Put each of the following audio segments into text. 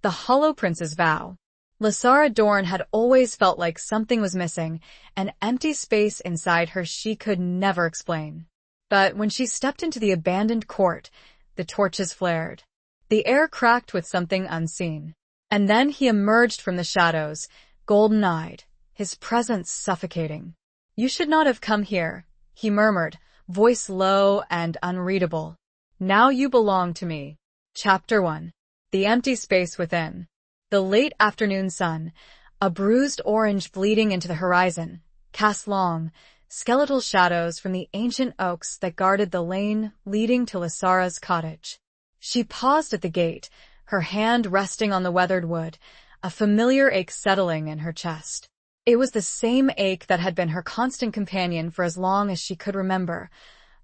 The Hollow Princes Vow. Lysara Dorn had always felt like something was missing, an empty space inside her she could never explain. But when she stepped into the abandoned court, the torches flared. The air cracked with something unseen. And then he emerged from the shadows, golden-eyed, his presence suffocating. "You should not have come here," he murmured, voice low and unreadable. "Now you belong to me." Chapter 1. The Empty Space Within. The late afternoon sun, a bruised orange bleeding into the horizon, cast long, skeletal shadows from the ancient oaks that guarded the lane leading to Lysara's cottage. She paused at the gate, her hand resting on the weathered wood, a familiar ache settling in her chest. It was the same ache that had been her constant companion for as long as she could remember,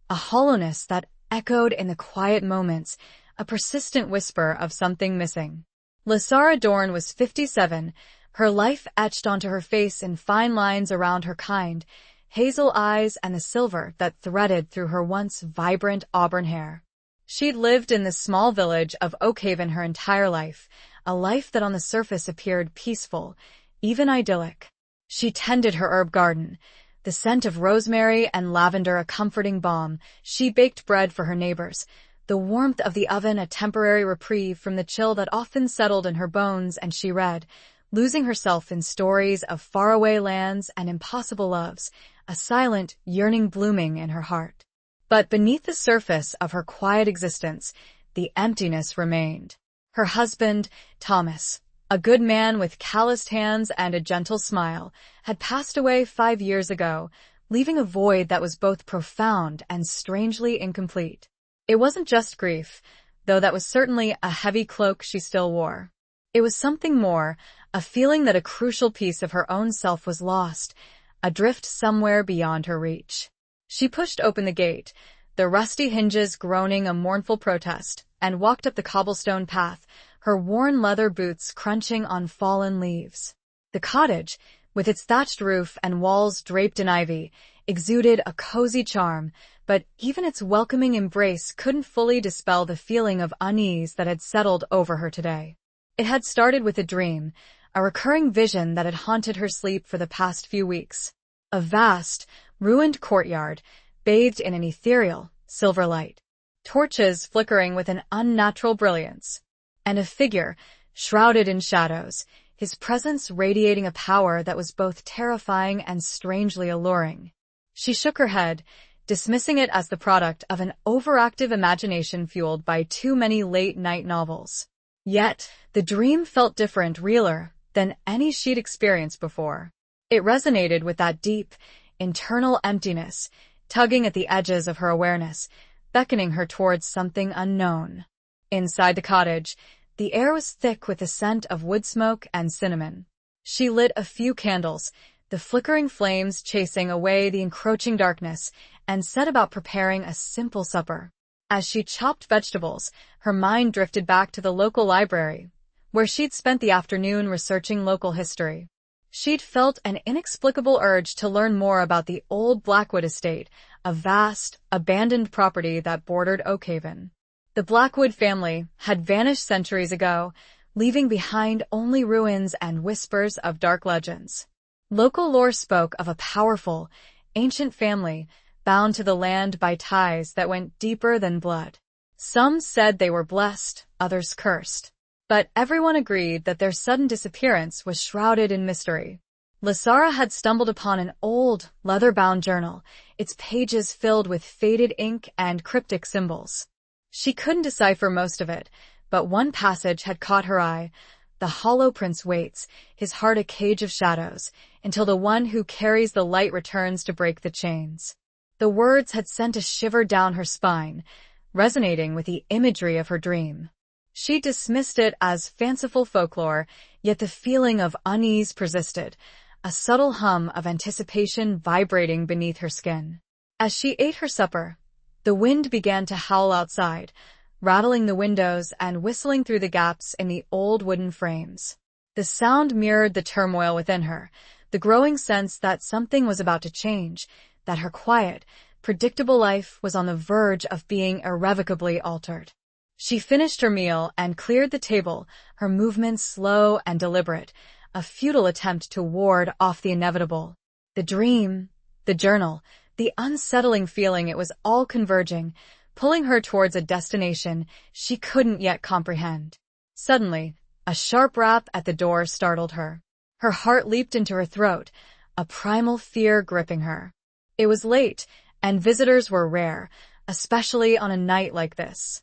a hollowness that echoed in the quiet moments, a persistent whisper of something missing. Lysara Dorn was 57, her life etched onto her face in fine lines around her kind, hazel eyes and the silver that threaded through her once vibrant auburn hair. She'd lived in the small village of Oakhaven her entire life, a life that on the surface appeared peaceful, even idyllic. She tended her herb garden, the scent of rosemary and lavender a comforting balm. She baked bread for her neighbors, the warmth of the oven a temporary reprieve from the chill that often settled in her bones, and she read, losing herself in stories of faraway lands and impossible loves, a silent yearning blooming in her heart. But beneath the surface of her quiet existence, the emptiness remained. Her husband, Thomas, a good man with calloused hands and a gentle smile, had passed away 5 years ago, leaving a void that was both profound and strangely incomplete. It wasn't just grief, though that was certainly a heavy cloak she still wore. It was something more, a feeling that a crucial piece of her own self was lost, adrift somewhere beyond her reach. She pushed open the gate, the rusty hinges groaning a mournful protest, and walked up the cobblestone path, her worn leather boots crunching on fallen leaves. The cottage, with its thatched roof and walls draped in ivy, exuded a cozy charm, but even its welcoming embrace couldn't fully dispel the feeling of unease that had settled over her today. It had started with a dream, a recurring vision that had haunted her sleep for the past few weeks. A vast, ruined courtyard, bathed in an ethereal, silver light. Torches flickering with an unnatural brilliance. And a figure, shrouded in shadows, his presence radiating a power that was both terrifying and strangely alluring. She shook her head, dismissing it as the product of an overactive imagination fueled by too many late-night novels. Yet, the dream felt different, realer, than any she'd experienced before. It resonated with that deep, internal emptiness, tugging at the edges of her awareness, beckoning her towards something unknown. Inside the cottage, the air was thick with the scent of wood smoke and cinnamon. She lit a few candles, the flickering flames chasing away the encroaching darkness, and set about preparing a simple supper. As she chopped vegetables, her mind drifted back to the local library, where she'd spent the afternoon researching local history. She'd felt an inexplicable urge to learn more about the old Blackwood estate, a vast, abandoned property that bordered Oakhaven. The Blackwood family had vanished centuries ago, leaving behind only ruins and whispers of dark legends. Local lore spoke of a powerful, ancient family bound to the land by ties that went deeper than blood. Some said they were blessed, others cursed. But everyone agreed that their sudden disappearance was shrouded in mystery. Lysara had stumbled upon an old, leather-bound journal, its pages filled with faded ink and cryptic symbols. She couldn't decipher most of it, but one passage had caught her eye. The Hollow Prince waits, his heart a cage of shadows, until the one who carries the light returns to break the chains. The words had sent a shiver down her spine, resonating with the imagery of her dream. She dismissed it as fanciful folklore, yet the feeling of unease persisted, a subtle hum of anticipation vibrating beneath her skin. As she ate her supper, the wind began to howl outside, rattling the windows and whistling through the gaps in the old wooden frames. The sound mirrored the turmoil within her, the growing sense that something was about to change, that her quiet, predictable life was on the verge of being irrevocably altered. She finished her meal and cleared the table, her movements slow and deliberate, a futile attempt to ward off the inevitable. The dream, the journal, the unsettling feeling, it was all converging, pulling her towards a destination she couldn't yet comprehend. Suddenly, a sharp rap at the door startled her. Her heart leaped into her throat, a primal fear gripping her. It was late, and visitors were rare, especially on a night like this.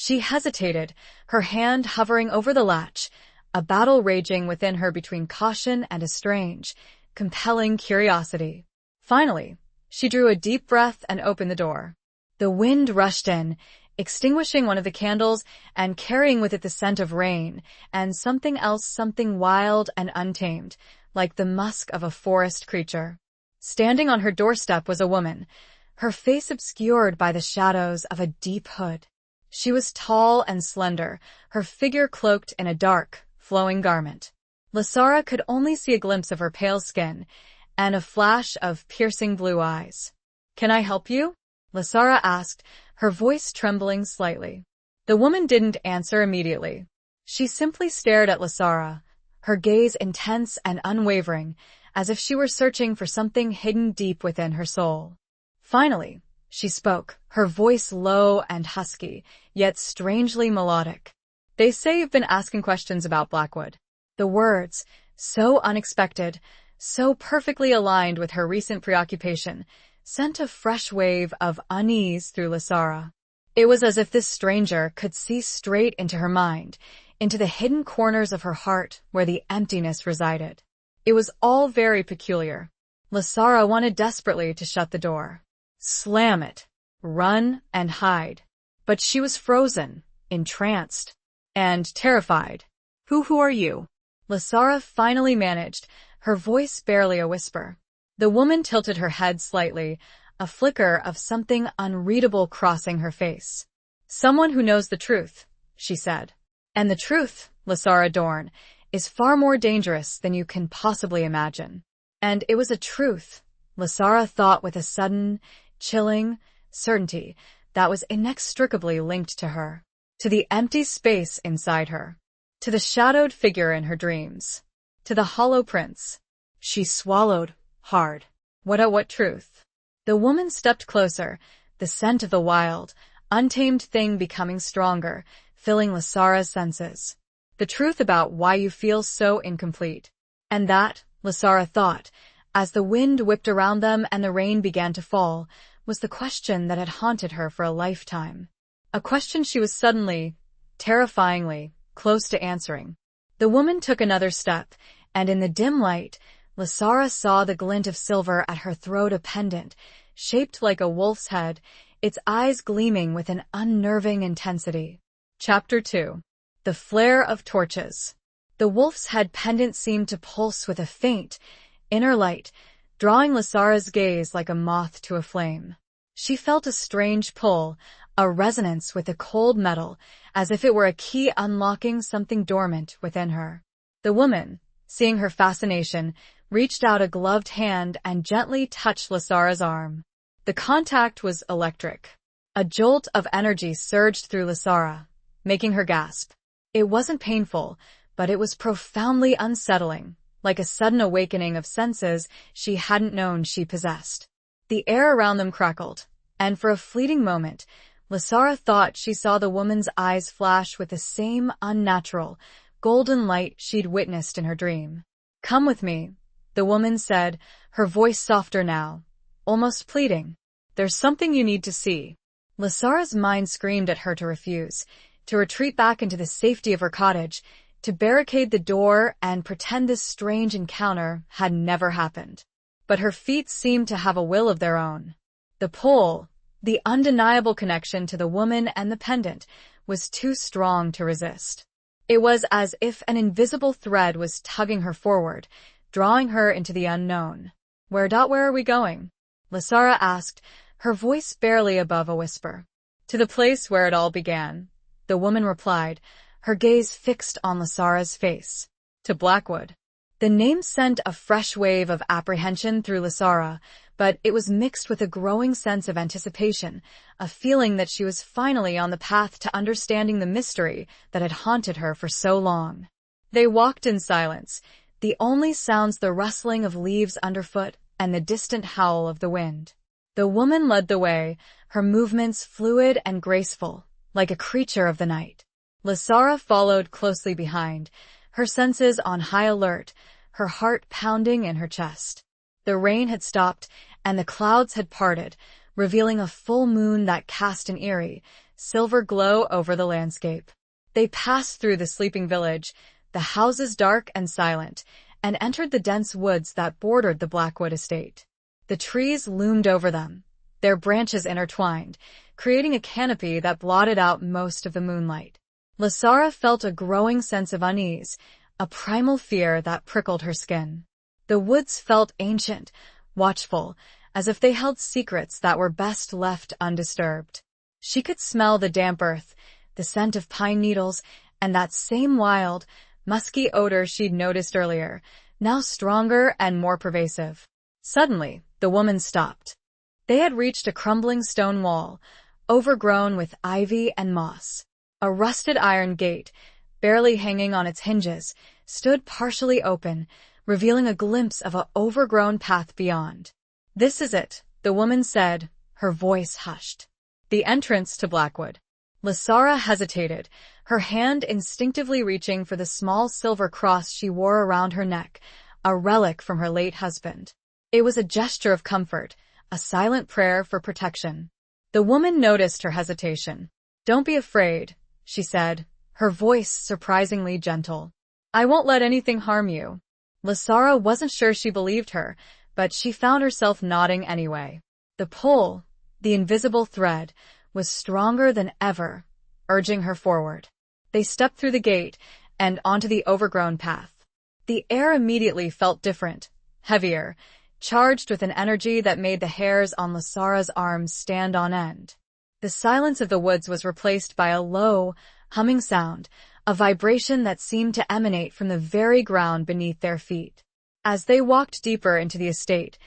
She hesitated, her hand hovering over the latch, a battle raging within her between caution and a strange, compelling curiosity. Finally, she drew a deep breath and opened the door. The wind rushed in, extinguishing one of the candles and carrying with it the scent of rain, and something else, something wild and untamed, like the musk of a forest creature. Standing on her doorstep was a woman, her face obscured by the shadows of a deep hood. She was tall and slender, her figure cloaked in a dark, flowing garment. Lasara could only see a glimpse of her pale skin and a flash of piercing blue eyes. "Can I help you?" Lasara asked, her voice trembling slightly. The woman didn't answer immediately. She simply stared at Lasara, her gaze intense and unwavering, as if she were searching for something hidden deep within her soul. Finally, she spoke, her voice low and husky, yet strangely melodic. "They say you've been asking questions about Blackwood." The words, so unexpected, so perfectly aligned with her recent preoccupation, sent a fresh wave of unease through Lasara. It was as if this stranger could see straight into her mind, into the hidden corners of her heart where the emptiness resided. It was all very peculiar. Lasara wanted desperately to shut the door, slam it, run and hide. But she was frozen, entranced, and terrified. Who are you?" Lasara finally managed, her voice barely a whisper. The woman tilted her head slightly, a flicker of something unreadable crossing her face. "Someone who knows the truth," she said. "And the truth, Lasara Dorn, is far more dangerous than you can possibly imagine." And it was a truth, Lasara thought with a sudden, chilling certainty that was inextricably linked to her, to the empty space inside her, to the shadowed figure in her dreams, to the Hollow Prince. She swallowed hard. What truth? The woman stepped closer, the scent of the wild, untamed thing becoming stronger, filling Lasara's senses. "The truth about why you feel so incomplete." And that, Lasara thought, as the wind whipped around them and the rain began to fall, was the question that had haunted her for a lifetime. A question she was suddenly, terrifyingly, close to answering. The woman took another step, and in the dim light, Lasara saw the glint of silver at her throat, a pendant, shaped like a wolf's head, its eyes gleaming with an unnerving intensity. Chapter 2. The Flare of Torches. The wolf's head pendant seemed to pulse with a faint, inner light, drawing Lasara's gaze like a moth to a flame. She felt a strange pull, a resonance with the cold metal, as if it were a key unlocking something dormant within her. The woman, seeing her fascination, reached out a gloved hand and gently touched Lasara's arm. The contact was electric. A jolt of energy surged through Lasara, making her gasp. It wasn't painful, but it was profoundly unsettling, like a sudden awakening of senses she hadn't known she possessed. The air around them crackled, and for a fleeting moment, Lasara thought she saw the woman's eyes flash with the same unnatural, golden light she'd witnessed in her dream. "Come with me," the woman said, her voice softer now, almost pleading. "There's something you need to see." Lasara's mind screamed at her to refuse, to retreat back into the safety of her cottage, to barricade the door and pretend this strange encounter had never happened. But her feet seemed to have a will of their own. The pull, the undeniable connection to the woman and the pendant, was too strong to resist. It was as if an invisible thread was tugging her forward, drawing her into the unknown. Where are we going?" Lasara asked, her voice barely above a whisper. "To the place where it all began," the woman replied, her gaze fixed on Lasara's face. "To Blackwood." The name sent a fresh wave of apprehension through Lasara, but it was mixed with a growing sense of anticipation, a feeling that she was finally on the path to understanding the mystery that had haunted her for so long. They walked in silence, the only sounds the rustling of leaves underfoot and the distant howl of the wind. The woman led the way, her movements fluid and graceful, like a creature of the night. Lasara followed closely behind, her senses on high alert, her heart pounding in her chest. The rain had stopped, and the clouds had parted, revealing a full moon that cast an eerie, silver glow over the landscape. They passed through the sleeping village, the houses dark and silent, and entered the dense woods that bordered the Blackwood estate. The trees loomed over them, their branches intertwined, creating a canopy that blotted out most of the moonlight. Lasara felt a growing sense of unease, a primal fear that prickled her skin. The woods felt ancient, watchful, as if they held secrets that were best left undisturbed. She could smell the damp earth, the scent of pine needles, and that same wild, musky odor she'd noticed earlier, now stronger and more pervasive. Suddenly, the woman stopped. They had reached a crumbling stone wall, overgrown with ivy and moss. A rusted iron gate, barely hanging on its hinges, stood partially open, revealing a glimpse of an overgrown path beyond. "This is it," the woman said, her voice hushed. "The entrance to Blackwood." Lasara hesitated, her hand instinctively reaching for the small silver cross she wore around her neck, a relic from her late husband. It was a gesture of comfort, a silent prayer for protection. The woman noticed her hesitation. "Don't be afraid," she said, her voice surprisingly gentle. "I won't let anything harm you." Lasara wasn't sure she believed her, but she found herself nodding anyway. The pull, the invisible thread, was stronger than ever, urging her forward. They stepped through the gate and onto the overgrown path. The air immediately felt different, heavier, charged with an energy that made the hairs on Lasara's arms stand on end. The silence of the woods was replaced by a low, humming sound, a vibration that seemed to emanate from the very ground beneath their feet. As they walked deeper into the estate,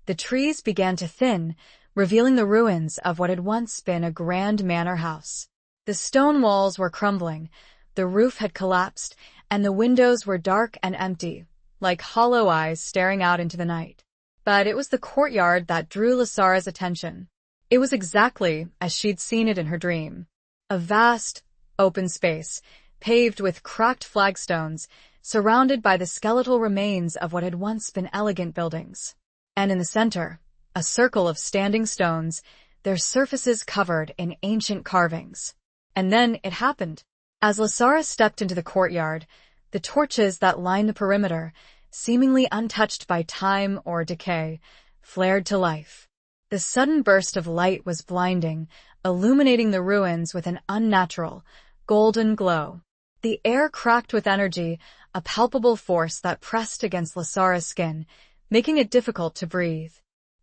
the trees began to thin, revealing the ruins of what had once been a grand manor house. The stone walls were crumbling, the roof had collapsed, and the windows were dark and empty, like hollow eyes staring out into the night. But it was the courtyard that drew Lasara's attention. It was exactly as she'd seen it in her dream. A vast, open space, paved with cracked flagstones, surrounded by the skeletal remains of what had once been elegant buildings. And in the center, a circle of standing stones, their surfaces covered in ancient carvings. And then it happened. As Lasara stepped into the courtyard, the torches that lined the perimeter, seemingly untouched by time or decay, flared to life. The sudden burst of light was blinding, illuminating the ruins with an unnatural, golden glow. The air cracked with energy, a palpable force that pressed against Lasara's skin, making it difficult to breathe.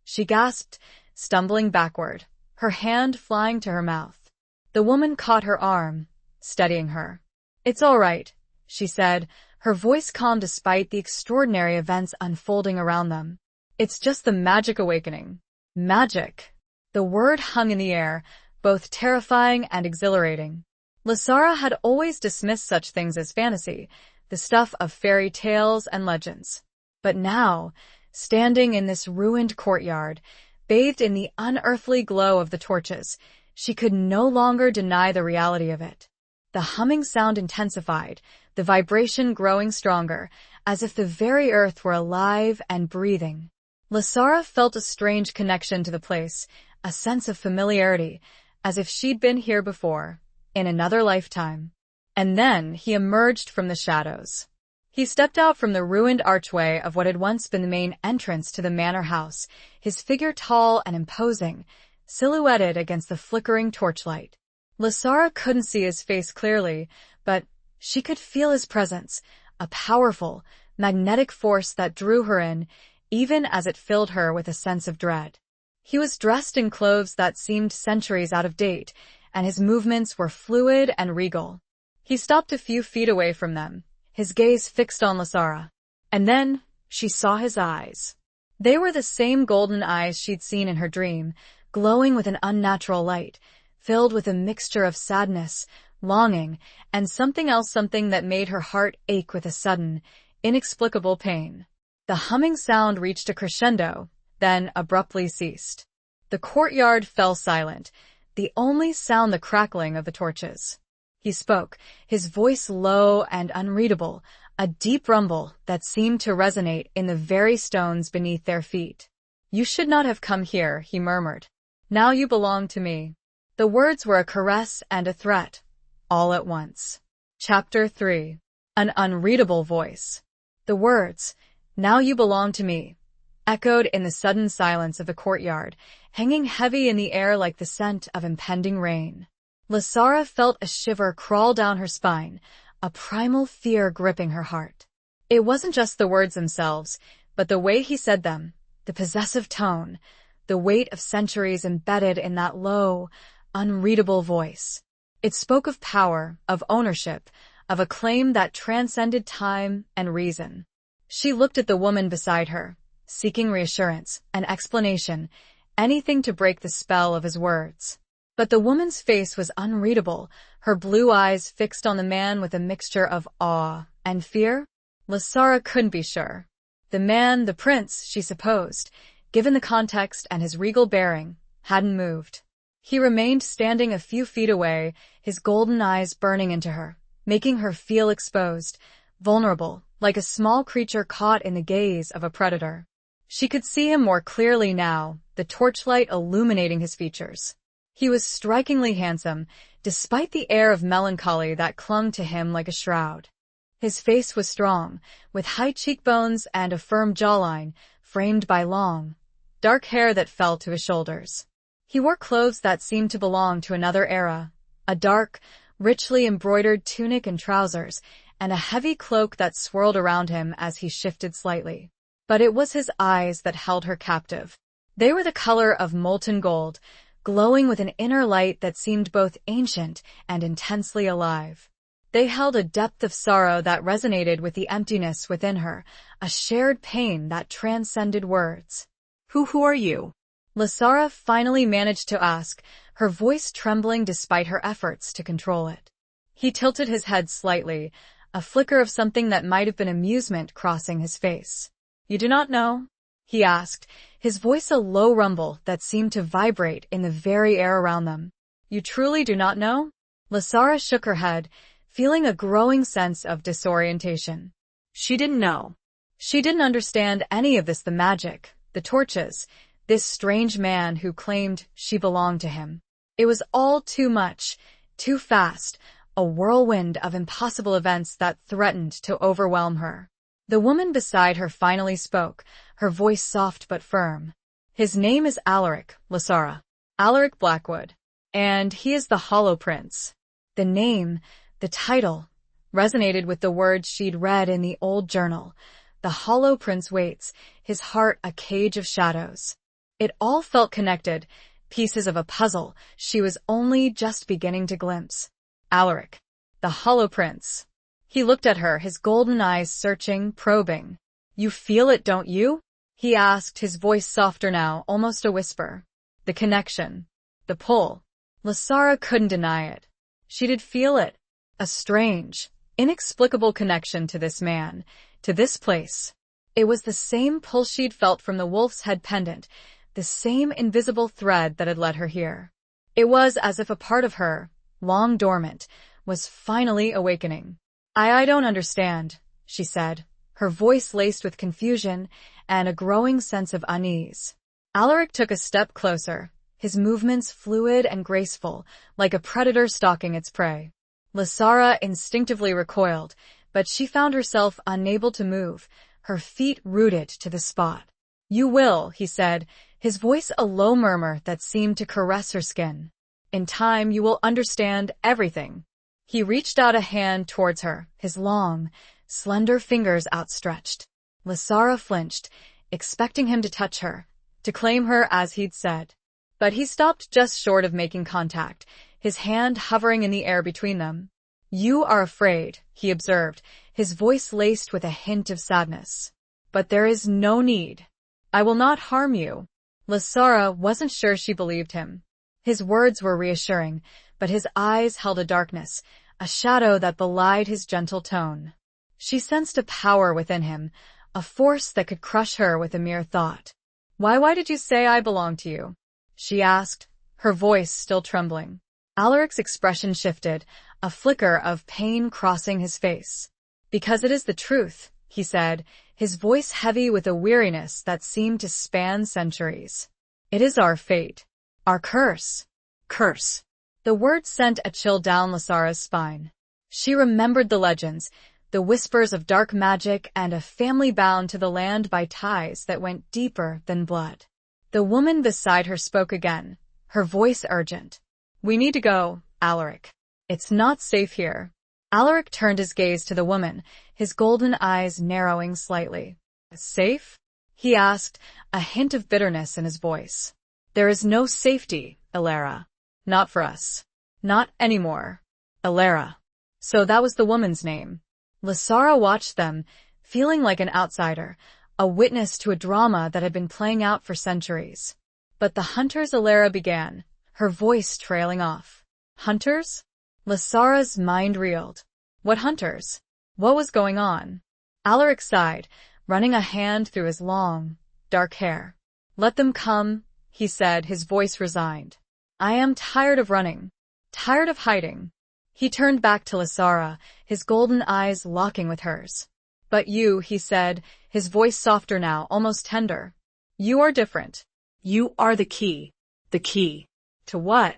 She gasped, stumbling backward, her hand flying to her mouth. The woman caught her arm, steadying her. "It's all right," she said, her voice calm despite the extraordinary events unfolding around them. "It's just the magic awakening." Magic. The word hung in the air, both terrifying and exhilarating. Lasara had always dismissed such things as fantasy, the stuff of fairy tales and legends. But now, standing in this ruined courtyard, bathed in the unearthly glow of the torches, she could no longer deny the reality of it. The humming sound intensified, the vibration growing stronger, as if the very earth were alive and breathing. Lasara felt a strange connection to the place, a sense of familiarity, as if she'd been here before, in another lifetime. And then he emerged from the shadows. He stepped out from the ruined archway of what had once been the main entrance to the manor house, his figure tall and imposing, silhouetted against the flickering torchlight. Lasara couldn't see his face clearly, but she could feel his presence, a powerful, magnetic force that drew her in, even as it filled her with a sense of dread. He was dressed in clothes that seemed centuries out of date, and his movements were fluid and regal. He stopped a few feet away from them, his gaze fixed on Lasara. And then she saw his eyes. They were the same golden eyes she'd seen in her dream, glowing with an unnatural light, filled with a mixture of sadness, longing, and something else, something that made her heart ache with a sudden, inexplicable pain. The humming sound reached a crescendo, then abruptly ceased. The courtyard fell silent, the only sound the crackling of the torches. He spoke, his voice low and unreadable, a deep rumble that seemed to resonate in the very stones beneath their feet. "You should not have come here," he murmured. "Now you belong to me." The words were a caress and a threat, all at once. Chapter 3. An unreadable voice. The words, "Now you belong to me," echoed in the sudden silence of the courtyard, hanging heavy in the air like the scent of impending rain. Lasara felt a shiver crawl down her spine, a primal fear gripping her heart. It wasn't just the words themselves, but the way he said them, the possessive tone, the weight of centuries embedded in that low, unreadable voice. It spoke of power, of ownership, of a claim that transcended time and reason. She looked at the woman beside her, seeking reassurance, an explanation, anything to break the spell of his words. But the woman's face was unreadable, her blue eyes fixed on the man with a mixture of awe and fear. Lasara couldn't be sure. The man, the prince, she supposed, given the context and his regal bearing, hadn't moved. He remained standing a few feet away, his golden eyes burning into her, making her feel exposed, vulnerable, like a small creature caught in the gaze of a predator. She could see him more clearly now, the torchlight illuminating his features. He was strikingly handsome, despite the air of melancholy that clung to him like a shroud. His face was strong, with high cheekbones and a firm jawline, framed by long, dark hair that fell to his shoulders. He wore clothes that seemed to belong to another era, a dark, richly embroidered tunic and trousers, and a heavy cloak that swirled around him as he shifted slightly. But it was his eyes that held her captive. They were the color of molten gold, glowing with an inner light that seemed both ancient and intensely alive. They held a depth of sorrow that resonated with the emptiness within her, a shared pain that transcended words. Who are you?" Lasara finally managed to ask, her voice trembling despite her efforts to control it. He tilted his head slightly, a flicker of something that might have been amusement crossing his face. "You do not know?" he asked, his voice a low rumble that seemed to vibrate in the very air around them. "You truly do not know?" Lasara shook her head, feeling a growing sense of disorientation. She didn't know. She didn't understand any of this, the magic, the torches, this strange man who claimed she belonged to him. It was all too much, too fast, a whirlwind of impossible events that threatened to overwhelm her. The woman beside her finally spoke, her voice soft but firm. "His name is Alaric, Lasara. Alaric Blackwood. And he is the Hollow Prince." The name, the title, resonated with the words she'd read in the old journal. The Hollow Prince waits, his heart a cage of shadows. It all felt connected, pieces of a puzzle she was only just beginning to glimpse. Alaric, the Hollow Prince. He looked at her, his golden eyes searching, probing. "You feel it, don't you?" he asked, his voice softer now, almost a whisper. The connection, the pull. Lasara couldn't deny it. She did feel it. A strange, inexplicable connection to this man, to this place. It was the same pull she'd felt from the wolf's head pendant, the same invisible thread that had led her here. It was as if a part of her, long dormant, was finally awakening. I don't understand," she said, her voice laced with confusion and a growing sense of unease. Alaric took a step closer, his movements fluid and graceful, like a predator stalking its prey. Lasara instinctively recoiled, but she found herself unable to move, her feet rooted to the spot. "You will," he said, his voice a low murmur that seemed to caress her skin. "In time you will understand everything." He reached out a hand towards her, his long, slender fingers outstretched. Lasara flinched, expecting him to touch her, to claim her as he'd said. But he stopped just short of making contact, his hand hovering in the air between them. "You are afraid," he observed, his voice laced with a hint of sadness. "But there is no need." I will not harm you. Lasara wasn't sure she believed him. His words were reassuring, but his eyes held a darkness, a shadow that belied his gentle tone. She sensed a power within him, a force that could crush her with a mere thought. Why did you say I belong to you? She asked, her voice still trembling. Alaric's expression shifted, a flicker of pain crossing his face. Because it is the truth, he said, his voice heavy with a weariness that seemed to span centuries. It is our fate. Our curse. Curse. The word sent a chill down Lasara's spine. She remembered the legends, the whispers of dark magic and a family bound to the land by ties that went deeper than blood. The woman beside her spoke again, her voice urgent. We need to go, Alaric. It's not safe here. Alaric turned his gaze to the woman, his golden eyes narrowing slightly. Safe? He asked, a hint of bitterness in his voice. There is no safety, Alara. Not for us. Not anymore. Alara. So that was the woman's name. Lasara watched them, feeling like an outsider, a witness to a drama that had been playing out for centuries. But the hunters, Alara began, her voice trailing off. Hunters? Lasara's mind reeled. What hunters? What was going on? Alaric sighed, running a hand through his long, dark hair. Let them come, he said, his voice resigned. I am tired of running. Tired of hiding. He turned back to Lasara, his golden eyes locking with hers. But you, he said, his voice softer now, almost tender. You are different. You are the key. The key. To what?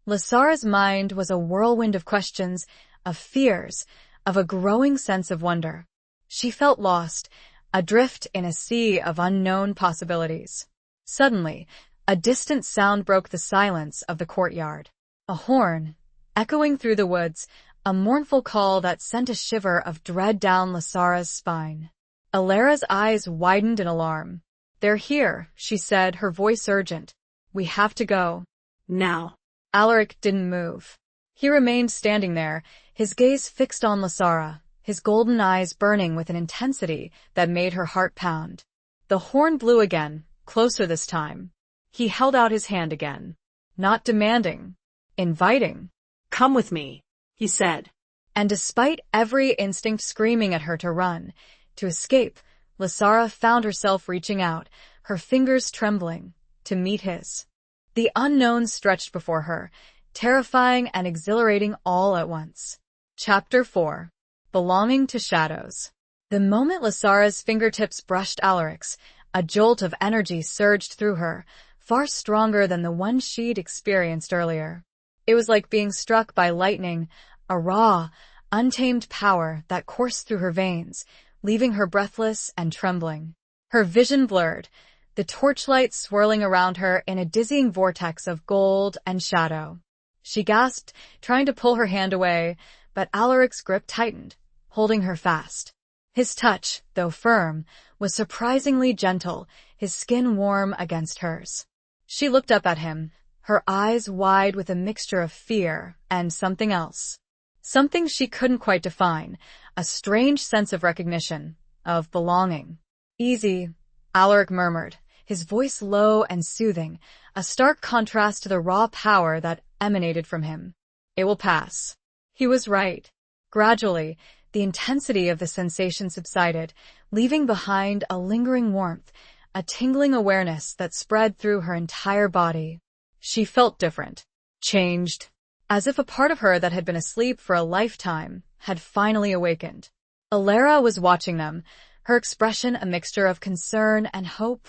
Lasara's mind was a whirlwind of questions, of fears, of a growing sense of wonder. She felt lost, adrift in a sea of unknown possibilities. Suddenly, a distant sound broke the silence of the courtyard. A horn, echoing through the woods, a mournful call that sent a shiver of dread down Lasara's spine. Alara's eyes widened in alarm. They're here, she said, her voice urgent. We have to go. Now. Alaric didn't move. He remained standing there, his gaze fixed on Lasara, his golden eyes burning with an intensity that made her heart pound. The horn blew again, closer this time. He held out his hand again. Not demanding. Inviting. Come with me, he said. And despite every instinct screaming at her to run, to escape, Lasara found herself reaching out, her fingers trembling, to meet his. The unknown stretched before her, terrifying and exhilarating all at once. Chapter 4. Belonging to Shadows. The moment Lasara's fingertips brushed Alaric's, a jolt of energy surged through her, far stronger than the one she'd experienced earlier. It was like being struck by lightning, a raw, untamed power that coursed through her veins, leaving her breathless and trembling. Her vision blurred, the torchlight swirling around her in a dizzying vortex of gold and shadow. She gasped, trying to pull her hand away, but Alaric's grip tightened, holding her fast. His touch, though firm, was surprisingly gentle, his skin warm against hers. She looked up at him, her eyes wide with a mixture of fear and something else. Something she couldn't quite define, a strange sense of recognition, of belonging. Easy, Alaric murmured, his voice low and soothing, a stark contrast to the raw power that emanated from him. It will pass. He was right. Gradually, the intensity of the sensation subsided, leaving behind a lingering warmth, a tingling awareness that spread through her entire body. She felt different, changed, as if a part of her that had been asleep for a lifetime had finally awakened. Alara was watching them, her expression a mixture of concern and hope.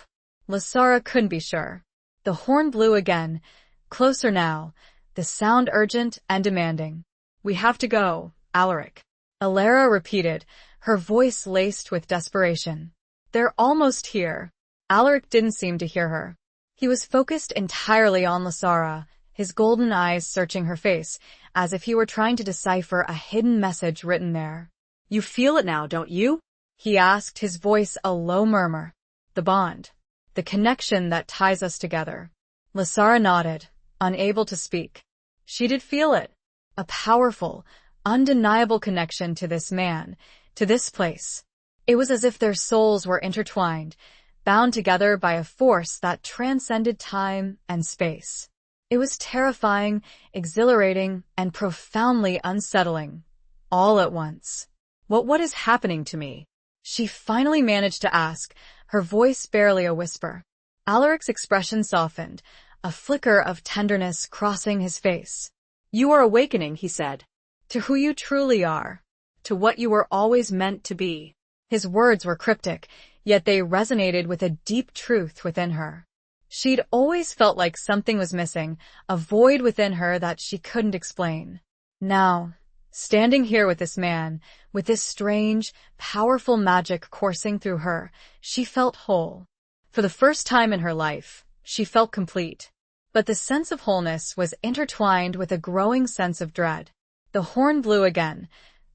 Lasara couldn't be sure. The horn blew again, closer now, the sound urgent and demanding. We have to go, Alaric. Alara repeated, her voice laced with desperation. They're almost here. Alaric didn't seem to hear her. He was focused entirely on Lasara, his golden eyes searching her face, as if he were trying to decipher a hidden message written there. You feel it now, don't you? He asked, his voice a low murmur. The bond. The connection that ties us together. Lasara nodded, unable to speak. She did feel it. A powerful, undeniable connection to this man, to this place. It was as if their souls were intertwined, bound together by a force that transcended time and space. It was terrifying, exhilarating, and profoundly unsettling, all at once. What is happening to me? She finally managed to ask, her voice barely a whisper. Alaric's expression softened, a flicker of tenderness crossing his face. You are awakening, he said, to who you truly are, to what you were always meant to be. His words were cryptic, yet they resonated with a deep truth within her. She'd always felt like something was missing, a void within her that she couldn't explain. Now, standing here with this man, with this strange, powerful magic coursing through her, she felt whole. For the first time in her life, she felt complete. But the sense of wholeness was intertwined with a growing sense of dread. The horn blew again,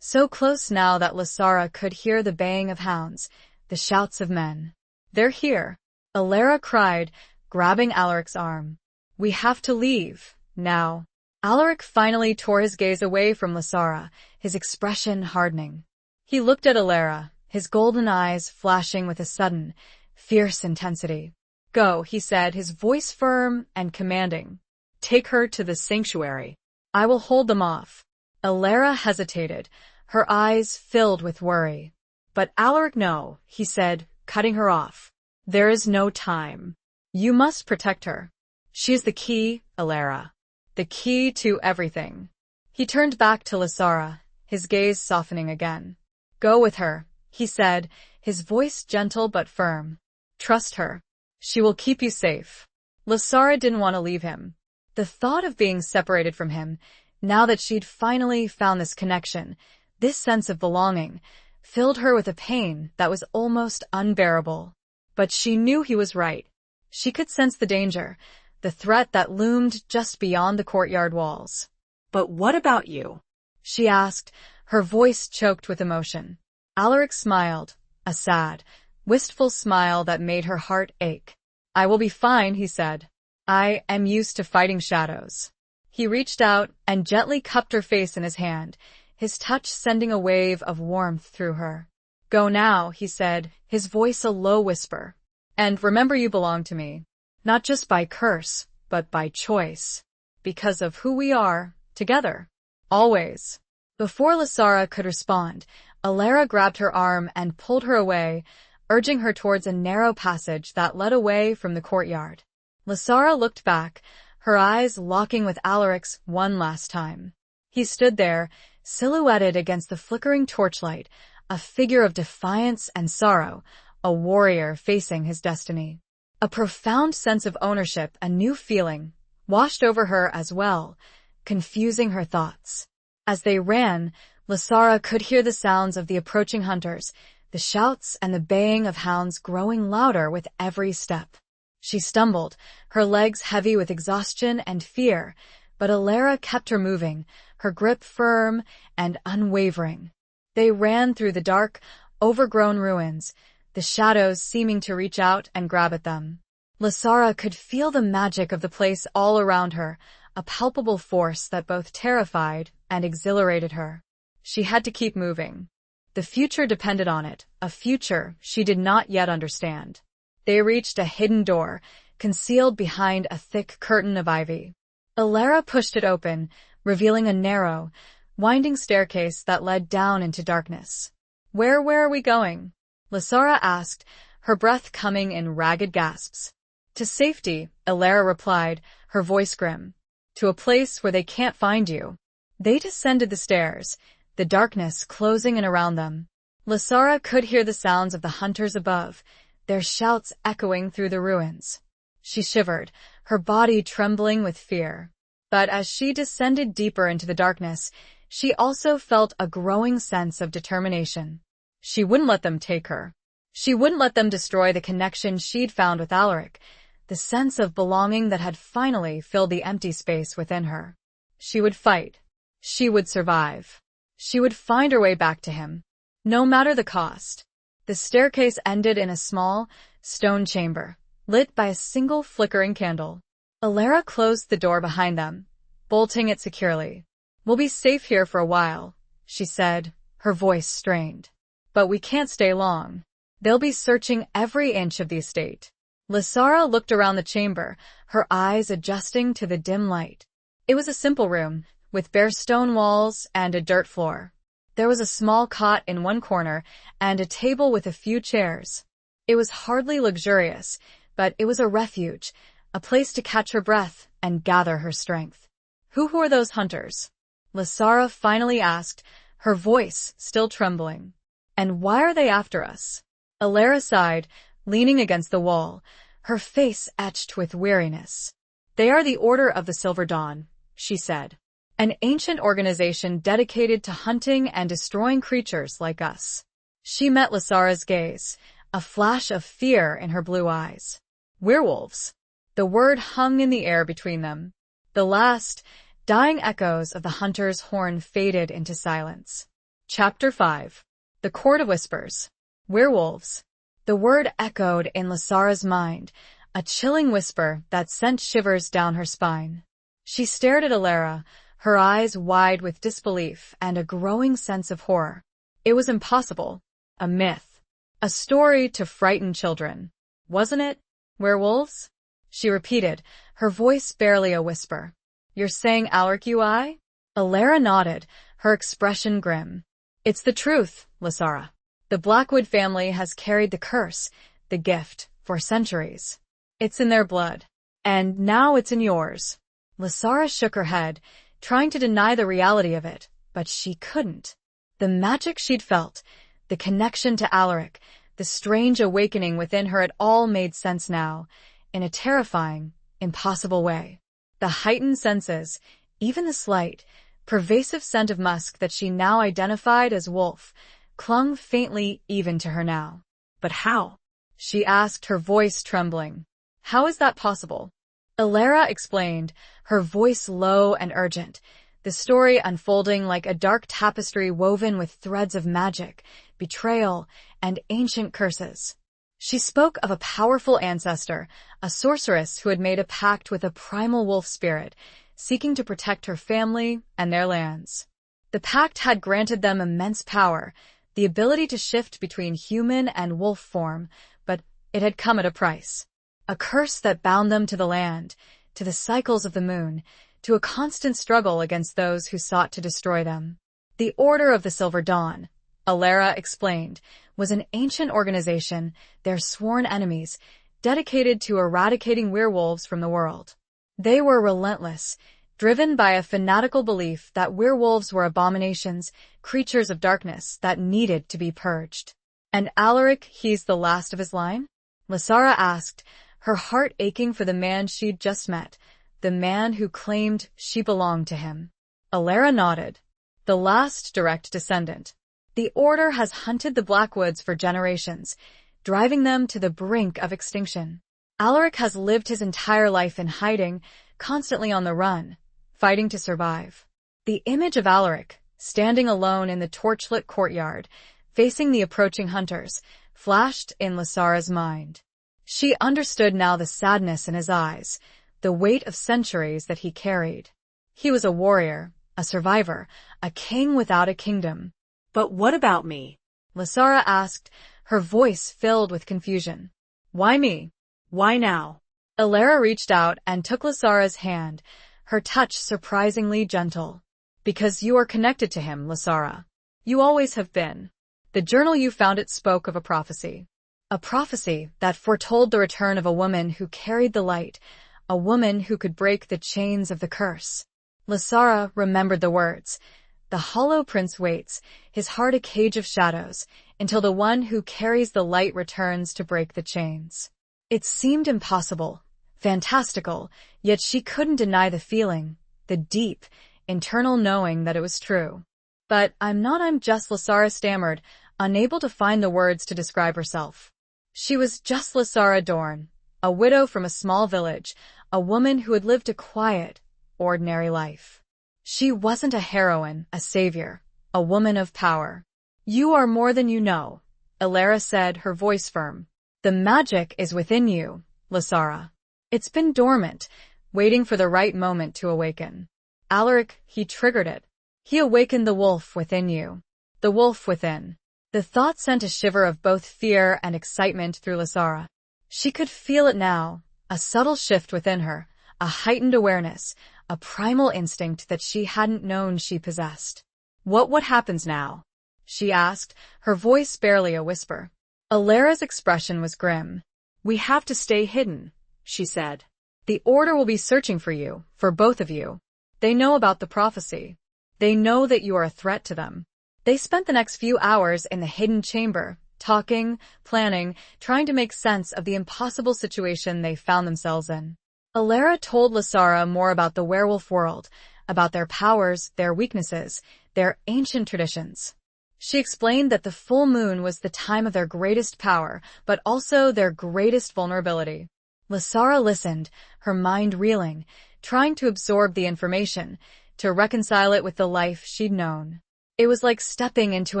so close now that Lasara could hear the baying of hounds, the shouts of men. They're here, Alara cried, grabbing Alaric's arm. We have to leave, now. Alaric finally tore his gaze away from Lasara, his expression hardening. He looked at Alara, his golden eyes flashing with a sudden, fierce intensity. Go, he said, his voice firm and commanding. Take her to the sanctuary. I will hold them off. Alara hesitated, her eyes filled with worry. But Alaric, no, he said, cutting her off. There is no time. You must protect her. She is the key, Alara. The key to everything. He turned back to Lasara, his gaze softening again. Go with her, he said, his voice gentle but firm. Trust her. She will keep you safe. Lasara didn't want to leave him. The thought of being separated from him, now that she'd finally found this connection, this sense of belonging, filled her with a pain that was almost unbearable. But she knew he was right. She could sense the danger, the threat that loomed just beyond the courtyard walls. But what about you? She asked, her voice choked with emotion. Alaric smiled, a sad, wistful smile that made her heart ache. I will be fine, he said. I am used to fighting shadows. He reached out and gently cupped her face in his hand, his touch sending a wave of warmth through her. Go now, he said, his voice a low whisper. And remember you belong to me. Not just by curse, but by choice. Because of who we are, together. Always. Before Lasara could respond, Alara grabbed her arm and pulled her away, urging her towards a narrow passage that led away from the courtyard. Lasara looked back, her eyes locking with Alaric's one last time. He stood there, silhouetted against the flickering torchlight, a figure of defiance and sorrow, a warrior facing his destiny. A profound sense of ownership, a new feeling, washed over her as well, confusing her thoughts. As they ran, Lasara could hear the sounds of the approaching hunters, the shouts and the baying of hounds growing louder with every step. She stumbled, her legs heavy with exhaustion and fear, but Alara kept her moving, her grip firm and unwavering. They ran through the dark, overgrown ruins, the shadows seeming to reach out and grab at them. Lasara could feel the magic of the place all around her, a palpable force that both terrified and exhilarated her. She had to keep moving. The future depended on it, a future she did not yet understand. They reached a hidden door, concealed behind a thick curtain of ivy. Alara pushed it open, revealing a narrow, winding staircase that led down into darkness. Where are we going? Lasara asked, her breath coming in ragged gasps. To safety, Alara replied, her voice grim. To a place where they can't find you. They descended the stairs, the darkness closing in around them. Lasara could hear the sounds of the hunters above, their shouts echoing through the ruins. She shivered, her body trembling with fear. But as she descended deeper into the darkness, she also felt a growing sense of determination. She wouldn't let them take her. She wouldn't let them destroy the connection she'd found with Alaric, the sense of belonging that had finally filled the empty space within her. She would fight. She would survive. She would find her way back to him, no matter the cost. The staircase ended in a small, stone chamber, lit by a single flickering candle. Alara closed the door behind them, bolting it securely. We'll be safe here for a while, she said, her voice strained. But we can't stay long. They'll be searching every inch of the estate. Lysara looked around the chamber, her eyes adjusting to the dim light. It was a simple room, with bare stone walls and a dirt floor. There was a small cot in one corner and a table with a few chairs. It was hardly luxurious, but it was a refuge, a place to catch her breath and gather her strength. Who are those hunters? Lysara finally asked, her voice still trembling. And why are they after us? Alara sighed, leaning against the wall, her face etched with weariness. They are the Order of the Silver Dawn, she said. An ancient organization dedicated to hunting and destroying creatures like us. She met Lysara's gaze, a flash of fear in her blue eyes. Werewolves. The word hung in the air between them. The last, dying echoes of the hunter's horn faded into silence. Chapter 5. The Court of Whispers. Werewolves. The word echoed in Lysara's mind, a chilling whisper that sent shivers down her spine. She stared at Alara, her eyes wide with disbelief and a growing sense of horror. It was impossible. A myth. A story to frighten children. Wasn't it? Werewolves? She repeated, her voice barely a whisper. You're saying Alaric UI? Alara nodded, her expression grim. It's the truth, Lysara. The Blackwood family has carried the curse, the gift, for centuries. It's in their blood. And now it's in yours. Lysara shook her head, trying to deny the reality of it, but she couldn't. The magic she'd felt, the connection to Alaric, the strange awakening within her, it all made sense now, in a terrifying, impossible way. The heightened senses, even the slight, pervasive scent of musk that she now identified as wolf, clung faintly even to her now. But how? She asked, her voice trembling. How is that possible? Alara explained, her voice low and urgent, the story unfolding like a dark tapestry woven with threads of magic, betrayal, and ancient curses. She spoke of a powerful ancestor, a sorceress who had made a pact with a primal wolf spirit, seeking to protect her family and their lands. The pact had granted them immense power, the ability to shift between human and wolf form, but it had come at a price. A curse that bound them to the land, to the cycles of the moon, to a constant struggle against those who sought to destroy them. The Order of the Silver Dawn, Alara explained, was an ancient organization, their sworn enemies, dedicated to eradicating werewolves from the world. They were relentless, driven by a fanatical belief that werewolves were abominations, creatures of darkness that needed to be purged. And Alaric, he's the last of his line? Lysara asked, her heart aching for the man she'd just met, the man who claimed she belonged to him. Alara nodded. The last direct descendant. The Order has hunted the Blackwoods for generations, driving them to the brink of extinction. Alaric has lived his entire life in hiding, constantly on the run, fighting to survive. The image of Alaric, standing alone in the torchlit courtyard, facing the approaching hunters, flashed in Lysara's mind. She understood now the sadness in his eyes, the weight of centuries that he carried. He was a warrior, a survivor, a king without a kingdom. But what about me? Lysara asked, her voice filled with confusion. Why me? Why now? Alara reached out and took Lysara's hand, her touch surprisingly gentle. Because you are connected to him, Lysara. You always have been. The journal you found, it spoke of a prophecy. A prophecy that foretold the return of a woman who carried the light, a woman who could break the chains of the curse. Lysara remembered the words. The Hollow Prince waits, his heart a cage of shadows, until the one who carries the light returns to break the chains. It seemed impossible, fantastical, yet she couldn't deny the feeling, the deep, internal knowing that it was true. But I'm just, Lysara stammered, unable to find the words to describe herself. She was just Lysara Dorn, a widow from a small village, a woman who had lived a quiet, ordinary life. She wasn't a heroine, a savior, a woman of power. You are more than you know, Alara said, her voice firm. The magic is within you, Lysara. It's been dormant, waiting for the right moment to awaken. Alaric, he triggered it. He awakened the wolf within you. The wolf within. The thought sent a shiver of both fear and excitement through Lasara. She could feel it now, a subtle shift within her, a heightened awareness, a primal instinct that she hadn't known she possessed. What happens now? She asked, her voice barely a whisper. Alara's expression was grim. We have to stay hidden, she said. The Order will be searching for you, for both of you. They know about the prophecy. They know that you are a threat to them. They spent the next few hours in the hidden chamber, talking, planning, trying to make sense of the impossible situation they found themselves in. Alara told Lasara more about the werewolf world, about their powers, their weaknesses, their ancient traditions. She explained that the full moon was the time of their greatest power, but also their greatest vulnerability. Lasara listened, her mind reeling, trying to absorb the information, to reconcile it with the life she'd known. It was like stepping into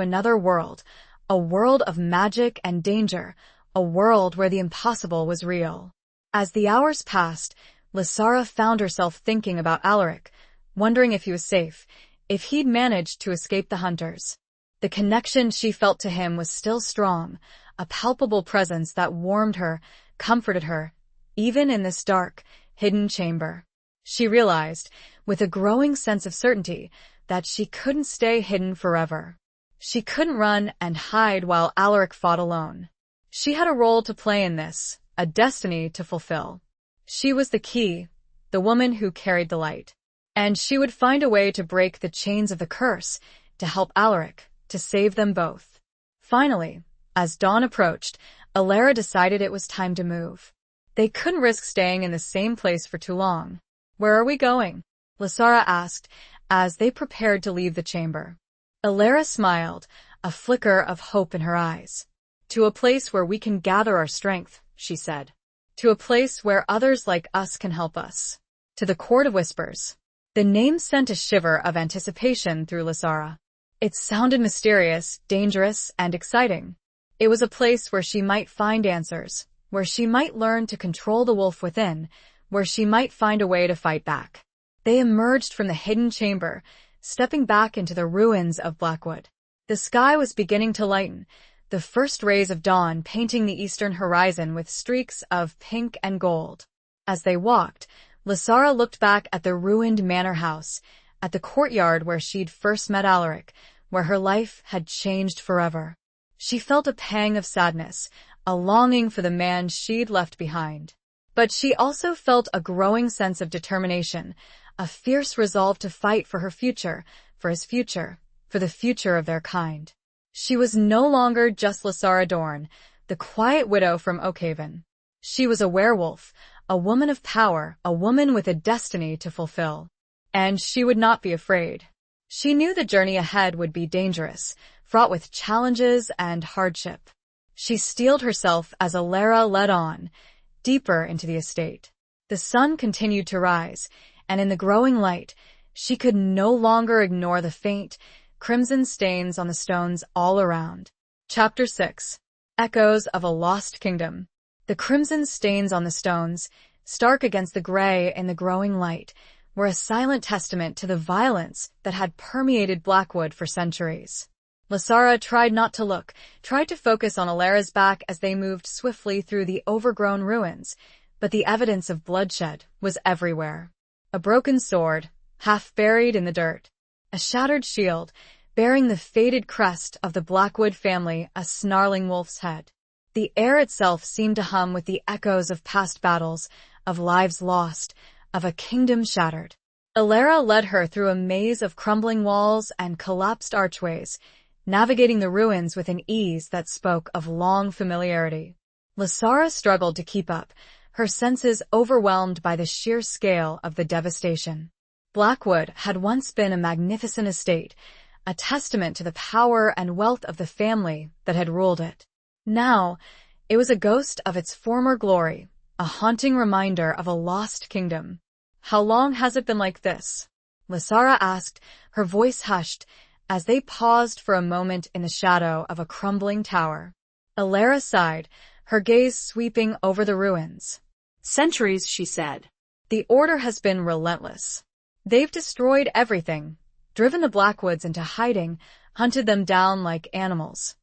another world, a world of magic and danger, a world where the impossible was real. As the hours passed, Lasara found herself thinking about Alaric, wondering if he was safe, if he'd managed to escape the hunters. The connection she felt to him was still strong, a palpable presence that warmed her, comforted her, even in this dark, hidden chamber. She realized, with a growing sense of certainty, that she couldn't stay hidden forever. She couldn't run and hide while Alaric fought alone. She had a role to play in this, a destiny to fulfill. She was the key, the woman who carried the light. And she would find a way to break the chains of the curse, to help Alaric, to save them both. Finally, as dawn approached, Alara decided it was time to move. They couldn't risk staying in the same place for too long. Where are we going? Lasara asked, as they prepared to leave the chamber. Alara smiled, a flicker of hope in her eyes. To a place where we can gather our strength, she said. To a place where others like us can help us. To the Court of Whispers. The name sent a shiver of anticipation through Lasara. It sounded mysterious, dangerous, and exciting. It was a place where she might find answers, where she might learn to control the wolf within, where she might find a way to fight back. They emerged from the hidden chamber, stepping back into the ruins of Blackwood. The sky was beginning to lighten, the first rays of dawn painting the eastern horizon with streaks of pink and gold. As they walked, Lasara looked back at the ruined manor house, at the courtyard where she'd first met Alaric, where her life had changed forever. She felt a pang of sadness, a longing for the man she'd left behind. But she also felt a growing sense of determination, a fierce resolve to fight for her future, for his future, for the future of their kind. She was no longer just Lasara Dorn, the quiet widow from Oakhaven. She was a werewolf, a woman of power, a woman with a destiny to fulfill. And she would not be afraid. She knew the journey ahead would be dangerous, fraught with challenges and hardship. She steeled herself as Alara led on, deeper into the estate. The sun continued to rise, and in the growing light, she could no longer ignore the faint, crimson stains on the stones all around. Chapter 6. Echoes of a Lost Kingdom. The crimson stains on the stones, stark against the gray in the growing light, were a silent testament to the violence that had permeated Blackwood for centuries. Lasara tried not to look, tried to focus on Alara's back as they moved swiftly through the overgrown ruins, but the evidence of bloodshed was everywhere. A broken sword, half buried in the dirt. A shattered shield, bearing the faded crest of the Blackwood family, a snarling wolf's head. The air itself seemed to hum with the echoes of past battles, of lives lost, of a kingdom shattered. Alara led her through a maze of crumbling walls and collapsed archways, navigating the ruins with an ease that spoke of long familiarity. Lasara struggled to keep up, her senses overwhelmed by the sheer scale of the devastation. Blackwood had once been a magnificent estate, a testament to the power and wealth of the family that had ruled it. Now, it was a ghost of its former glory, a haunting reminder of a lost kingdom. How long has it been like this? Lasara asked, her voice hushed, as they paused for a moment in the shadow of a crumbling tower. Alara sighed, her gaze sweeping over the ruins. Centuries, she said. The Order has been relentless. They've destroyed everything, driven the Blackwoods into hiding, hunted them down like animals.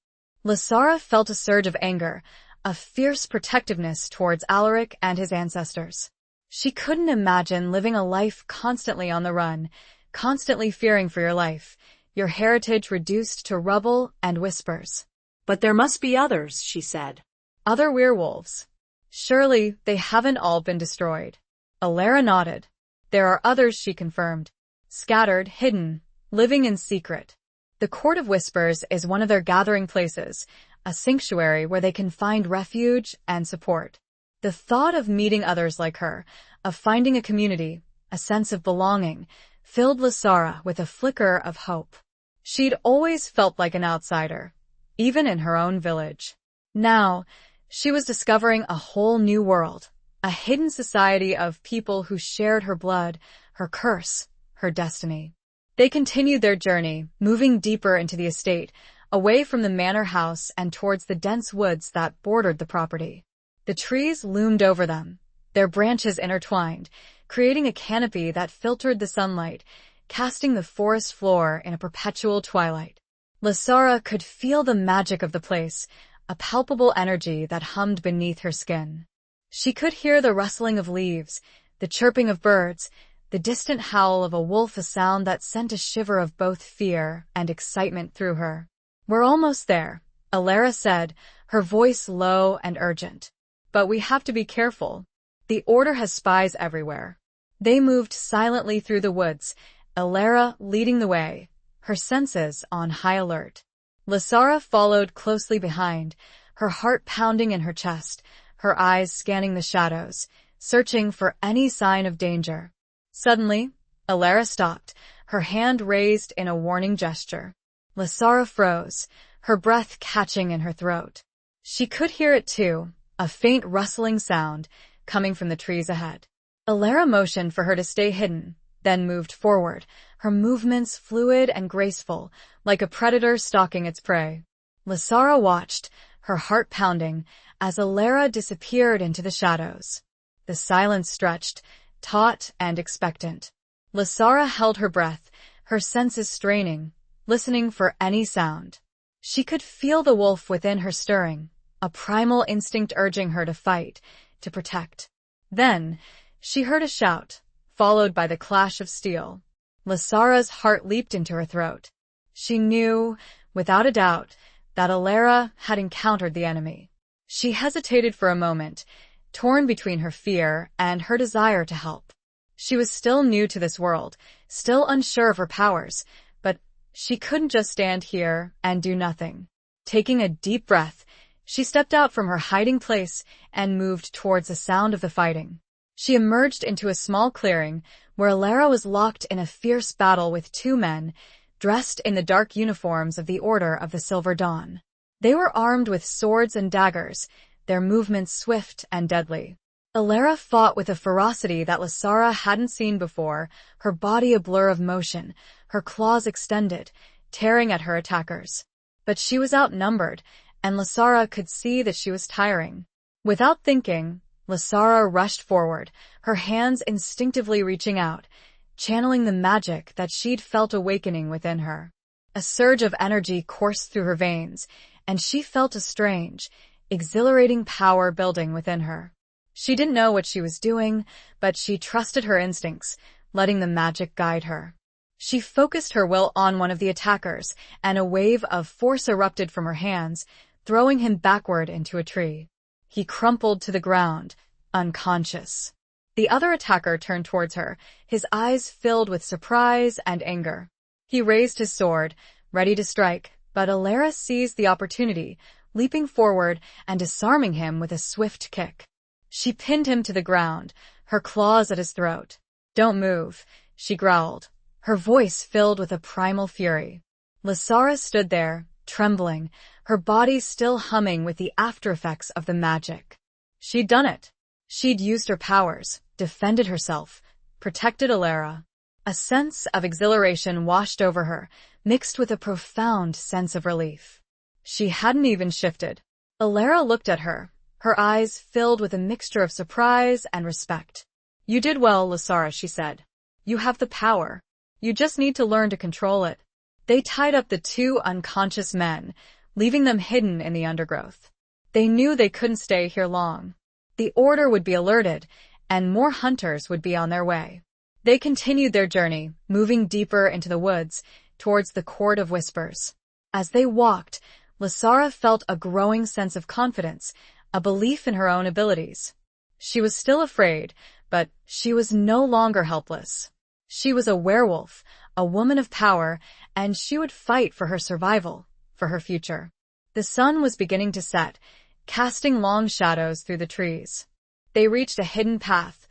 Lysara felt a surge of anger, a fierce protectiveness towards Alaric and his ancestors. She couldn't imagine living a life constantly on the run, constantly fearing for your life, your heritage reduced to rubble and whispers. But there must be others, she said. Other werewolves. Surely they haven't all been destroyed. Alara nodded. There are others, she confirmed. Scattered, hidden, living in secret. The Court of Whispers is one of their gathering places, a sanctuary where they can find refuge and support. The thought of meeting others like her, of finding a community, a sense of belonging, filled Lysara with a flicker of hope. She'd always felt like an outsider, even in her own village. Now, she was discovering a whole new world, a hidden society of people who shared her blood, her curse, her destiny. They continued their journey, moving deeper into the estate, away from the manor house and towards the dense woods that bordered the property. The trees loomed over them, their branches intertwined, creating a canopy that filtered the sunlight, casting the forest floor in a perpetual twilight. Lysara could feel the magic of the place, a palpable energy that hummed beneath her skin. She could hear the rustling of leaves, the chirping of birds, the distant howl of a wolf, a sound that sent a shiver of both fear and excitement through her. We're almost there, Alara said, her voice low and urgent. But we have to be careful. The Order has spies everywhere. They moved silently through the woods, Alara leading the way, her senses on high alert. Lysara followed closely behind, her heart pounding in her chest, her eyes scanning the shadows, searching for any sign of danger. Suddenly, Alara stopped, her hand raised in a warning gesture. Lysara froze, her breath catching in her throat. She could hear it too, a faint rustling sound coming from the trees ahead. Alara motioned for her to stay hidden, then moved forward, her movements fluid and graceful, like a predator stalking its prey. Lysara watched, her heart pounding, as Alara disappeared into the shadows. The silence stretched, taut and expectant. Lysara held her breath, her senses straining, listening for any sound. She could feel the wolf within her stirring, a primal instinct urging her to fight, to protect. Then, she heard a shout, followed by the clash of steel. Lysara's heart leaped into her throat. She knew, without a doubt, that Alara had encountered the enemy. She hesitated for a moment, torn between her fear and her desire to help. She was still new to this world, still unsure of her powers, but she couldn't just stand here and do nothing. Taking a deep breath, she stepped out from her hiding place and moved towards the sound of the fighting. She emerged into a small clearing where Alara was locked in a fierce battle with two men, dressed in the dark uniforms of the Order of the Silver Dawn. They were armed with swords and daggers, their movements swift and deadly. Alara fought with a ferocity that Lysara hadn't seen before, her body a blur of motion, her claws extended, tearing at her attackers. But she was outnumbered, and Lysara could see that she was tiring. Without thinking, Lysara rushed forward, her hands instinctively reaching out, channeling the magic that she'd felt awakening within her. A surge of energy coursed through her veins, and she felt a strange, exhilarating power building within her. She didn't know what she was doing, but she trusted her instincts, letting the magic guide her. She focused her will on one of the attackers, and a wave of force erupted from her hands, throwing him backward into a tree. He crumpled to the ground, unconscious. The other attacker turned towards her, his eyes filled with surprise and anger. He raised his sword, ready to strike, but Alara seized the opportunity, leaping forward and disarming him with a swift kick. She pinned him to the ground, her claws at his throat. "Don't move," she growled, her voice filled with a primal fury. Lysara stood there, trembling, her body still humming with the aftereffects of the magic. She'd done it. She'd used her powers, defended herself, protected Alara. A sense of exhilaration washed over her, mixed with a profound sense of relief. She hadn't even shifted. Alara looked at her, her eyes filled with a mixture of surprise and respect. "You did well, Lysara," she said. "You have the power. You just need to learn to control it." They tied up the two unconscious men, leaving them hidden in the undergrowth. They knew they couldn't stay here long. The Order would be alerted, and more hunters would be on their way. They continued their journey, moving deeper into the woods, towards the Court of Whispers. As they walked, Lysara felt a growing sense of confidence, a belief in her own abilities. She was still afraid, but she was no longer helpless. She was a werewolf, a woman of power, and she would fight for her survival, for her future. The sun was beginning to set, casting long shadows through the trees. They reached a hidden path,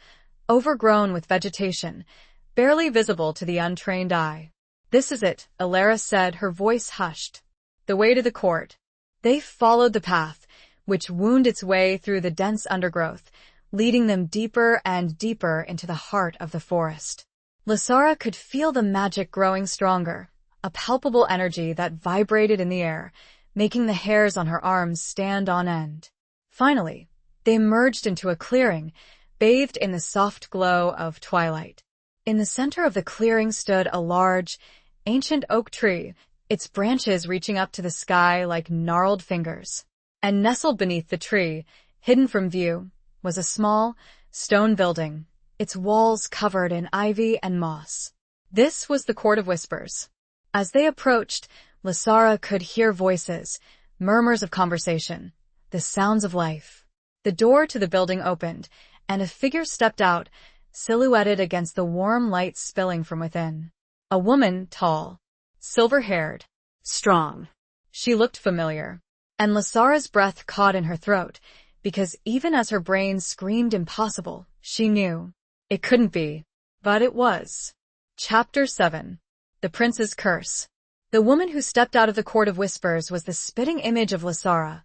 overgrown with vegetation, barely visible to the untrained eye. "This is it," Alara said, her voice hushed. "The way to the court." They followed the path, which wound its way through the dense undergrowth, leading them deeper and deeper into the heart of the forest. Lysara could feel the magic growing stronger, a palpable energy that vibrated in the air, making the hairs on her arms stand on end. Finally, they emerged into a clearing, bathed in the soft glow of twilight. In the center of the clearing stood a large, ancient oak tree, its branches reaching up to the sky like gnarled fingers. And nestled beneath the tree, hidden from view, was a small, stone building, its walls covered in ivy and moss. This was the Court of Whispers. As they approached, Lysara could hear voices, murmurs of conversation, the sounds of life. The door to the building opened, and a figure stepped out, silhouetted against the warm light spilling from within. A woman, tall, silver-haired, strong. She looked familiar, and Lysara's breath caught in her throat, because even as her brain screamed impossible, she knew. It couldn't be. But it was. Chapter 7. The Prince's Curse. The woman who stepped out of the Court of Whispers was the spitting image of Lysara,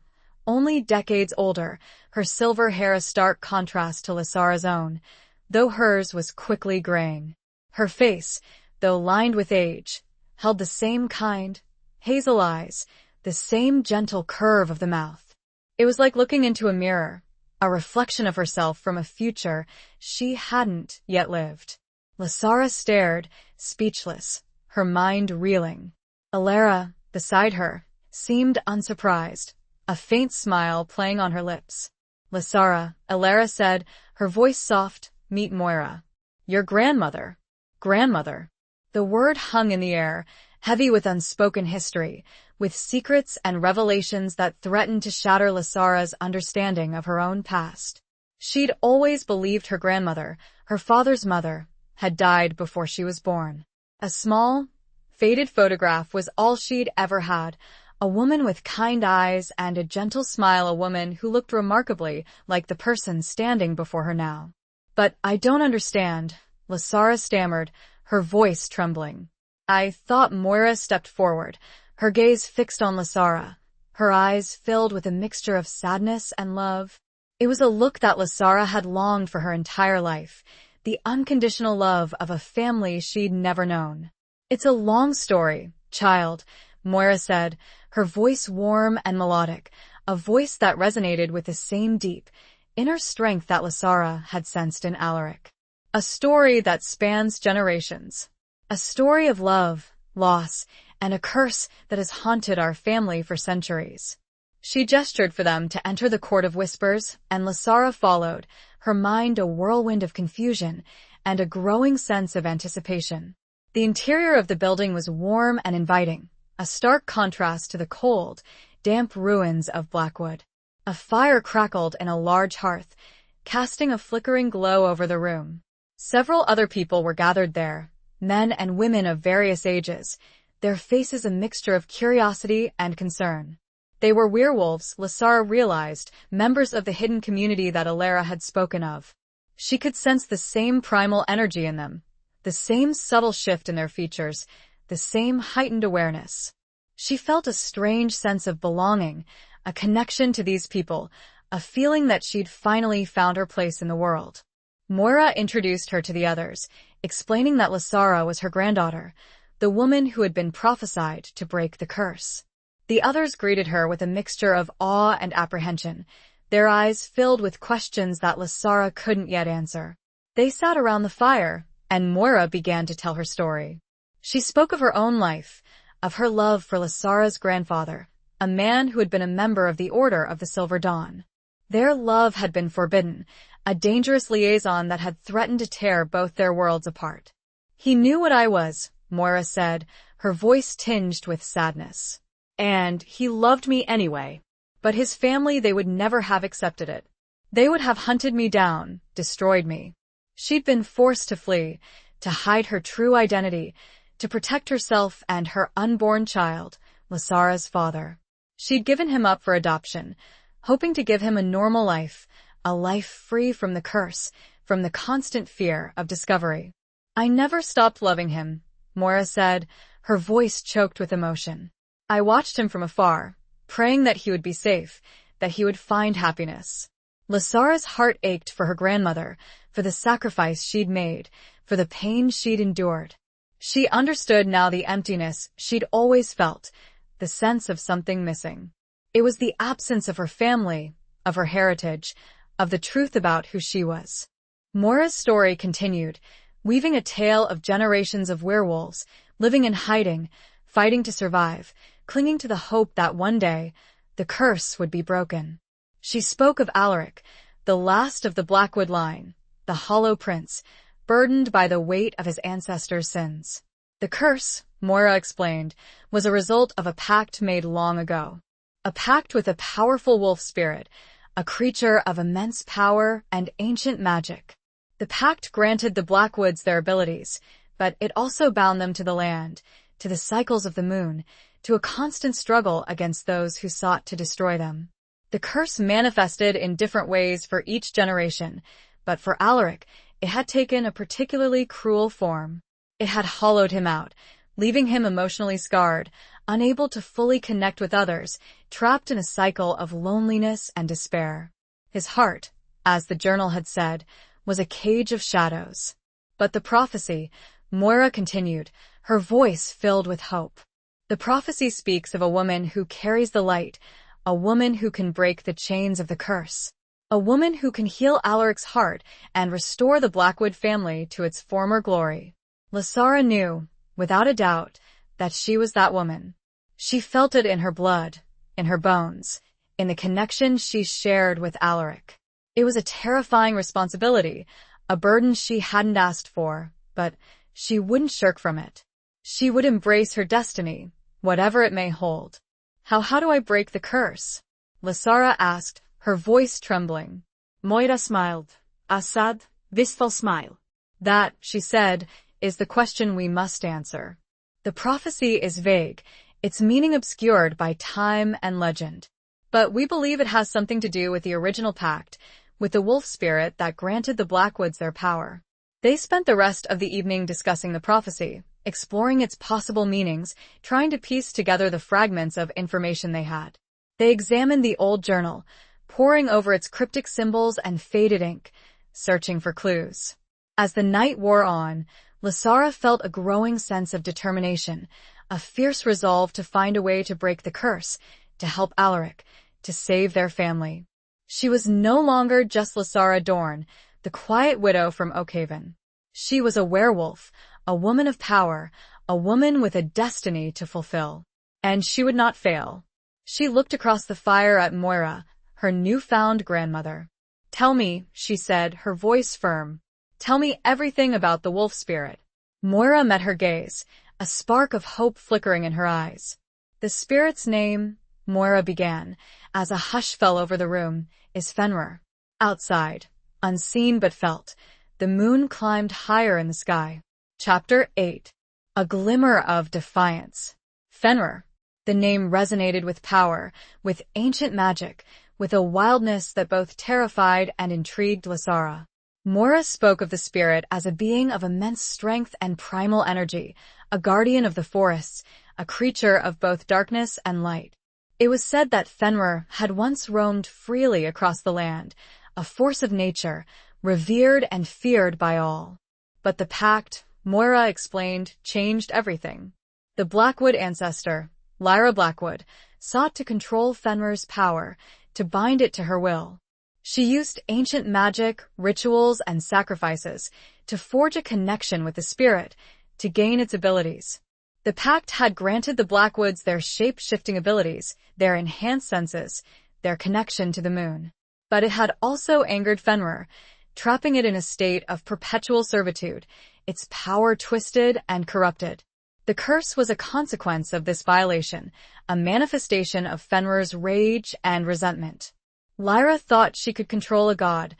only decades older, her silver hair a stark contrast to Lysara's own, though hers was quickly graying. Her face, though lined with age, held the same kind, hazel eyes, the same gentle curve of the mouth. It was like looking into a mirror, a reflection of herself from a future she hadn't yet lived. Lysara stared, speechless, her mind reeling. Alara, beside her, seemed unsurprised, a faint smile playing on her lips. "Lysara," Alara said, her voice soft, "meet Moira. Your grandmother." Grandmother. The word hung in the air, heavy with unspoken history, with secrets and revelations that threatened to shatter Lysara's understanding of her own past. She'd always believed her grandmother, her father's mother, had died before she was born. A small, faded photograph was all she'd ever had, a woman with kind eyes and a gentle smile, a woman who looked remarkably like the person standing before her now. "But I don't understand," Lysara stammered, her voice trembling. "I thought." Moira stepped forward, her gaze fixed on Lysara, her eyes filled with a mixture of sadness and love. It was a look that Lysara had longed for her entire life, the unconditional love of a family she'd never known. "It's a long story, child," Moira said, her voice warm and melodic, a voice that resonated with the same deep, inner strength that Lysara had sensed in Alaric. "A story that spans generations. A story of love, loss, and a curse that has haunted our family for centuries." She gestured for them to enter the Court of Whispers, and Lysara followed, her mind a whirlwind of confusion and a growing sense of anticipation. The interior of the building was warm and inviting, a stark contrast to the cold, damp ruins of Blackwood. A fire crackled in a large hearth, casting a flickering glow over the room. Several other people were gathered there, men and women of various ages, their faces a mixture of curiosity and concern. They were werewolves, Lysara realized, members of the hidden community that Alara had spoken of. She could sense the same primal energy in them, the same subtle shift in their features, the same heightened awareness. She felt a strange sense of belonging, a connection to these people, a feeling that she'd finally found her place in the world. Moira introduced her to the others, explaining that Lysara was her granddaughter, the woman who had been prophesied to break the curse. The others greeted her with a mixture of awe and apprehension, their eyes filled with questions that Lysara couldn't yet answer. They sat around the fire, and Moira began to tell her story. She spoke of her own life, of her love for Lysara's grandfather, a man who had been a member of the Order of the Silver Dawn. Their love had been forbidden, a dangerous liaison that had threatened to tear both their worlds apart. "He knew what I was," Moira said, her voice tinged with sadness. "And he loved me anyway." But his family, they would never have accepted it. They would have hunted me down, destroyed me. She'd been forced to flee, to hide her true identity, to protect herself and her unborn child, Lysara's father. She'd given him up for adoption, hoping to give him a normal life, a life free from the curse, from the constant fear of discovery. "I never stopped loving him," Moira said, her voice choked with emotion. "I watched him from afar, praying that he would be safe, that he would find happiness." Lysara's heart ached for her grandmother, for the sacrifice she'd made, for the pain she'd endured. She understood now the emptiness she'd always felt, the sense of something missing. It was the absence of her family, of her heritage, of the truth about who she was. Moira's story continued, weaving a tale of generations of werewolves, living in hiding, fighting to survive, clinging to the hope that one day, the curse would be broken. She spoke of Alaric, the last of the Blackwood line, the Hollow Prince, burdened by the weight of his ancestors' sins. The curse, Moira explained, was a result of a pact made long ago. A pact with a powerful wolf spirit, a creature of immense power and ancient magic. The pact granted the Blackwoods their abilities, but it also bound them to the land, to the cycles of the moon, to a constant struggle against those who sought to destroy them. The curse manifested in different ways for each generation, but for Alaric, it had taken a particularly cruel form. It had hollowed him out, leaving him emotionally scarred, unable to fully connect with others, trapped in a cycle of loneliness and despair. His heart, as the journal had said, was a cage of shadows. But the prophecy, Moira continued, her voice filled with hope. The prophecy speaks of a woman who carries the light, a woman who can break the chains of the curse, a woman who can heal Alaric's heart and restore the Blackwood family to its former glory. Lysara knew, without a doubt, that she was that woman. She felt it in her blood, in her bones, in the connection she shared with Alaric. It was a terrifying responsibility, a burden she hadn't asked for, but she wouldn't shirk from it. She would embrace her destiny, whatever it may hold. How do I break the curse?" Lysara asked, her voice trembling. Moira smiled, a sad, wistful smile. "That," she said, "is the question we must answer. The prophecy is vague, its meaning obscured by time and legend. But we believe it has something to do with the original pact, with the wolf spirit that granted the Blackwoods their power." They spent the rest of the evening discussing the prophecy, exploring its possible meanings, trying to piece together the fragments of information they had. They examined the old journal, poring over its cryptic symbols and faded ink, searching for clues. As the night wore on, Lysara felt a growing sense of determination, a fierce resolve to find a way to break the curse, to help Alaric, to save their family. She was no longer just Lysara Dorn, the quiet widow from Oakhaven. She was a werewolf, a woman of power, a woman with a destiny to fulfill. And she would not fail. She looked across the fire at Moira, her newfound grandmother. "Tell me," she said, her voice firm. "Tell me everything about the wolf spirit." Moira met her gaze, a spark of hope flickering in her eyes. "The spirit's name," Moira began, as a hush fell over the room, "is Fenrir." Outside, unseen but felt, the moon climbed higher in the sky. Chapter 8. A glimmer of defiance. Fenrir. The name resonated with power, with ancient magic, with a wildness that both terrified and intrigued Lysara. Moira spoke of the spirit as a being of immense strength and primal energy, a guardian of the forests, a creature of both darkness and light. It was said that Fenrir had once roamed freely across the land, a force of nature, revered and feared by all. But the pact, Moira explained, changed everything. The Blackwood ancestor, Lyra Blackwood, sought to control Fenrir's power, to bind it to her will. She used ancient magic, rituals, and sacrifices to forge a connection with the spirit, to gain its abilities. The pact had granted the Blackwoods their shape-shifting abilities, their enhanced senses, their connection to the moon. But it had also angered Fenrir, trapping it in a state of perpetual servitude, its power twisted and corrupted. The curse was a consequence of this violation, a manifestation of Fenrir's rage and resentment. Lyra thought she could control a god,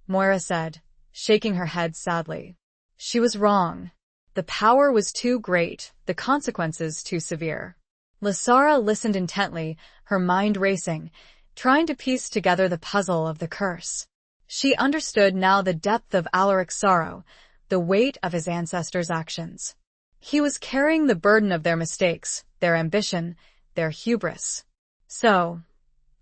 Moira said, shaking her head sadly. She was wrong. The power was too great, the consequences too severe. Lysara listened intently, her mind racing, trying to piece together the puzzle of the curse. She understood now the depth of Alaric's sorrow, the weight of his ancestors' actions. He was carrying the burden of their mistakes, their ambition, their hubris. So,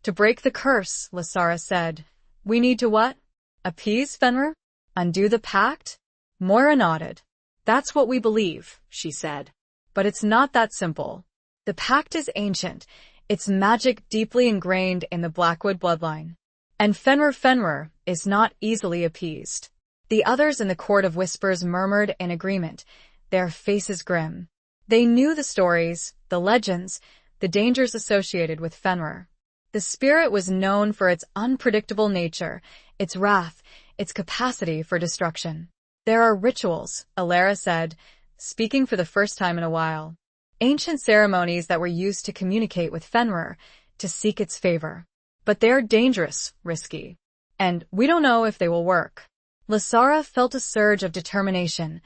to break the curse, Lysara said, we need to what? Appease Fenrir? Undo the pact? Moira nodded. That's what we believe, she said. But it's not that simple. The pact is ancient, its magic deeply ingrained in the Blackwood bloodline. And Fenrir is not easily appeased. The others in the Court of Whispers murmured in agreement, their faces grim. They knew the stories, the legends, the dangers associated with Fenrir. The spirit was known for its unpredictable nature, its wrath, its capacity for destruction. There are rituals, Alara said, speaking for the first time in a while. Ancient ceremonies that were used to communicate with Fenrir, to seek its favor. But they're dangerous, risky. And we don't know if they will work. Lysara felt a surge of determination,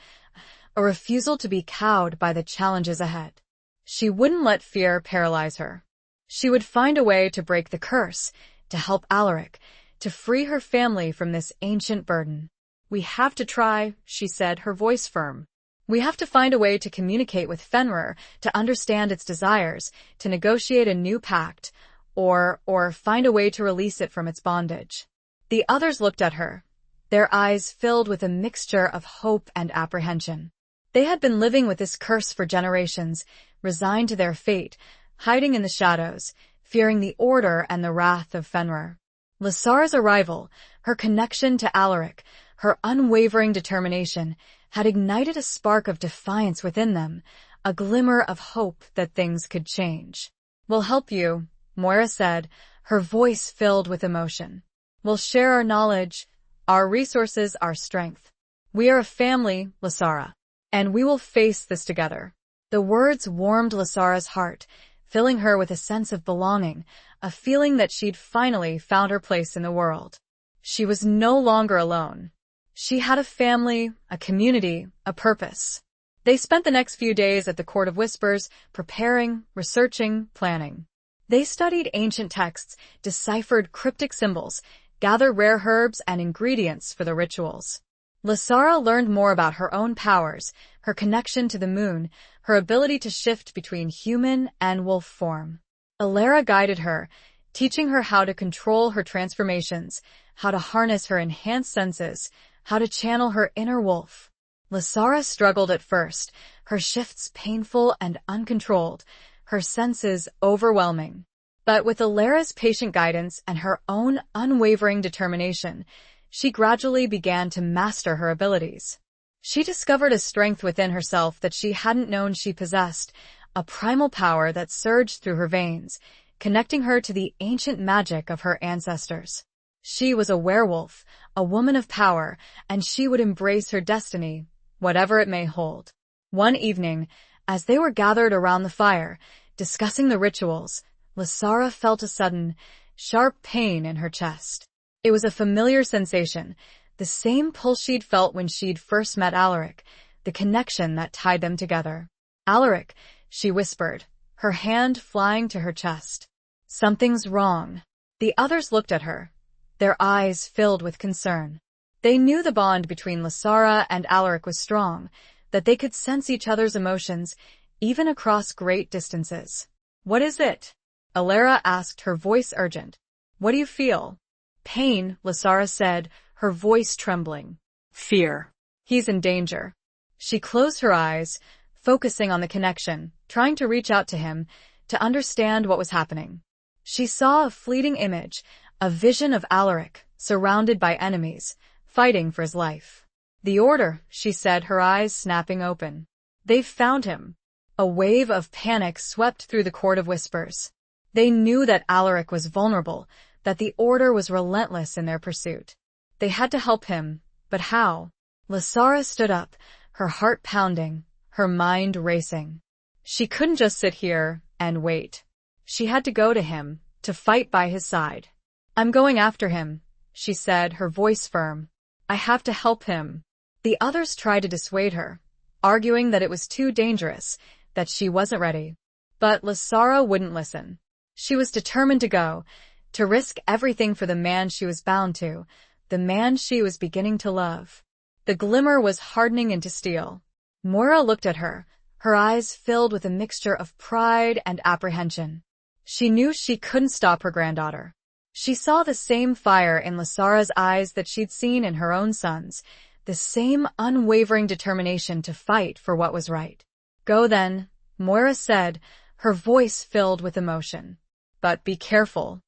a refusal to be cowed by the challenges ahead. She wouldn't let fear paralyze her. She would find a way to break the curse, to help Alaric, to free her family from this ancient burden. We have to try, she said, her voice firm. We have to find a way to communicate with Fenrir, to understand its desires, to negotiate a new pact, or find a way to release it from its bondage. The others looked at her, their eyes filled with a mixture of hope and apprehension. They had been living with this curse for generations, resigned to their fate, hiding in the shadows, fearing the order and the wrath of Fenrir. Lysara's arrival, her connection to Alaric, her unwavering determination, had ignited a spark of defiance within them, a glimmer of hope that things could change. We'll help you, Moira said, her voice filled with emotion. We'll share our knowledge, our resources, our strength. We are a family, Lysara, and we will face this together. The words warmed Lysara's heart, filling her with a sense of belonging, a feeling that she'd finally found her place in the world. She was no longer alone. She had a family, a community, a purpose. They spent the next few days at the Court of Whispers, preparing, researching, planning. They studied ancient texts, deciphered cryptic symbols, gathered rare herbs and ingredients for the rituals. Lysara learned more about her own powers, her connection to the moon, her ability to shift between human and wolf form. Alara guided her, teaching her how to control her transformations, how to harness her enhanced senses, how to channel her inner wolf. Lysara struggled at first, her shifts painful and uncontrolled, her senses overwhelming. But with Alara's patient guidance and her own unwavering determination, she gradually began to master her abilities. She discovered a strength within herself that she hadn't known she possessed, a primal power that surged through her veins, connecting her to the ancient magic of her ancestors. She was a werewolf, a woman of power, and she would embrace her destiny, whatever it may hold. One evening, as they were gathered around the fire, discussing the rituals, Lysara felt a sudden, sharp pain in her chest. It was a familiar sensation, the same pull she'd felt when she'd first met Alaric, the connection that tied them together. Alaric, she whispered, her hand flying to her chest. Something's wrong. The others looked at her, their eyes filled with concern. They knew the bond between Lysara and Alaric was strong, that they could sense each other's emotions, even across great distances. What is it? Alara asked, her voice urgent. What do you feel? Pain, Lysara said, her voice trembling. Fear. He's in danger. She closed her eyes, focusing on the connection, trying to reach out to him, to understand what was happening. She saw a fleeting image, a vision of Alaric, surrounded by enemies, fighting for his life. The Order, she said, her eyes snapping open. They've found him. A wave of panic swept through the court of whispers. They knew that Alaric was vulnerable, that the Order was relentless in their pursuit. They had to help him, but how? Lysara stood up, her heart pounding, her mind racing. She couldn't just sit here and wait. She had to go to him, to fight by his side. "I'm going after him," she said, her voice firm. "I have to help him." The others tried to dissuade her, arguing that it was too dangerous, that she wasn't ready. But Lysara wouldn't listen. She was determined to go, to risk everything for the man she was bound to, the man she was beginning to love. The glimmer was hardening into steel. Moira looked at her, her eyes filled with a mixture of pride and apprehension. She knew she couldn't stop her granddaughter. She saw the same fire in Lysara's eyes that she'd seen in her own son's, the same unwavering determination to fight for what was right. "Go then," Moira said, her voice filled with emotion. "But be careful.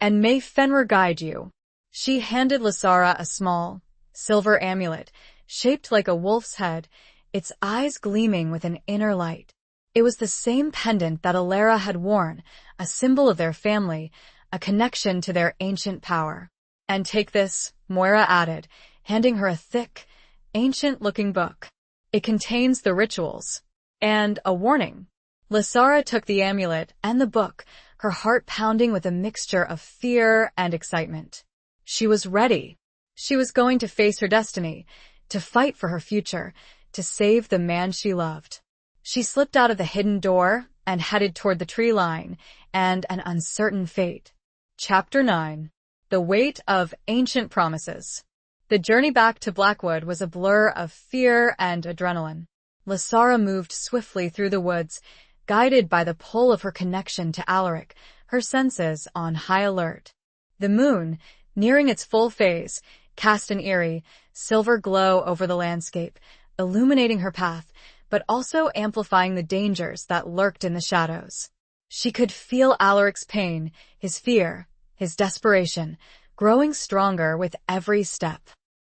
And may Fenrir guide you." She handed Lysara a small, silver amulet, shaped like a wolf's head, its eyes gleaming with an inner light. It was the same pendant that Alara had worn, a symbol of their family, a connection to their ancient power. "And take this," Moira added, handing her a thick, ancient-looking book. "It contains the rituals. And a warning." Lysara took the amulet and the book, her heart pounding with a mixture of fear and excitement. She was ready. She was going to face her destiny, to fight for her future, to save the man she loved. She slipped out of the hidden door and headed toward the tree line and an uncertain fate. Chapter 9. The Weight of Ancient Promises. The journey back to Blackwood was a blur of fear and adrenaline. Lysara moved swiftly through the woods, guided by the pull of her connection to Alaric, her senses on high alert. The moon, nearing its full phase, cast an eerie, silver glow over the landscape, illuminating her path, but also amplifying the dangers that lurked in the shadows. She could feel Alaric's pain, his fear, his desperation, growing stronger with every step.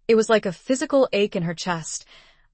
It was like a physical ache in her chest,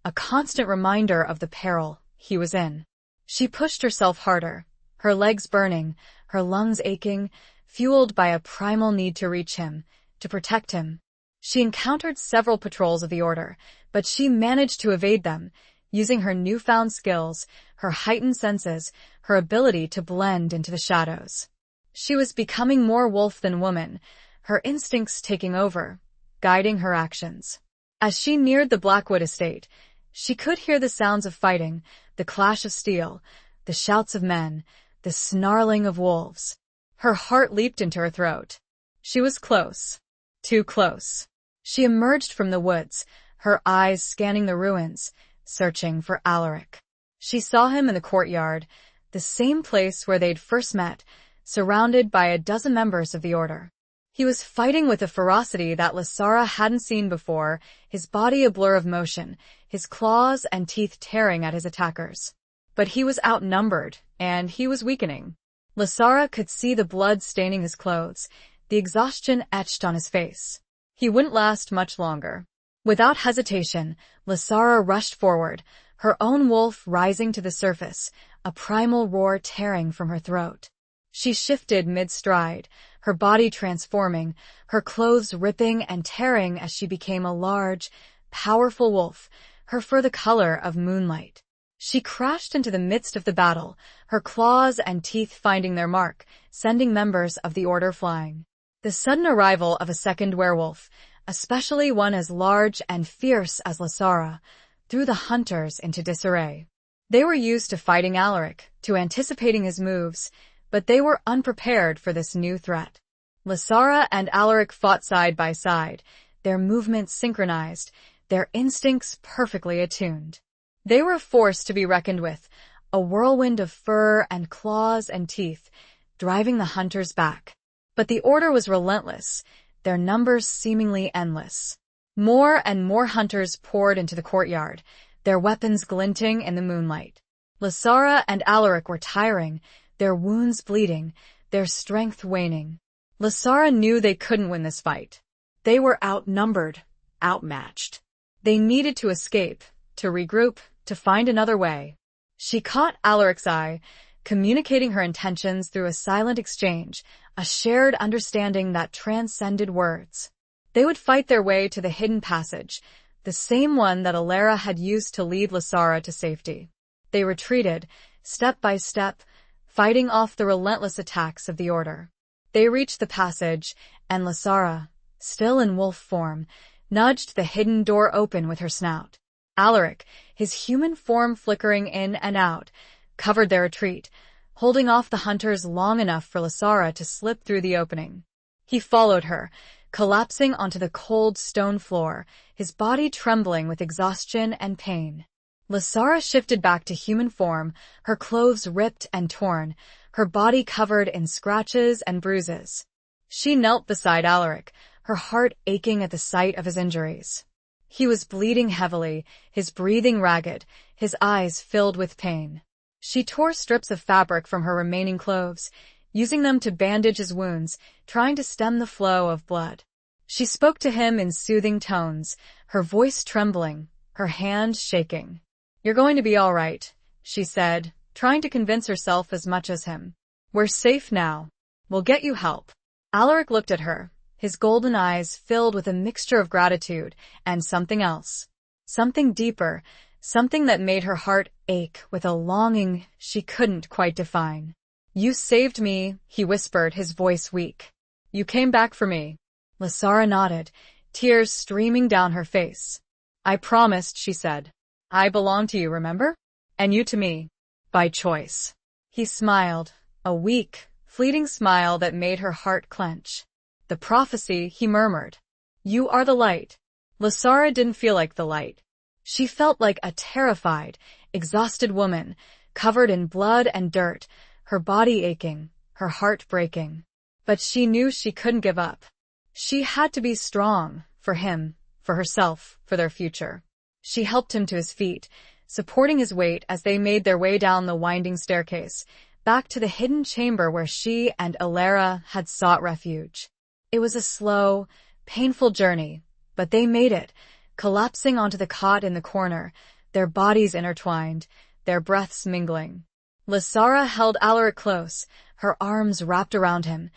a constant reminder of the peril he was in. She pushed herself harder, her legs burning, her lungs aching, fueled by a primal need to reach him, to protect him. She encountered several patrols of the Order, but she managed to evade them, using her newfound skills, her heightened senses, her ability to blend into the shadows. She was becoming more wolf than woman, her instincts taking over, guiding her actions. As she neared the Blackwood estate, she could hear the sounds of fighting, the clash of steel, the shouts of men, the snarling of wolves. Her heart leaped into her throat. She was close. Too close. She emerged from the woods, her eyes scanning the ruins, searching for Alaric. She saw him in the courtyard, the same place where they'd first met, surrounded by a dozen members of the Order. He was fighting with a ferocity that Lysara hadn't seen before, his body a blur of motion, his claws and teeth tearing at his attackers. But he was outnumbered, and he was weakening. Lysara could see the blood staining his clothes, the exhaustion etched on his face. He wouldn't last much longer. Without hesitation, Lysara rushed forward, her own wolf rising to the surface, a primal roar tearing from her throat. She shifted mid-stride, her body transforming, her clothes ripping and tearing as she became a large, powerful wolf, her fur the color of moonlight. She crashed into the midst of the battle, her claws and teeth finding their mark, sending members of the Order flying. The sudden arrival of a second werewolf, especially one as large and fierce as Lysara, threw the hunters into disarray. They were used to fighting Alaric, to anticipating his moves, but they were unprepared for this new threat. Lysara and Alaric fought side by side, their movements synchronized, their instincts perfectly attuned. They were a force to be reckoned with, a whirlwind of fur and claws and teeth, driving the hunters back. But the Order was relentless, their numbers seemingly endless. More and more hunters poured into the courtyard, their weapons glinting in the moonlight. Lysara and Alaric were tiring, their wounds bleeding, their strength waning. Lysara knew they couldn't win this fight. They were outnumbered, outmatched. They needed to escape, to regroup, to find another way. She caught Alaric's eye, communicating her intentions through a silent exchange, a shared understanding that transcended words. They would fight their way to the hidden passage, the same one that Alara had used to lead Lasara to safety. They retreated, step by step, fighting off the relentless attacks of the Order. They reached the passage, and Lasara, still in wolf form, nudged the hidden door open with her snout. Alaric, his human form flickering in and out, covered their retreat, holding off the hunters long enough for Lasara to slip through the opening. He followed her, collapsing onto the cold stone floor, his body trembling with exhaustion and pain. Lasara shifted back to human form, her clothes ripped and torn, her body covered in scratches and bruises. She knelt beside Alaric, her heart aching at the sight of his injuries. He was bleeding heavily, his breathing ragged, his eyes filled with pain. She tore strips of fabric from her remaining clothes, using them to bandage his wounds, trying to stem the flow of blood. She spoke to him in soothing tones, her voice trembling, her hand shaking. "You're going to be all right," she said, trying to convince herself as much as him. "We're safe now. We'll get you help." Alaric looked at her, his golden eyes filled with a mixture of gratitude and something else. Something deeper, something that made her heart ache with a longing she couldn't quite define. "You saved me," he whispered, his voice weak. "You came back for me." Lasara nodded, tears streaming down her face. "I promised," she said. "I belong to you, remember? And you to me. By choice." He smiled, a weak, fleeting smile that made her heart clench. "The prophecy," he murmured. "You are the light." Lasara didn't feel like the light. She felt like a terrified, exhausted woman, covered in blood and dirt, her body aching, her heart breaking. But she knew she couldn't give up. She had to be strong, for him, for herself, for their future. She helped him to his feet, supporting his weight as they made their way down the winding staircase, back to the hidden chamber where she and Alara had sought refuge. It was a slow, painful journey, but they made it, collapsing onto the cot in the corner, their bodies intertwined, their breaths mingling. Lasara held Alaric close, her arms wrapped around him,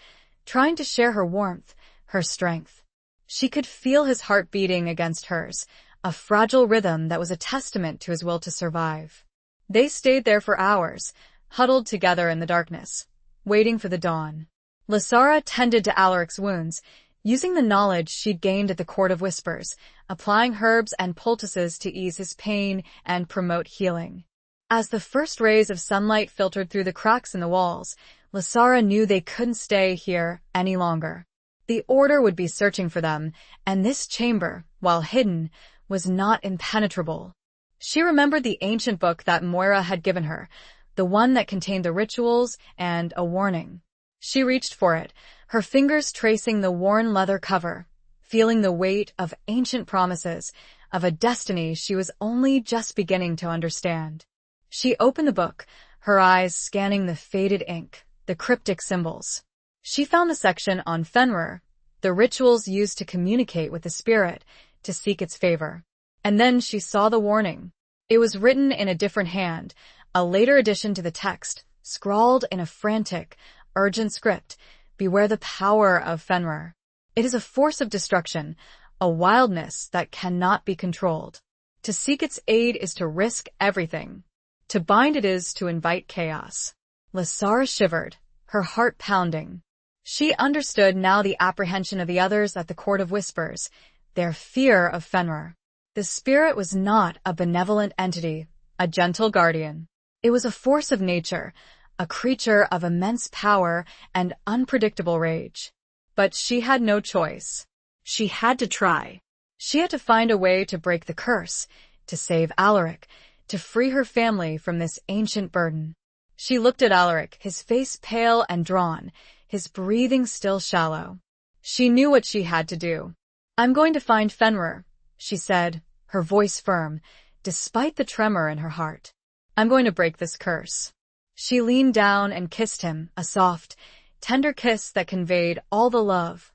trying to share her warmth, her strength. She could feel his heart beating against hers, a fragile rhythm that was a testament to his will to survive. They stayed there for hours, huddled together in the darkness, waiting for the dawn. Lasara tended to Alaric's wounds, using the knowledge she'd gained at the Court of Whispers, applying herbs and poultices to ease his pain and promote healing. As the first rays of sunlight filtered through the cracks in the walls, Lasara knew they couldn't stay here any longer. The Order would be searching for them, and this chamber, while hidden, was not impenetrable. She remembered the ancient book that Moira had given her, the one that contained the rituals and a warning. She reached for it, her fingers tracing the worn leather cover, feeling the weight of ancient promises, of a destiny she was only just beginning to understand. She opened the book, her eyes scanning the faded ink, the cryptic symbols. She found the section on Fenrir, the rituals used to communicate with the spirit, to seek its favor. And then she saw the warning. It was written in a different hand, a later addition to the text, scrawled in a frantic, urgent script. "Beware the power of Fenrir. It is a force of destruction, a wildness that cannot be controlled. To seek its aid is to risk everything. To bind it is to invite chaos." Lasara shivered, her heart pounding. She understood now the apprehension of the others at the Court of Whispers, their fear of Fenrir. The spirit was not a benevolent entity, a gentle guardian. It was a force of nature, a creature of immense power and unpredictable rage. But she had no choice. She had to try. She had to find a way to break the curse, to save Alaric, to free her family from this ancient burden. She looked at Alaric, his face pale and drawn, his breathing still shallow. She knew what she had to do. "I'm going to find Fenrir," she said, her voice firm, despite the tremor in her heart. "I'm going to break this curse." She leaned down and kissed him, a soft, tender kiss that conveyed all the love,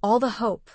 all the hope,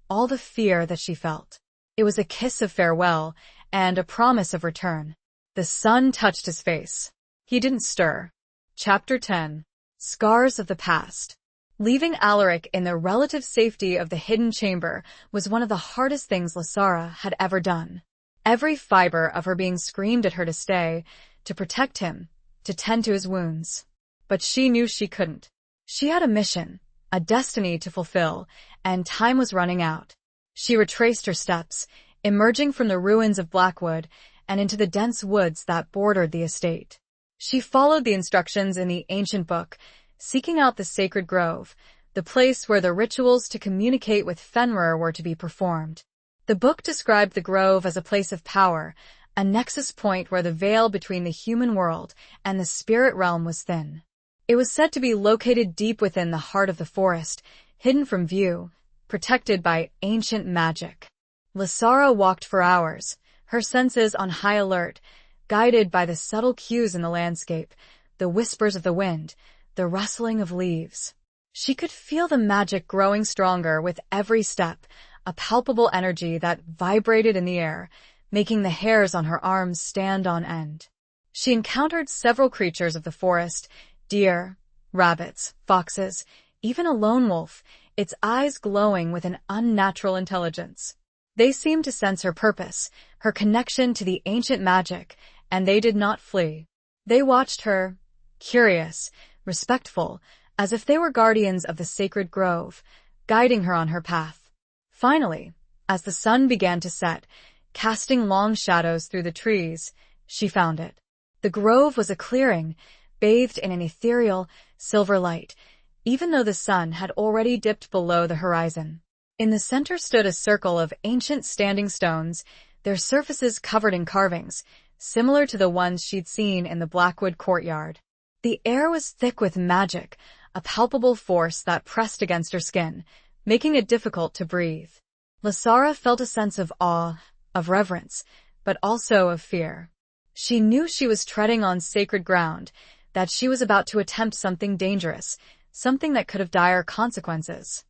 all the fear that she felt. It was a kiss of farewell and a promise of return. The sun touched his face. He didn't stir. Chapter 10. Scars of the Past. Leaving Alaric in the relative safety of the hidden chamber was one of the hardest things Lasara had ever done. Every fiber of her being screamed at her to stay, to protect him, to tend to his wounds. But she knew she couldn't. She had a mission, a destiny to fulfill, and time was running out. She retraced her steps, emerging from the ruins of Blackwood and into the dense woods that bordered the estate. She followed the instructions in the ancient book, seeking out the sacred grove, the place where the rituals to communicate with Fenrir were to be performed. The book described the grove as a place of power, a nexus point where the veil between the human world and the spirit realm was thin. It was said to be located deep within the heart of the forest, hidden from view, protected by ancient magic. Lasara walked for hours, her senses on high alert, guided by the subtle cues in the landscape, the whispers of the wind, the rustling of leaves. She could feel the magic growing stronger with every step, a palpable energy that vibrated in the air, making the hairs on her arms stand on end. She encountered several creatures of the forest, deer, rabbits, foxes, even a lone wolf, its eyes glowing with an unnatural intelligence. They seemed to sense her purpose, her connection to the ancient magic, and they did not flee. They watched her, curious, respectful, as if they were guardians of the sacred grove, guiding her on her path. Finally, as the sun began to set, casting long shadows through the trees, she found it. The grove was a clearing, bathed in an ethereal, silver light, even though the sun had already dipped below the horizon. In the center stood a circle of ancient standing stones, their surfaces covered in carvings, similar to the ones she'd seen in the Blackwood courtyard. The air was thick with magic, a palpable force that pressed against her skin, making it difficult to breathe. Lasara felt a sense of awe, of reverence, but also of fear. She knew she was treading on sacred ground, that she was about to attempt something dangerous, something that could have dire consequences.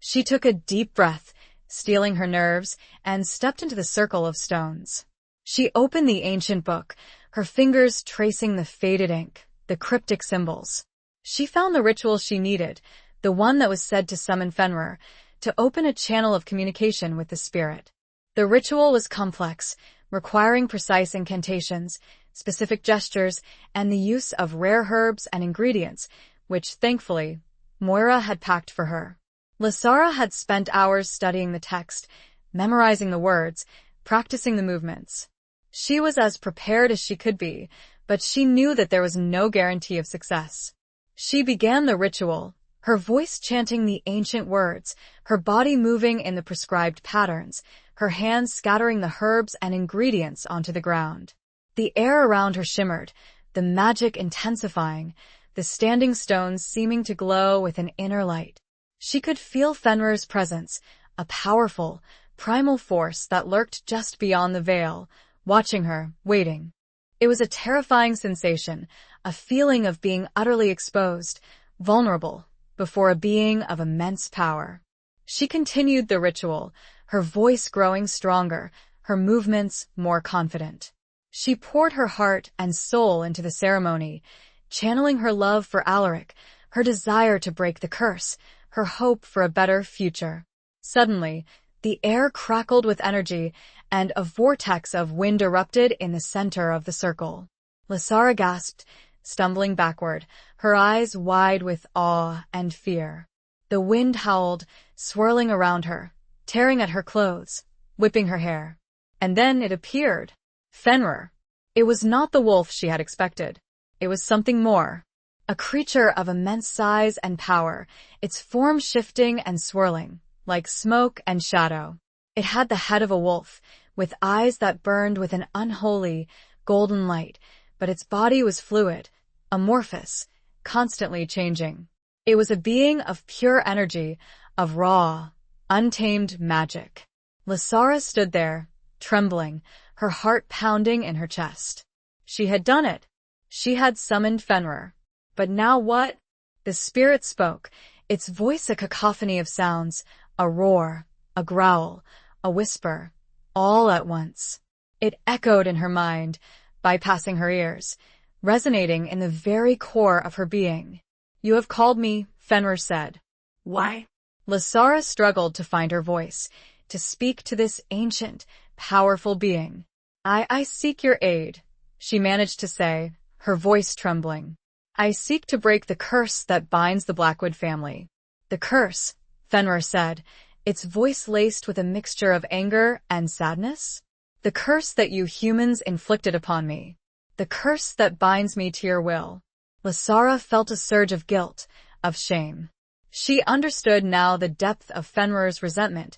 She took a deep breath, steeling her nerves, and stepped into the circle of stones. She opened the ancient book, her fingers tracing the faded ink, the cryptic symbols. She found the ritual she needed, the one that was said to summon Fenrir, to open a channel of communication with the spirit. The ritual was complex, requiring precise incantations, specific gestures, and the use of rare herbs and ingredients, which, thankfully, Moira had packed for her. Lasara had spent hours studying the text, memorizing the words, practicing the movements. She was as prepared as she could be, but she knew that there was no guarantee of success. She began the ritual, her voice chanting the ancient words, her body moving in the prescribed patterns, her hands scattering the herbs and ingredients onto the ground. The air around her shimmered, the magic intensifying, the standing stones seeming to glow with an inner light. She could feel Fenrir's presence, a powerful, primal force that lurked just beyond the veil, watching her, waiting. It was a terrifying sensation, a feeling of being utterly exposed, vulnerable, before a being of immense power. She continued the ritual, her voice growing stronger, her movements more confident. She poured her heart and soul into the ceremony, channeling her love for Alaric, her desire to break the curse, her hope for a better future. Suddenly, the air crackled with energy, and a vortex of wind erupted in the center of the circle. Lasara gasped, stumbling backward, her eyes wide with awe and fear. The wind howled, swirling around her, tearing at her clothes, whipping her hair. And then it appeared. Fenrir. It was not the wolf she had expected. It was something more. A creature of immense size and power, its form shifting and swirling, like smoke and shadow. It had the head of a wolf, with eyes that burned with an unholy, golden light, but its body was fluid, amorphous, constantly changing. It was a being of pure energy, of raw, untamed magic. Lasara stood there, trembling, her heart pounding in her chest. She had done it. She had summoned Fenrir. But now what? The spirit spoke, its voice a cacophony of sounds, a roar, a growl, a whisper, all at once. It echoed in her mind, bypassing her ears, resonating in the very core of her being. "You have called me," Fenrir said. Why? Lasara struggled to find her voice, to speak to this ancient, powerful being. I seek your aid," she managed to say, her voice trembling. "I seek to break the curse that binds the Blackwood family." "The curse," Fenrir said, its voice laced with a mixture of anger and sadness. "The curse that you humans inflicted upon me. The curse that binds me to your will." Lasara felt a surge of guilt, of shame. She understood now the depth of Fenrir's resentment,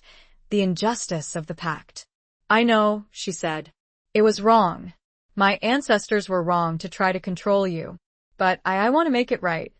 the injustice of the pact. "I know," she said. "It was wrong. My ancestors were wrong to try to control you. But I want to make it right.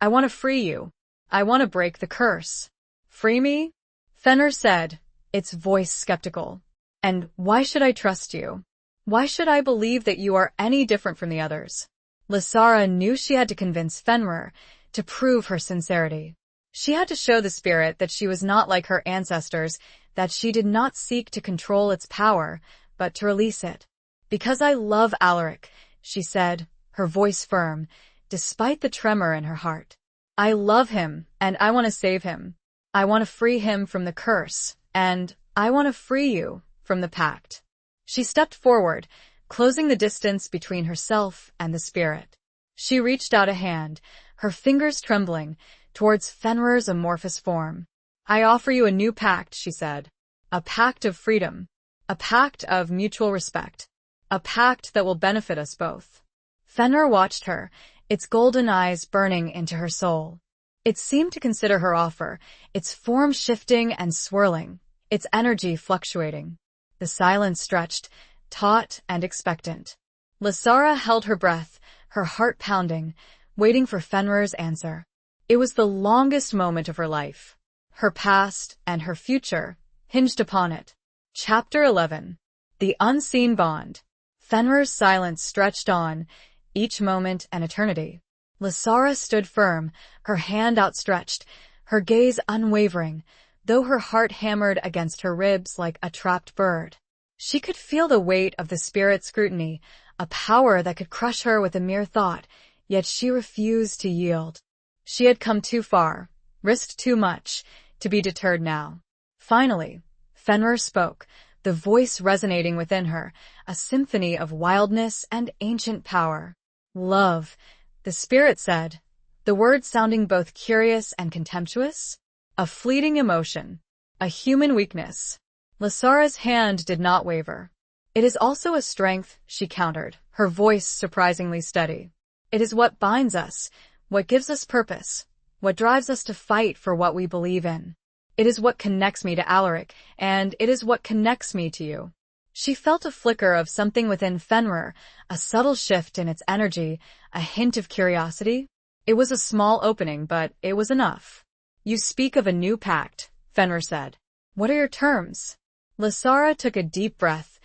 I want to free you. I want to break the curse." "Free me?" Fenrir said, its voice skeptical. "And why should I trust you? Why should I believe that you are any different from the others?" Lasara knew she had to convince Fenrir, to prove her sincerity. She had to show the spirit that she was not like her ancestors, that she did not seek to control its power, but to release it. "Because I love Alaric," she said, her voice firm, despite the tremor in her heart. "I love him, and I want to save him. I want to free him from the curse, and I want to free you from the pact." She stepped forward, closing the distance between herself and the spirit. She reached out a hand, her fingers trembling, towards Fenrir's amorphous form. "I offer you a new pact," she said. "A pact of freedom. A pact of mutual respect. A pact that will benefit us both." Fenrir watched her, its golden eyes burning into her soul. It seemed to consider her offer, its form shifting and swirling, its energy fluctuating. The silence stretched, taut and expectant. Lasara held her breath, her heart pounding, waiting for Fenrir's answer. It was the longest moment of her life. Her past and her future hinged upon it. Chapter 11. The Unseen Bond. Fenrir's silence stretched on, each moment an eternity. Lasara stood firm, her hand outstretched, her gaze unwavering, though her heart hammered against her ribs like a trapped bird. She could feel the weight of the spirit's scrutiny, a power that could crush her with a mere thought, yet she refused to yield. She had come too far, risked too much, to be deterred now. Finally, Fenrir spoke, the voice resonating within her, a symphony of wildness and ancient power. "Love," the spirit said, the words sounding both curious and contemptuous. "A fleeting emotion, a human weakness." Lasara's hand did not waver. "It is also a strength," she countered, her voice surprisingly steady. "It is what binds us, what gives us purpose, what drives us to fight for what we believe in. It is what connects me to Alaric, and it is what connects me to you." She felt a flicker of something within Fenrir, a subtle shift in its energy, a hint of curiosity. It was a small opening, but it was enough. "You speak of a new pact," Fenrir said. "What are your terms?" Lasara took a deep breath,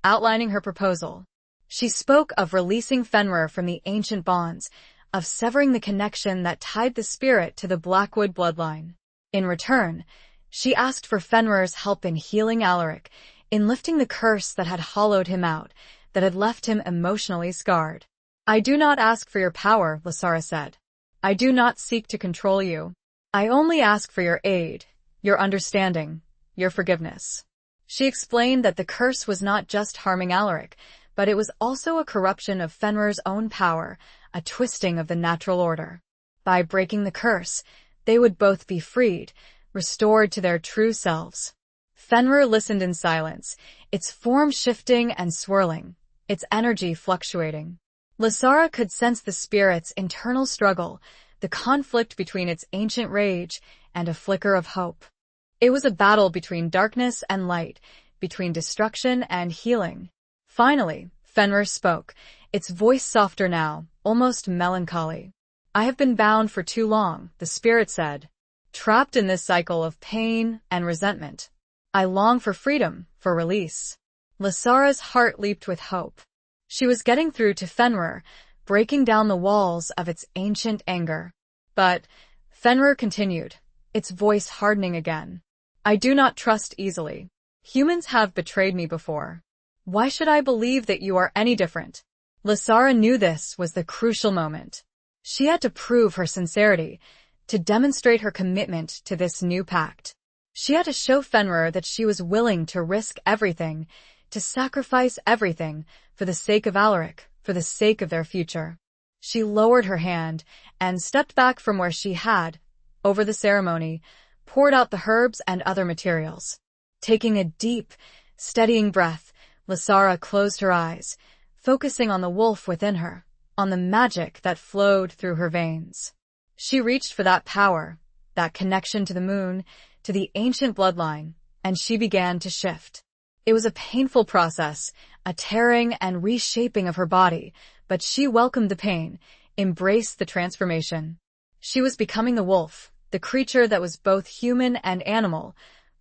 outlining her proposal. She spoke of releasing Fenrir from the ancient bonds, of severing the connection that tied the spirit to the Blackwood bloodline. In return, she asked for Fenrir's help in healing Alaric, in lifting the curse that had hollowed him out, that had left him emotionally scarred. "I do not ask for your power," Lasara said. "I do not seek to control you. I only ask for your aid, your understanding, your forgiveness." She explained that the curse was not just harming Alaric, but it was also a corruption of Fenrir's own power, a twisting of the natural order. By breaking the curse, they would both be freed, restored to their true selves. Fenrir listened in silence, its form shifting and swirling, its energy fluctuating. Lasara could sense the spirit's internal struggle, the conflict between its ancient rage and a flicker of hope. It was a battle between darkness and light, between destruction and healing. Finally, Fenrir spoke, its voice softer now, almost melancholy. "I have been bound for too long," the spirit said, "trapped in this cycle of pain and resentment. I long for freedom, for release." Lasara's heart leaped with hope. She was getting through to Fenrir, breaking down the walls of its ancient anger. But Fenrir continued, its voice hardening again. "I do not trust easily. Humans have betrayed me before. Why should I believe that you are any different? Lysara knew this was the crucial moment. She had to prove her sincerity, to demonstrate her commitment to this new pact. She had to show Fenrir that she was willing to risk everything, to sacrifice everything, for the sake of Alaric, for the sake of their future. She lowered her hand and stepped back from where she had, over the ceremony, poured out the herbs and other materials. Taking a deep, steadying breath, Lysara closed her eyes, focusing on the wolf within her, on the magic that flowed through her veins. She reached for that power, that connection to the moon, to the ancient bloodline, and she began to shift. It was a painful process, a tearing and reshaping of her body, but she welcomed the pain, embraced the transformation. She was becoming the wolf, the creature that was both human and animal,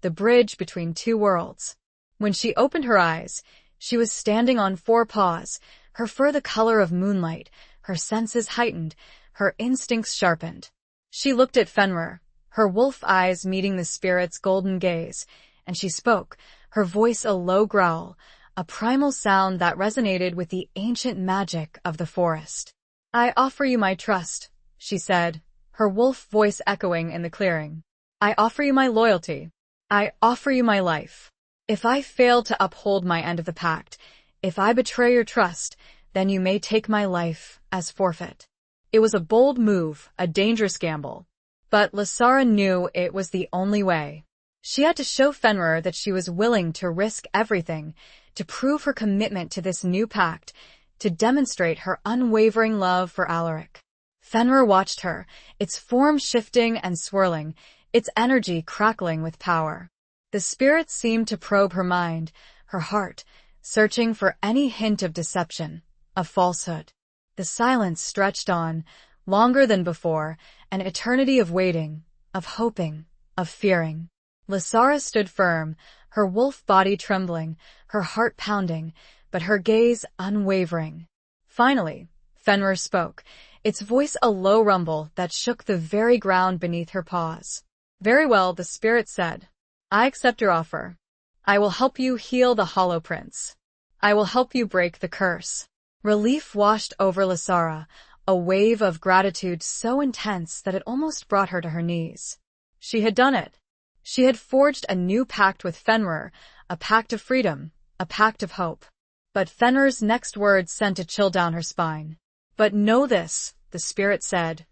the bridge between two worlds. When she opened her eyes, she was standing on 4 paws, her fur the color of moonlight, her senses heightened, her instincts sharpened. She looked at Fenrir, her wolf eyes meeting the spirit's golden gaze, and she spoke, her voice a low growl, a primal sound that resonated with the ancient magic of the forest. "I offer you my trust," she said, her wolf voice echoing in the clearing. "I offer you my loyalty. I offer you my life. If I fail to uphold my end of the pact, if I betray your trust, then you may take my life as forfeit." It was a bold move, a dangerous gamble. But Lysara knew it was the only way. She had to show Fenrir that she was willing to risk everything, to prove her commitment to this new pact, to demonstrate her unwavering love for Alaric. Fenrir watched her, its form shifting and swirling, its energy crackling with power. The spirit seemed to probe her mind, her heart, searching for any hint of deception, of falsehood. The silence stretched on, longer than before, an eternity of waiting, of hoping, of fearing. Lysara stood firm, her wolf body trembling, her heart pounding, but her gaze unwavering. Finally, Fenrir spoke, its voice a low rumble that shook the very ground beneath her paws. "Very well," the spirit said. "I accept your offer. I will help you heal the Hollow Prince. I will help you break the curse." Relief washed over Lysara, a wave of gratitude so intense that it almost brought her to her knees. She had done it. She had forged a new pact with Fenrir, a pact of freedom, a pact of hope. But Fenrir's next words sent a chill down her spine. "But know this," the spirit said,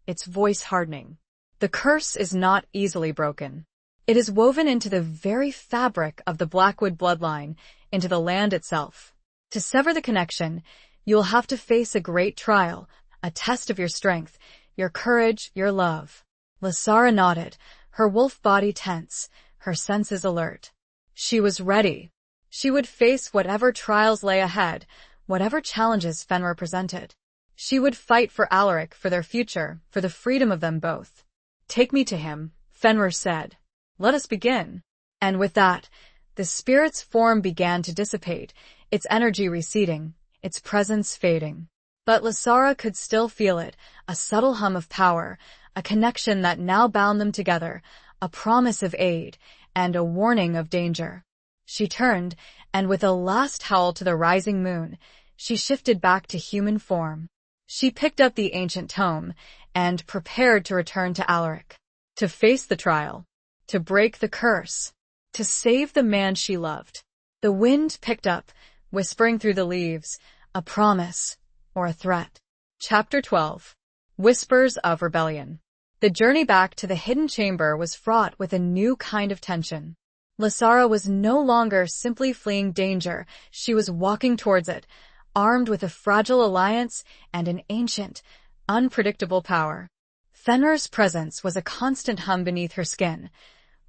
its voice hardening. "The curse is not easily broken. It is woven into the very fabric of the Blackwood bloodline, into the land itself. To sever the connection, you will have to face a great trial, a test of your strength, your courage, your love." Lysara nodded, her wolf body tense, her senses alert. She was ready. She would face whatever trials lay ahead, whatever challenges Fenrir presented. She would fight for Alaric, for their future, for the freedom of them both. "Take me to him," Fenrir said. "Let us begin." And with that, the spirit's form began to dissipate, its energy receding, its presence fading. But Lysara could still feel it, a subtle hum of power, a connection that now bound them together, a promise of aid, and a warning of danger. She turned, and with a last howl to the rising moon, she shifted back to human form. She picked up the ancient tome, and prepared to return to Alaric, to face the trial, to break the curse, to save the man she loved. The wind picked up, whispering through the leaves, a promise, or a threat. Chapter 12. Whispers of Rebellion. The journey back to the hidden chamber was fraught with a new kind of tension. Lysara was no longer simply fleeing danger, she was walking towards it, armed with a fragile alliance and an ancient, unpredictable power. Fenrir's presence was a constant hum beneath her skin,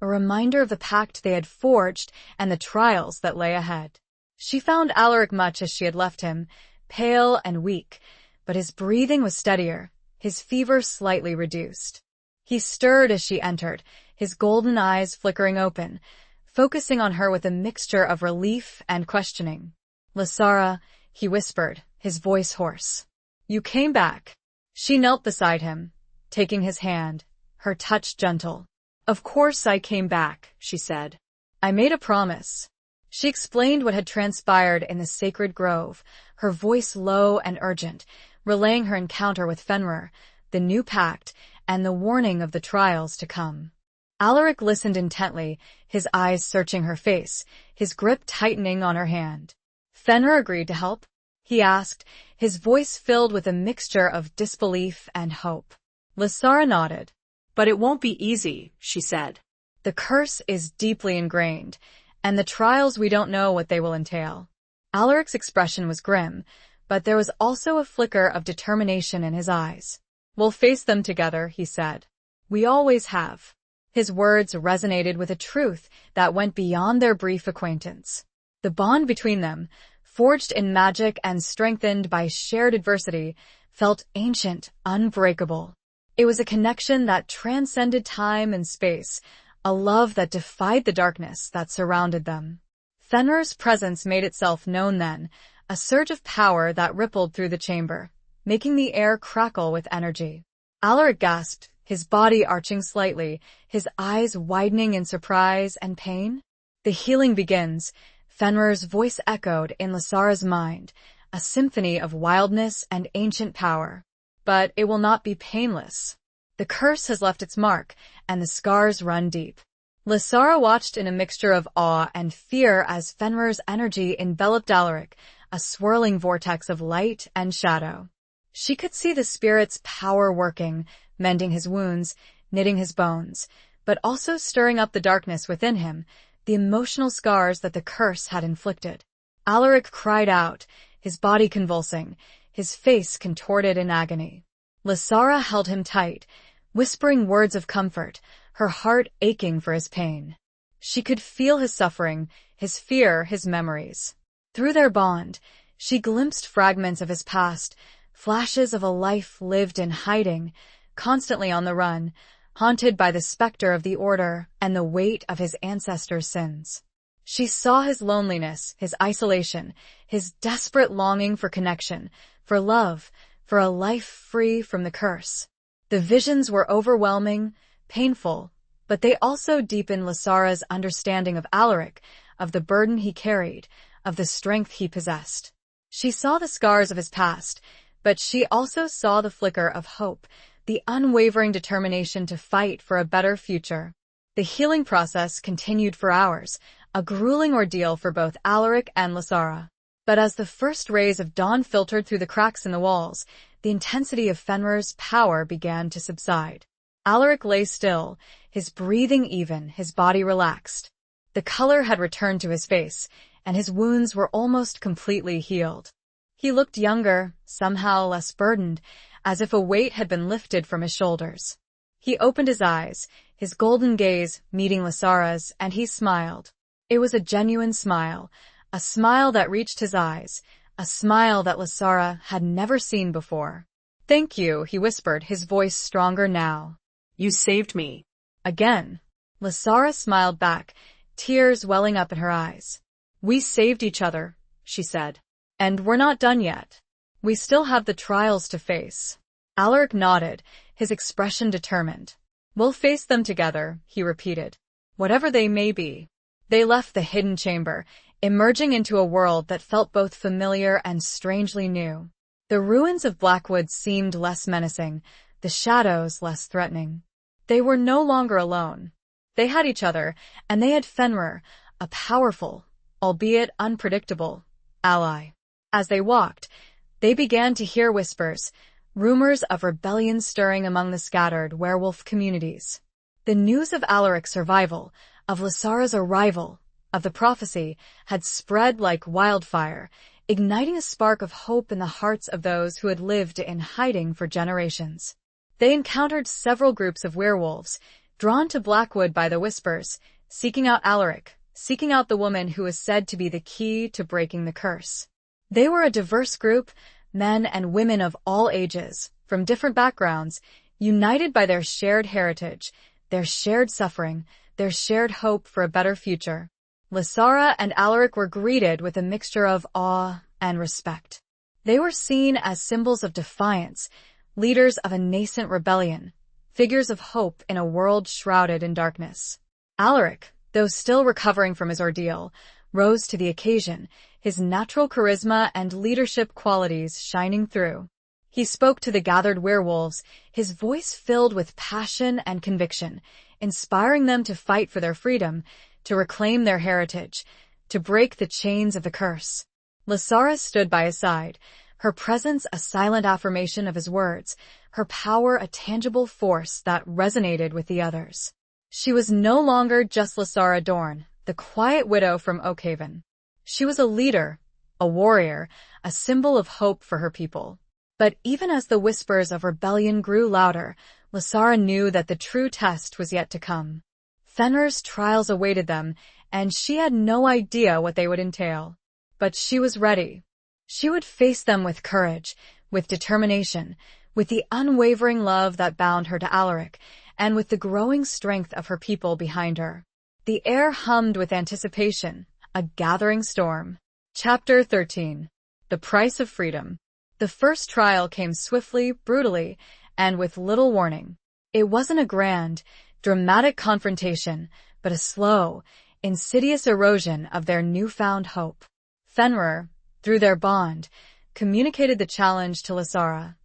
a reminder of the pact they had forged and the trials that lay ahead. She found Alaric much as she had left him, pale and weak, but his breathing was steadier, his fever slightly reduced. He stirred as she entered, his golden eyes flickering open, focusing on her with a mixture of relief and questioning. "Lysara," he whispered, his voice hoarse. "You came back." She knelt beside him, taking his hand, her touch gentle. "Of course I came back," she said. "I made a promise." She explained what had transpired in the sacred grove, her voice low and urgent, relaying her encounter with Fenrir, the new pact, and the warning of the trials to come. Alaric listened intently, his eyes searching her face, his grip tightening on her hand. Fenrir agreed to help? He asked, his voice filled with a mixture of disbelief and hope. Lysara nodded. But it won't be easy, she said. The curse is deeply ingrained, and the trials we don't know what they will entail. Alaric's expression was grim, but there was also a flicker of determination in his eyes. We'll face them together, he said. We always have. His words resonated with a truth that went beyond their brief acquaintance. The bond between them, forged in magic and strengthened by shared adversity, felt ancient, unbreakable. It was a connection that transcended time and space, a love that defied the darkness that surrounded them. Fenrir's presence made itself known then, a surge of power that rippled through the chamber, making the air crackle with energy. Alaric gasped, his body arching slightly, his eyes widening in surprise and pain. The healing begins, Fenrir's voice echoed in Lysara's mind, a symphony of wildness and ancient power. But it will not be painless. The curse has left its mark, and the scars run deep. Lysara watched in a mixture of awe and fear as Fenrir's energy enveloped Alaric, a swirling vortex of light and shadow. She could see the spirit's power working, mending his wounds, knitting his bones, but also stirring up the darkness within him, the emotional scars that the curse had inflicted. Alaric cried out, his body convulsing, his face contorted in agony. Lysara held him tight, whispering words of comfort, her heart aching for his pain. She could feel his suffering, his fear, his memories. Through their bond, she glimpsed fragments of his past, flashes of a life lived in hiding, constantly on the run, haunted by the specter of the Order and the weight of his ancestors' sins. She saw his loneliness, his isolation, his desperate longing for connection, for love, for a life free from the curse. The visions were overwhelming, painful, but they also deepened Lysara's understanding of Alaric, of the burden he carried, of the strength he possessed. She saw the scars of his past, but she also saw the flicker of hope, the unwavering determination to fight for a better future. The healing process continued for hours, a grueling ordeal for both Alaric and Lysara. But as the first rays of dawn filtered through the cracks in the walls, the intensity of Fenrir's power began to subside. Alaric lay still, his breathing even, his body relaxed. The color had returned to his face, and his wounds were almost completely healed. He looked younger, somehow less burdened, as if a weight had been lifted from his shoulders. He opened his eyes, his golden gaze meeting Lysara's, and he smiled. It was a genuine smile, a smile that reached his eyes, a smile that Lysara had never seen before. "Thank you," he whispered, his voice stronger now. You saved me. Again. Lysara smiled back, tears welling up in her eyes. "We saved each other," she said. "And we're not done yet. We still have the trials to face." Alaric nodded, his expression determined. "We'll face them together," he repeated. "Whatever they may be." They left the hidden chamber, emerging into a world that felt both familiar and strangely new. The ruins of Blackwood seemed less menacing, the shadows less threatening. They were no longer alone. They had each other, and they had Fenrir, a powerful, albeit unpredictable, ally. As they walked, they began to hear whispers, rumors of rebellion stirring among the scattered werewolf communities. The news of Alaric's survival, of Lysara's arrival, of the prophecy, had spread like wildfire, igniting a spark of hope in the hearts of those who had lived in hiding for generations. They encountered several groups of werewolves, drawn to Blackwood by the whispers, seeking out Alaric, seeking out the woman who was said to be the key to breaking the curse. They were a diverse group, men and women of all ages, from different backgrounds, united by their shared heritage, their shared suffering, their shared hope for a better future. Lysara and Alaric were greeted with a mixture of awe and respect. They were seen as symbols of defiance, leaders of a nascent rebellion, figures of hope in a world shrouded in darkness. Alaric, though still recovering from his ordeal, rose to the occasion, his natural charisma and leadership qualities shining through. He spoke to the gathered werewolves, his voice filled with passion and conviction, inspiring them to fight for their freedom, to reclaim their heritage, to break the chains of the curse. Lasara stood by his side, her presence a silent affirmation of his words, her power a tangible force that resonated with the others. She was no longer just Lasara Dorn, the quiet widow from Oakhaven. She was a leader, a warrior, a symbol of hope for her people. But even as the whispers of rebellion grew louder, Lasara knew that the true test was yet to come. Fenrir's trials awaited them, and she had no idea what they would entail. But she was ready. She would face them with courage, with determination, with the unwavering love that bound her to Alaric, and with the growing strength of her people behind her. The air hummed with anticipation, a gathering storm. Chapter 13. The Price of Freedom. The first trial came swiftly, brutally, and with little warning. It wasn't a grand, dramatic confrontation, but a slow, insidious erosion of their newfound hope. Fenrir, through their bond, communicated the challenge to Lasara.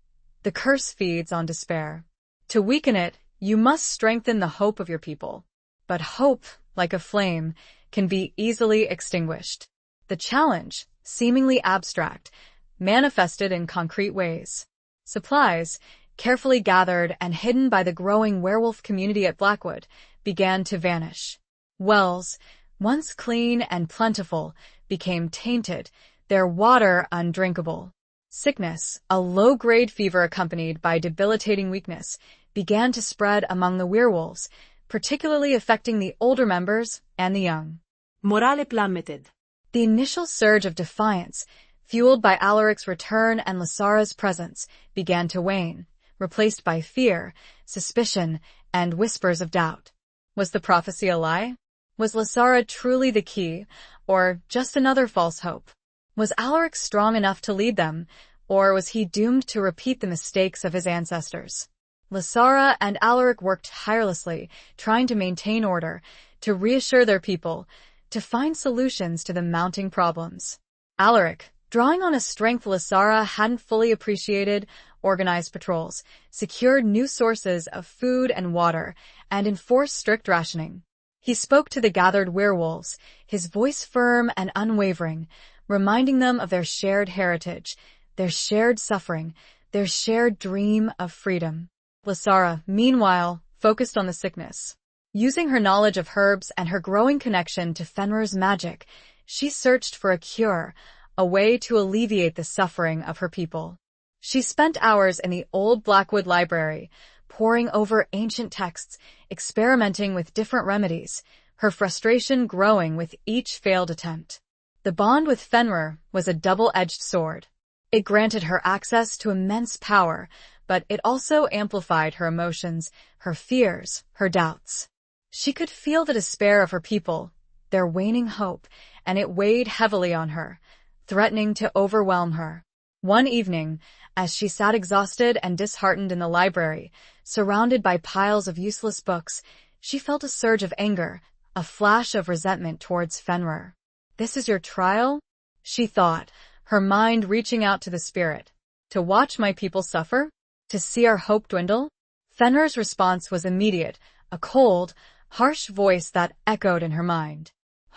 The curse feeds on despair. To weaken it, you must strengthen the hope of your people. But hope, like a flame, can be easily extinguished. The challenge, seemingly abstract, manifested in concrete ways. Supplies, carefully gathered and hidden by the growing werewolf community at Blackwood, began to vanish. Wells, once clean and plentiful, became tainted, their water undrinkable. Sickness, a low-grade fever accompanied by debilitating weakness, began to spread among the werewolves, particularly affecting the older members and the young. Morale plummeted. The initial surge of defiance, fueled by Alaric's return and Lasara's presence, began to wane, replaced by fear, suspicion, and whispers of doubt. Was the prophecy a lie? Was Lasara truly the key, or just another false hope? Was Alaric strong enough to lead them, or was he doomed to repeat the mistakes of his ancestors? Lasara and Alaric worked tirelessly, trying to maintain order, to reassure their people, to find solutions to the mounting problems. Alaric, drawing on a strength Lasara hadn't fully appreciated, organized patrols, secured new sources of food and water, and enforced strict rationing. He spoke to the gathered werewolves, his voice firm and unwavering, reminding them of their shared heritage, their shared suffering, their shared dream of freedom. Lasara, meanwhile, focused on the sickness. Using her knowledge of herbs and her growing connection to Fenrir's magic, she searched for a cure, a way to alleviate the suffering of her people. She spent hours in the old Blackwood library, poring over ancient texts, experimenting with different remedies, her frustration growing with each failed attempt. The bond with Fenrir was a double-edged sword. It granted her access to immense power, but it also amplified her emotions, her fears, her doubts. She could feel the despair of her people, their waning hope, and it weighed heavily on her, threatening to overwhelm her. One evening, as she sat exhausted and disheartened in the library, surrounded by piles of useless books, she felt a surge of anger, a flash of resentment towards Fenrir. "This is your trial?" she thought, her mind reaching out to the spirit. "To watch my people suffer? To see our hope dwindle?" Fenrir's response was immediate, a cold, harsh voice that echoed in her mind.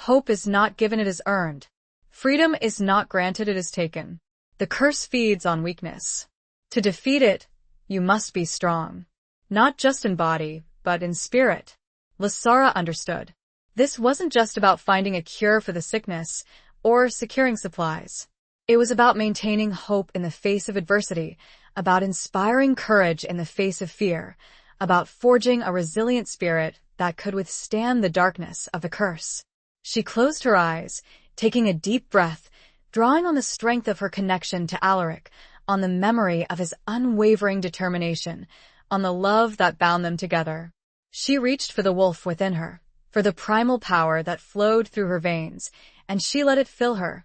"Hope is not given, it is earned. Freedom is not granted, it is taken. The curse feeds on weakness. To defeat it, you must be strong. Not just in body, but in spirit." Lasara understood. This wasn't just about finding a cure for the sickness or securing supplies. It was about maintaining hope in the face of adversity, about inspiring courage in the face of fear, about forging a resilient spirit that could withstand the darkness of the curse. She closed her eyes, taking a deep breath, drawing on the strength of her connection to Alaric, on the memory of his unwavering determination, on the love that bound them together. She reached for the wolf within her, for the primal power that flowed through her veins, and she let it fill her,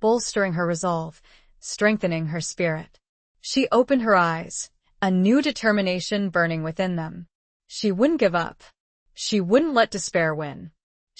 bolstering her resolve, strengthening her spirit. She opened her eyes, a new determination burning within them. She wouldn't give up. She wouldn't let despair win.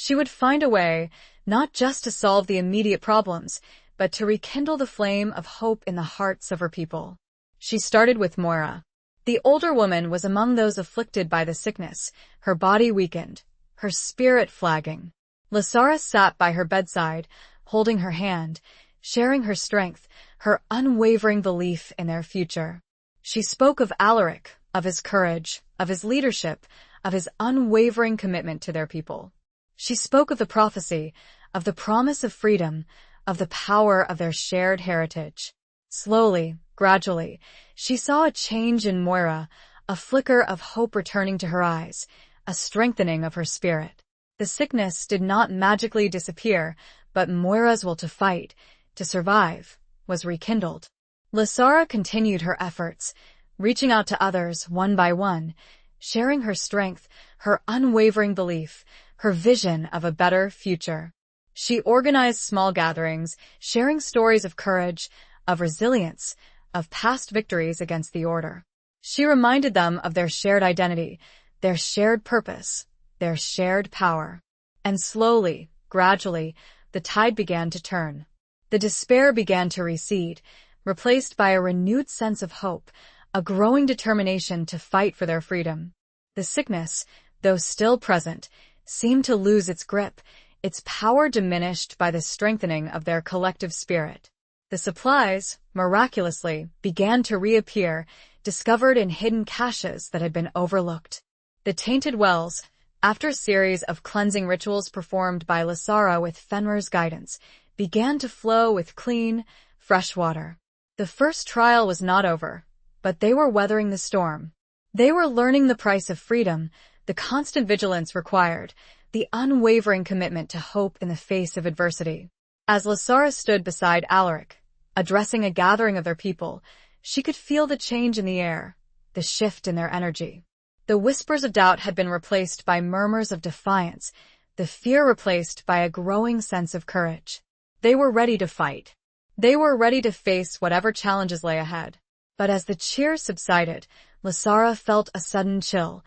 She would find a way, not just to solve the immediate problems, but to rekindle the flame of hope in the hearts of her people. She started with Moira. The older woman was among those afflicted by the sickness, her body weakened, her spirit flagging. Lasara sat by her bedside, holding her hand, sharing her strength, her unwavering belief in their future. She spoke of Alaric, of his courage, of his leadership, of his unwavering commitment to their people. She spoke of the prophecy, of the promise of freedom, of the power of their shared heritage. Slowly, gradually, she saw a change in Moira, a flicker of hope returning to her eyes, a strengthening of her spirit. The sickness did not magically disappear, but Moira's will to fight, to survive, was rekindled. Lasara continued her efforts, reaching out to others one by one, sharing her strength, her unwavering belief, her vision of a better future. She organized small gatherings, sharing stories of courage, of resilience, of past victories against the Order. She reminded them of their shared identity, their shared purpose, their shared power. And slowly, gradually, the tide began to turn. The despair began to recede, replaced by a renewed sense of hope, a growing determination to fight for their freedom. The sickness, though still present, seemed to lose its grip, its power diminished by the strengthening of their collective spirit. The supplies, miraculously, began to reappear, discovered in hidden caches that had been overlooked. The tainted wells, after a series of cleansing rituals performed by Lasara with Fenrir's guidance, began to flow with clean, fresh water. The first trial was not over, but they were weathering the storm. They were learning the price of freedom, the constant vigilance required, the unwavering commitment to hope in the face of adversity. As Lasara stood beside Alaric, addressing a gathering of their people, she could feel the change in the air, the shift in their energy. The whispers of doubt had been replaced by murmurs of defiance, the fear replaced by a growing sense of courage. They were ready to fight. They were ready to face whatever challenges lay ahead. But as the cheers subsided, Lasara felt a sudden chill,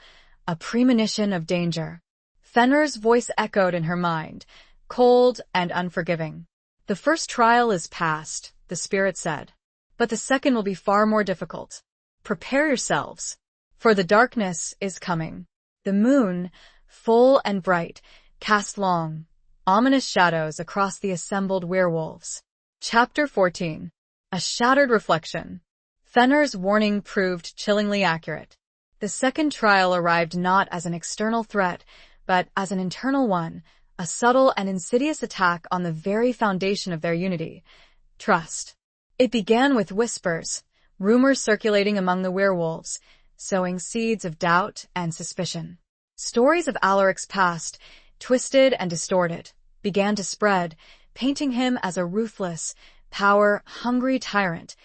a premonition of danger. Fenrir's voice echoed in her mind, cold and unforgiving. "The first trial is past," the spirit said, "but the second will be far more difficult. Prepare yourselves, for the darkness is coming." The moon, full and bright, cast long, ominous shadows across the assembled werewolves. Chapter 14. A Shattered Reflection. Fenrir's warning proved chillingly accurate. The second trial arrived not as an external threat, but as an internal one, a subtle and insidious attack on the very foundation of their unity, trust. It began with whispers, rumors circulating among the werewolves, sowing seeds of doubt and suspicion. Stories of Alaric's past, twisted and distorted, began to spread, painting him as a ruthless, power-hungry tyrant,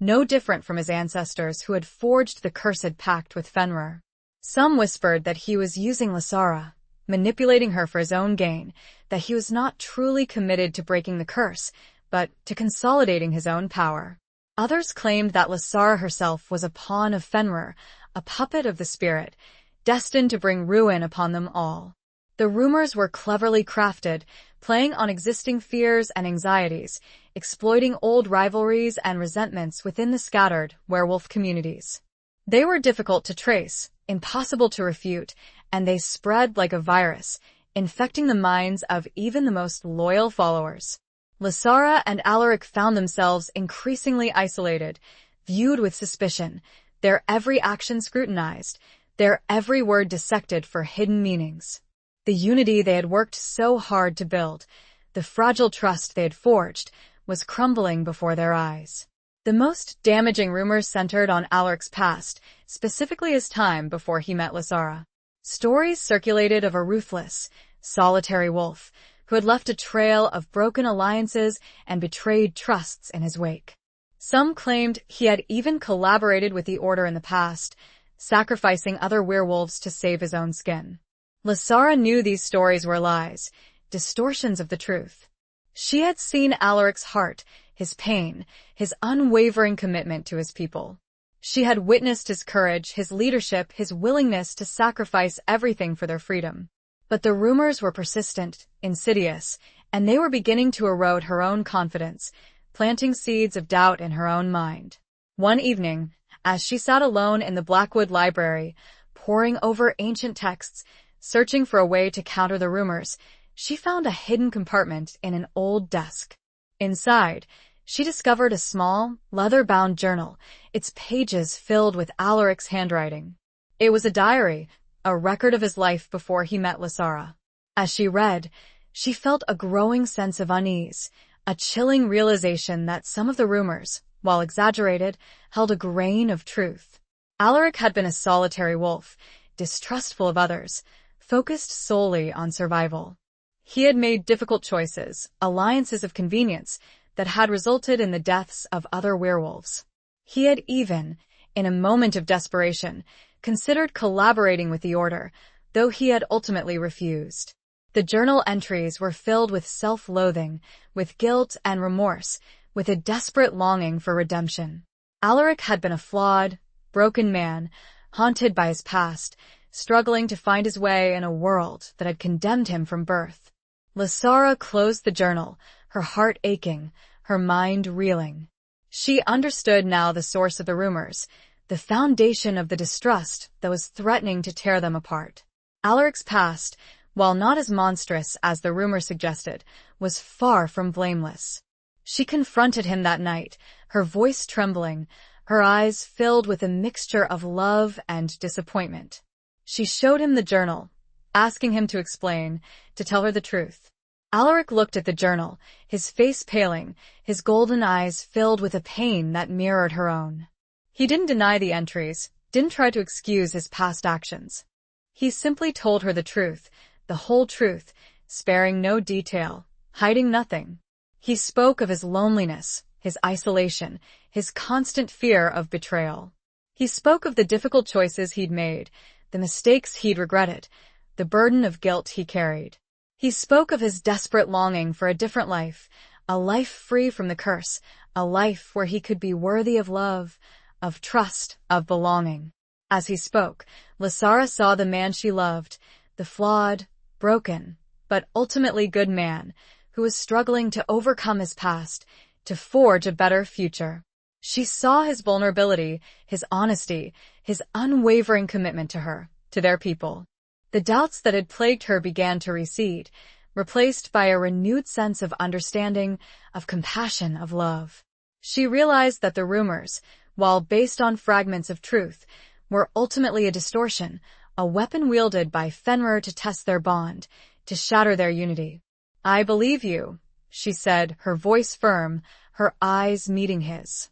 no different from his ancestors who had forged the cursed pact with Fenrir. Some whispered that he was using Lasara, manipulating her for his own gain, that he was not truly committed to breaking the curse, but to consolidating his own power. Others claimed that Lasara herself was a pawn of Fenrir, a puppet of the spirit, destined to bring ruin upon them all. The rumors were cleverly crafted, playing on existing fears and anxieties, exploiting old rivalries and resentments within the scattered werewolf communities. They were difficult to trace, impossible to refute, and they spread like a virus, infecting the minds of even the most loyal followers. Lasara and Alaric found themselves increasingly isolated, viewed with suspicion, their every action scrutinized, their every word dissected for hidden meanings. The unity they had worked so hard to build, the fragile trust they had forged, was crumbling before their eyes. The most damaging rumors centered on Alaric's past, specifically his time before he met Lasara. Stories circulated of a ruthless, solitary wolf who had left a trail of broken alliances and betrayed trusts in his wake. Some claimed he had even collaborated with the Order in the past, sacrificing other werewolves to save his own skin. Lasara knew these stories were lies, distortions of the truth. She had seen Alaric's heart, his pain, his unwavering commitment to his people. She had witnessed his courage, his leadership, his willingness to sacrifice everything for their freedom. But the rumors were persistent, insidious, and they were beginning to erode her own confidence, planting seeds of doubt in her own mind. One evening, as she sat alone in the Blackwood Library, poring over ancient texts, searching for a way to counter the rumors, she found a hidden compartment in an old desk. Inside, she discovered a small, leather-bound journal, its pages filled with Alaric's handwriting. It was a diary, a record of his life before he met Lysara. As she read, she felt a growing sense of unease, a chilling realization that some of the rumors, while exaggerated, held a grain of truth. Alaric had been a solitary wolf, distrustful of others, focused solely on survival. He had made difficult choices, alliances of convenience, that had resulted in the deaths of other werewolves. He had even, in a moment of desperation, considered collaborating with the Order, though he had ultimately refused. The journal entries were filled with self-loathing, with guilt and remorse, with a desperate longing for redemption. Alaric had been a flawed, broken man, haunted by his past, struggling to find his way in a world that had condemned him from birth. Lysara closed the journal, her heart aching, her mind reeling. She understood now the source of the rumors, the foundation of the distrust that was threatening to tear them apart. Alaric's past, while not as monstrous as the rumor suggested, was far from blameless. She confronted him that night, her voice trembling, her eyes filled with a mixture of love and disappointment. She showed him the journal, asking him to explain, to tell her the truth. Alaric looked at the journal, his face paling, his golden eyes filled with a pain that mirrored her own. He didn't deny the entries, didn't try to excuse his past actions. He simply told her the truth, the whole truth, sparing no detail, hiding nothing. He spoke of his loneliness, his isolation, his constant fear of betrayal. He spoke of the difficult choices he'd made, the mistakes he'd regretted, the burden of guilt he carried. He spoke of his desperate longing for a different life, a life free from the curse, a life where he could be worthy of love, of trust, of belonging. As he spoke, Lysara saw the man she loved, the flawed, broken, but ultimately good man, who was struggling to overcome his past, to forge a better future. She saw his vulnerability, his honesty, his unwavering commitment to her, to their people. The doubts that had plagued her began to recede, replaced by a renewed sense of understanding, of compassion, of love. She realized that the rumors, while based on fragments of truth, were ultimately a distortion, a weapon wielded by Fenrir to test their bond, to shatter their unity. "I believe you," she said, her voice firm, her eyes meeting his.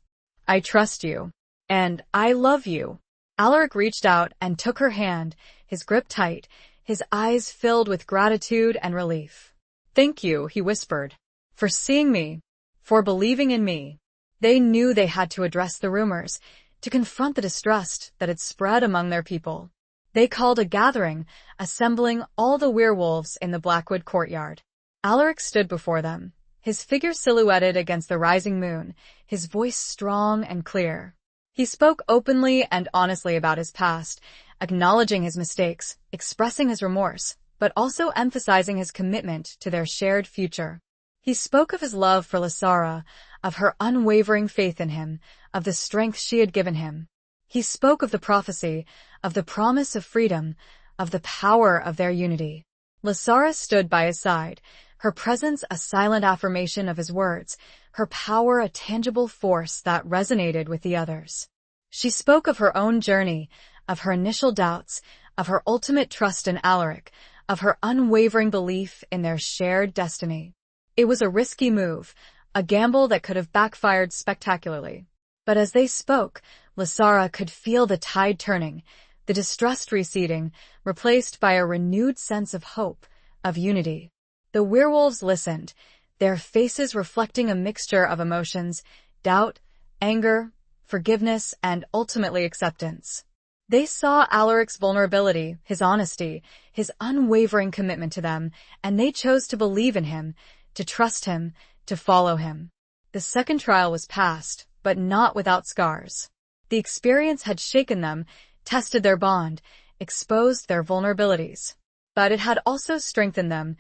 "I trust you. And I love you." Alaric reached out and took her hand, his grip tight, his eyes filled with gratitude and relief. "Thank you," he whispered, "for seeing me, for believing in me." They knew they had to address the rumors, to confront the distrust that had spread among their people. They called a gathering, assembling all the werewolves in the Blackwood courtyard. Alaric stood before them, his figure silhouetted against the rising moon, his voice strong and clear. He spoke openly and honestly about his past, acknowledging his mistakes, expressing his remorse, but also emphasizing his commitment to their shared future. He spoke of his love for Lysara, of her unwavering faith in him, of the strength she had given him. He spoke of the prophecy, of the promise of freedom, of the power of their unity. Lysara stood by his side, her presence a silent affirmation of his words, her power a tangible force that resonated with the others. She spoke of her own journey, of her initial doubts, of her ultimate trust in Alaric, of her unwavering belief in their shared destiny. It was a risky move, a gamble that could have backfired spectacularly. But as they spoke, Lysara could feel the tide turning, the distrust receding, replaced by a renewed sense of hope, of unity. The werewolves listened, their faces reflecting a mixture of emotions, doubt, anger, forgiveness, and ultimately acceptance. They saw Alaric's vulnerability, his honesty, his unwavering commitment to them, and they chose to believe in him, to trust him, to follow him. The second trial was passed, but not without scars. The experience had shaken them, tested their bond, exposed their vulnerabilities. but it had also strengthened them,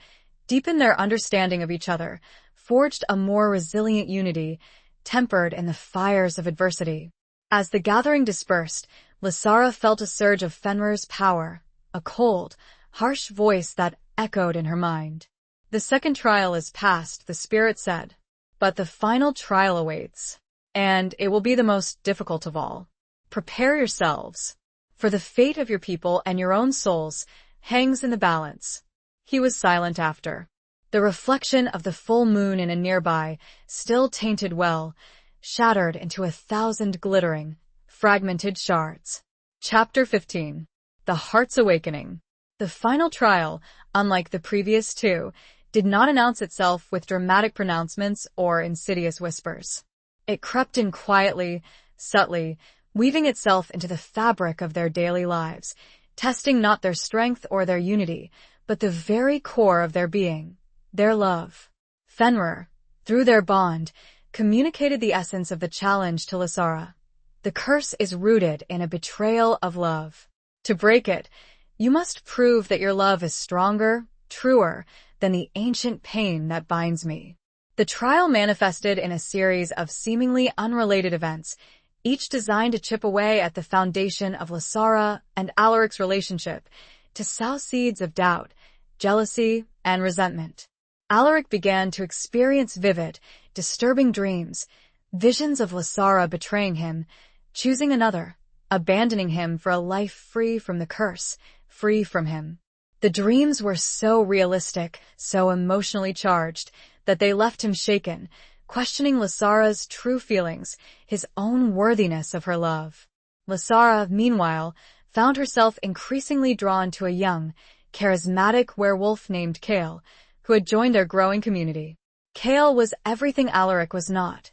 deepened their understanding of each other, forged a more resilient unity, tempered in the fires of adversity. As the gathering dispersed, Lysara felt a surge of Fenrir's power, a cold, harsh voice that echoed in her mind. "The second trial is past," the spirit said. "But the final trial awaits, and it will be the most difficult of all. Prepare yourselves, for the fate of your people and your own souls hangs in the balance." He was silent after. The reflection of the full moon in a nearby, still tainted well, shattered into 1,000 glittering, fragmented shards. Chapter 15. The Heart's Awakening. The final trial, unlike the previous two, did not announce itself with dramatic pronouncements or insidious whispers. It crept in quietly, subtly, weaving itself into the fabric of their daily lives, testing not their strength or their unity, but the very core of their being, their love. Fenrir, through their bond, communicated the essence of the challenge to Lysara. The curse is rooted in a betrayal of love. To break it, you must prove that your love is stronger, truer, than the ancient pain that binds me. The trial manifested in a series of seemingly unrelated events, each designed to chip away at the foundation of Lysara and Alaric's relationship, to sow seeds of doubt, jealousy, and resentment. Alaric began to experience vivid, disturbing dreams, visions of Lysara betraying him, choosing another, abandoning him for a life free from the curse, free from him. The dreams were so realistic, so emotionally charged, that they left him shaken, questioning Lysara's true feelings, his own worthiness of her love. Lysara, meanwhile, found herself increasingly drawn to a young, charismatic werewolf named Kale, who had joined their growing community. Kale was everything Alaric was not: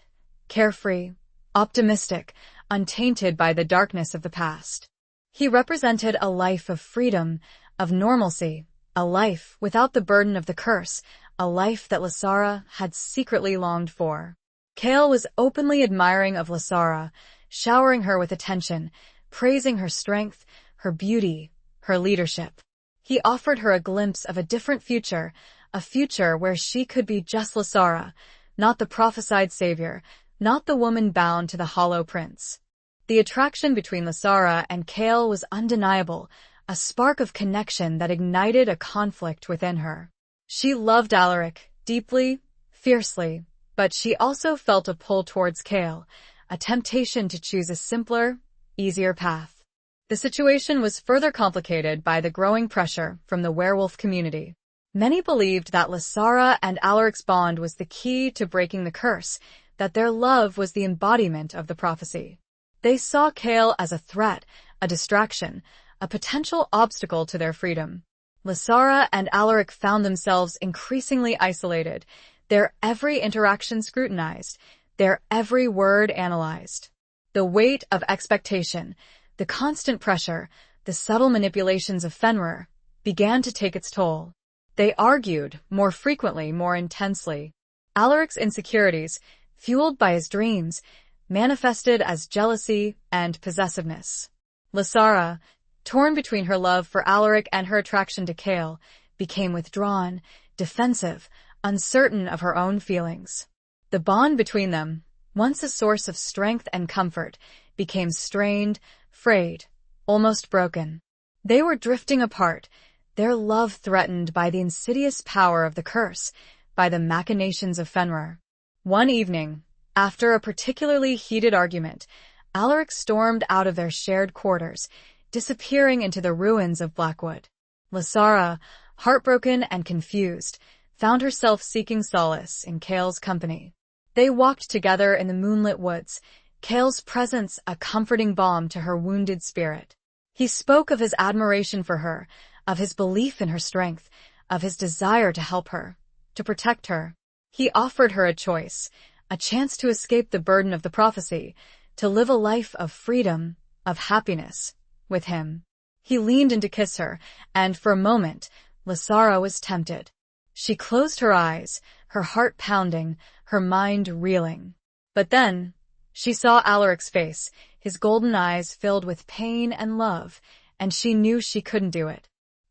carefree, optimistic, untainted by the darkness of the past. He represented a life of freedom, of normalcy, a life without the burden of the curse, a life that Lysara had secretly longed for. Kale was openly admiring of Lysara, showering her with attention, praising her strength, her beauty, her leadership. He offered her a glimpse of a different future, a future where she could be just Lysara, not the prophesied savior, not the woman bound to the Hollow Prince. The attraction between Lysara and Kale was undeniable, a spark of connection that ignited a conflict within her. She loved Alaric deeply, fiercely, but she also felt a pull towards Kale, a temptation to choose a simpler, easier path. The situation was further complicated by the growing pressure from the werewolf community. Many believed that Lysara and Alaric's bond was the key to breaking the curse, that their love was the embodiment of the prophecy. They saw Kale as a threat, a distraction, a potential obstacle to their freedom. Lysara and Alaric found themselves increasingly isolated, their every interaction scrutinized, their every word analyzed. The weight of expectation, the constant pressure, the subtle manipulations of Fenrir began to take its toll. They argued, more frequently, more intensely. Alaric's insecurities, fueled by his dreams, manifested as jealousy and possessiveness. Lysara, torn between her love for Alaric and her attraction to Kale, became withdrawn, defensive, uncertain of her own feelings. The bond between them, once a source of strength and comfort, became strained, frayed, almost broken. They were drifting apart, their love threatened by the insidious power of the curse, by the machinations of Fenrir. One evening, after a particularly heated argument, Alaric stormed out of their shared quarters, disappearing into the ruins of Blackwood. Lysara, heartbroken and confused, found herself seeking solace in Kale's company. They walked together in the moonlit woods, Kale's presence a comforting balm to her wounded spirit. He spoke of his admiration for her, of his belief in her strength, of his desire to help her, to protect her. He offered her a choice, a chance to escape the burden of the prophecy, to live a life of freedom, of happiness, with him. He leaned in to kiss her, and for a moment, Lysara was tempted. She closed her eyes, her heart pounding, her mind reeling. But then, she saw Alaric's face, his golden eyes filled with pain and love, and she knew she couldn't do it.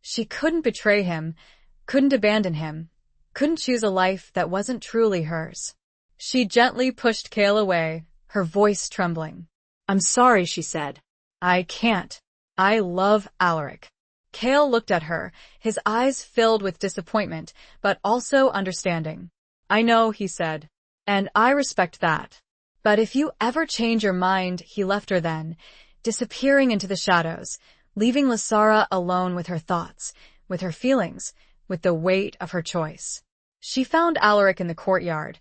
She couldn't betray him, couldn't abandon him, couldn't choose a life that wasn't truly hers. She gently pushed Cale away, her voice trembling. I'm sorry, she said. I can't. I love Alaric. Cale looked at her, his eyes filled with disappointment, but also understanding. I know, he said. And I respect that. But if you ever change your mind, he left her then, disappearing into the shadows, leaving Lasara alone with her thoughts, with her feelings, with the weight of her choice. She found Alaric in the courtyard,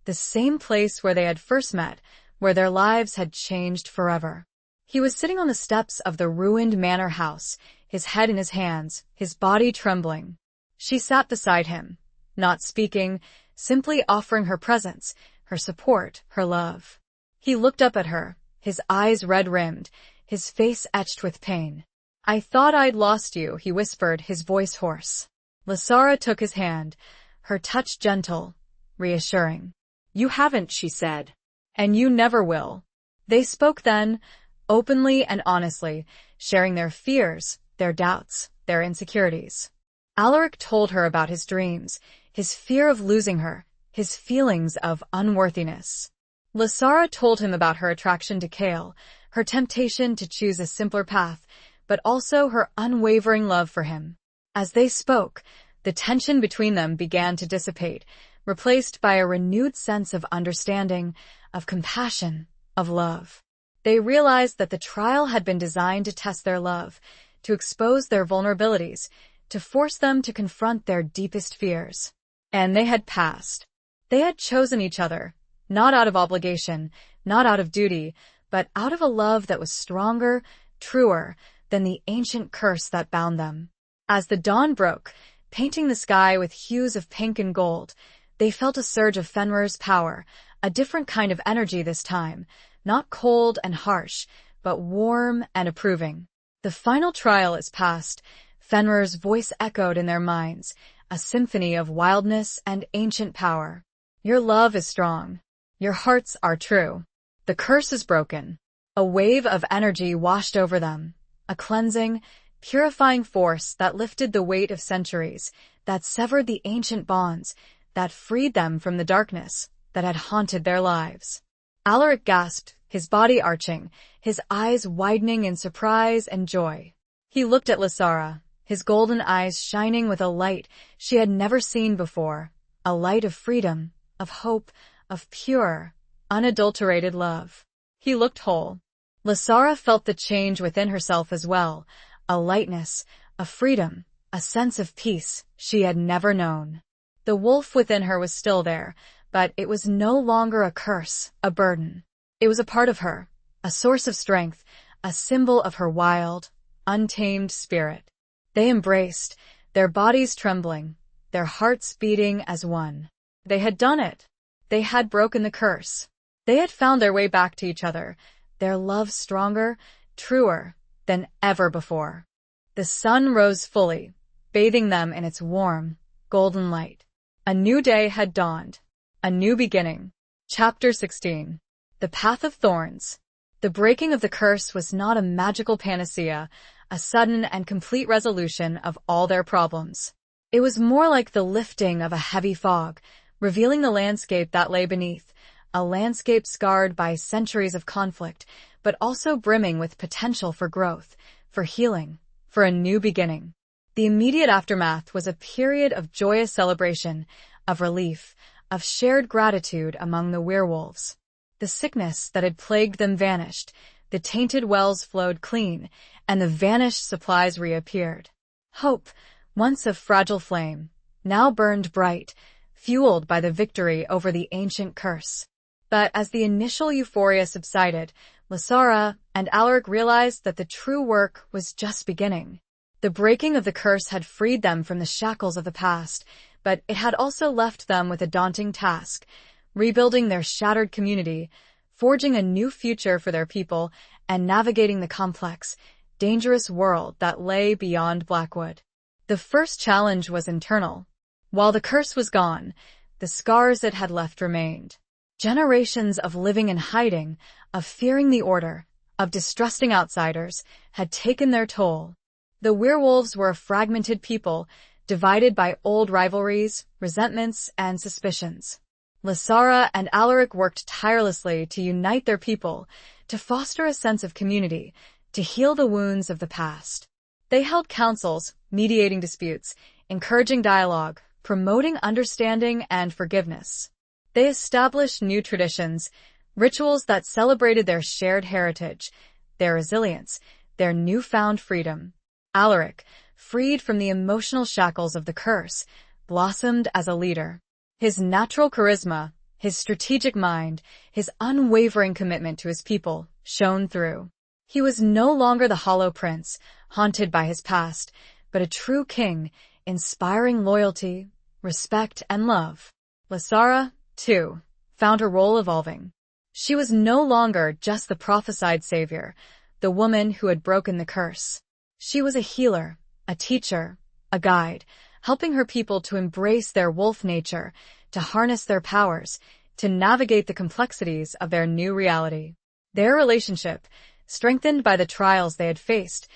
the same place where they had first met, where their lives had changed forever. He was sitting on the steps of the ruined manor house, his head in his hands, his body trembling. She sat beside him, not speaking, simply offering her presence, her support, her love. He looked up at her, his eyes red-rimmed, his face etched with pain. I thought I'd lost you, he whispered, his voice hoarse. Lasara took his hand, her touch gentle, reassuring. You haven't, she said. And you never will. They spoke then, openly and honestly, sharing their fears, their doubts, their insecurities. Alaric told her about his dreams, his fear of losing her, his feelings of unworthiness. Lasara told him about her attraction to Cale, her temptation to choose a simpler path, but also her unwavering love for him. As they spoke, the tension between them began to dissipate, replaced by a renewed sense of understanding, of compassion, of love. They realized that the trial had been designed to test their love, to expose their vulnerabilities, to force them to confront their deepest fears. And they had passed. They had chosen each other, not out of obligation, not out of duty, but out of a love that was stronger, truer, than the ancient curse that bound them. As the dawn broke, painting the sky with hues of pink and gold, they felt a surge of Fenrir's power, a different kind of energy this time, not cold and harsh, but warm and approving. The final trial is past, Fenrir's voice echoed in their minds, a symphony of wildness and ancient power. Your love is strong. Your hearts are true. The curse is broken. A wave of energy washed over them, a cleansing, purifying force that lifted the weight of centuries, that severed the ancient bonds, that freed them from the darkness that had haunted their lives. Alaric gasped, his body arching, his eyes widening in surprise and joy. He looked at Lasara, his golden eyes shining with a light she had never seen before, a light of freedom, of hope, of pure, unadulterated love. He looked whole. Lasara felt the change within herself as well, a lightness, a freedom, a sense of peace she had never known. The wolf within her was still there, but it was no longer a curse, a burden. It was a part of her, a source of strength, a symbol of her wild, untamed spirit. They embraced, their bodies trembling, their hearts beating as one. They had done it. They had broken the curse. They had found their way back to each other, their love stronger, truer than ever before. The sun rose fully, bathing them in its warm, golden light. A new day had dawned. A new beginning. Chapter 16. The Path of Thorns. The breaking of the curse was not a magical panacea, a sudden and complete resolution of all their problems. It was more like the lifting of a heavy fog, revealing the landscape that lay beneath, a landscape scarred by centuries of conflict, but also brimming with potential for growth, for healing, for a new beginning. The immediate aftermath was a period of joyous celebration, of relief, of shared gratitude among the werewolves. The sickness that had plagued them vanished, the tainted wells flowed clean, and the vanished supplies reappeared. Hope, once a fragile flame, now burned bright, fueled by the victory over the ancient curse. But as the initial euphoria subsided, Lasara and Alaric realized that the true work was just beginning. The breaking of the curse had freed them from the shackles of the past, but it had also left them with a daunting task, rebuilding their shattered community, forging a new future for their people, and navigating the complex, dangerous world that lay beyond Blackwood. The first challenge was internal. While the curse was gone, the scars it had left remained. Generations of living in hiding, of fearing the order, of distrusting outsiders, had taken their toll. The werewolves were a fragmented people, divided by old rivalries, resentments, and suspicions. Lysara and Alaric worked tirelessly to unite their people, to foster a sense of community, to heal the wounds of the past. They held councils, mediating disputes, encouraging dialogue, promoting understanding and forgiveness. They established new traditions, rituals that celebrated their shared heritage, their resilience, their newfound freedom. Alaric, freed from the emotional shackles of the curse, blossomed as a leader. His natural charisma, his strategic mind, his unwavering commitment to his people shone through. He was no longer the Hollow Prince, haunted by his past, but a true king, inspiring loyalty, respect, and love. Lysara, too, found her role evolving. She was no longer just the prophesied savior, the woman who had broken the curse. She was a healer, a teacher, a guide, helping her people to embrace their wolf nature, to harness their powers, to navigate the complexities of their new reality. Their relationship, strengthened by the trials they had faced,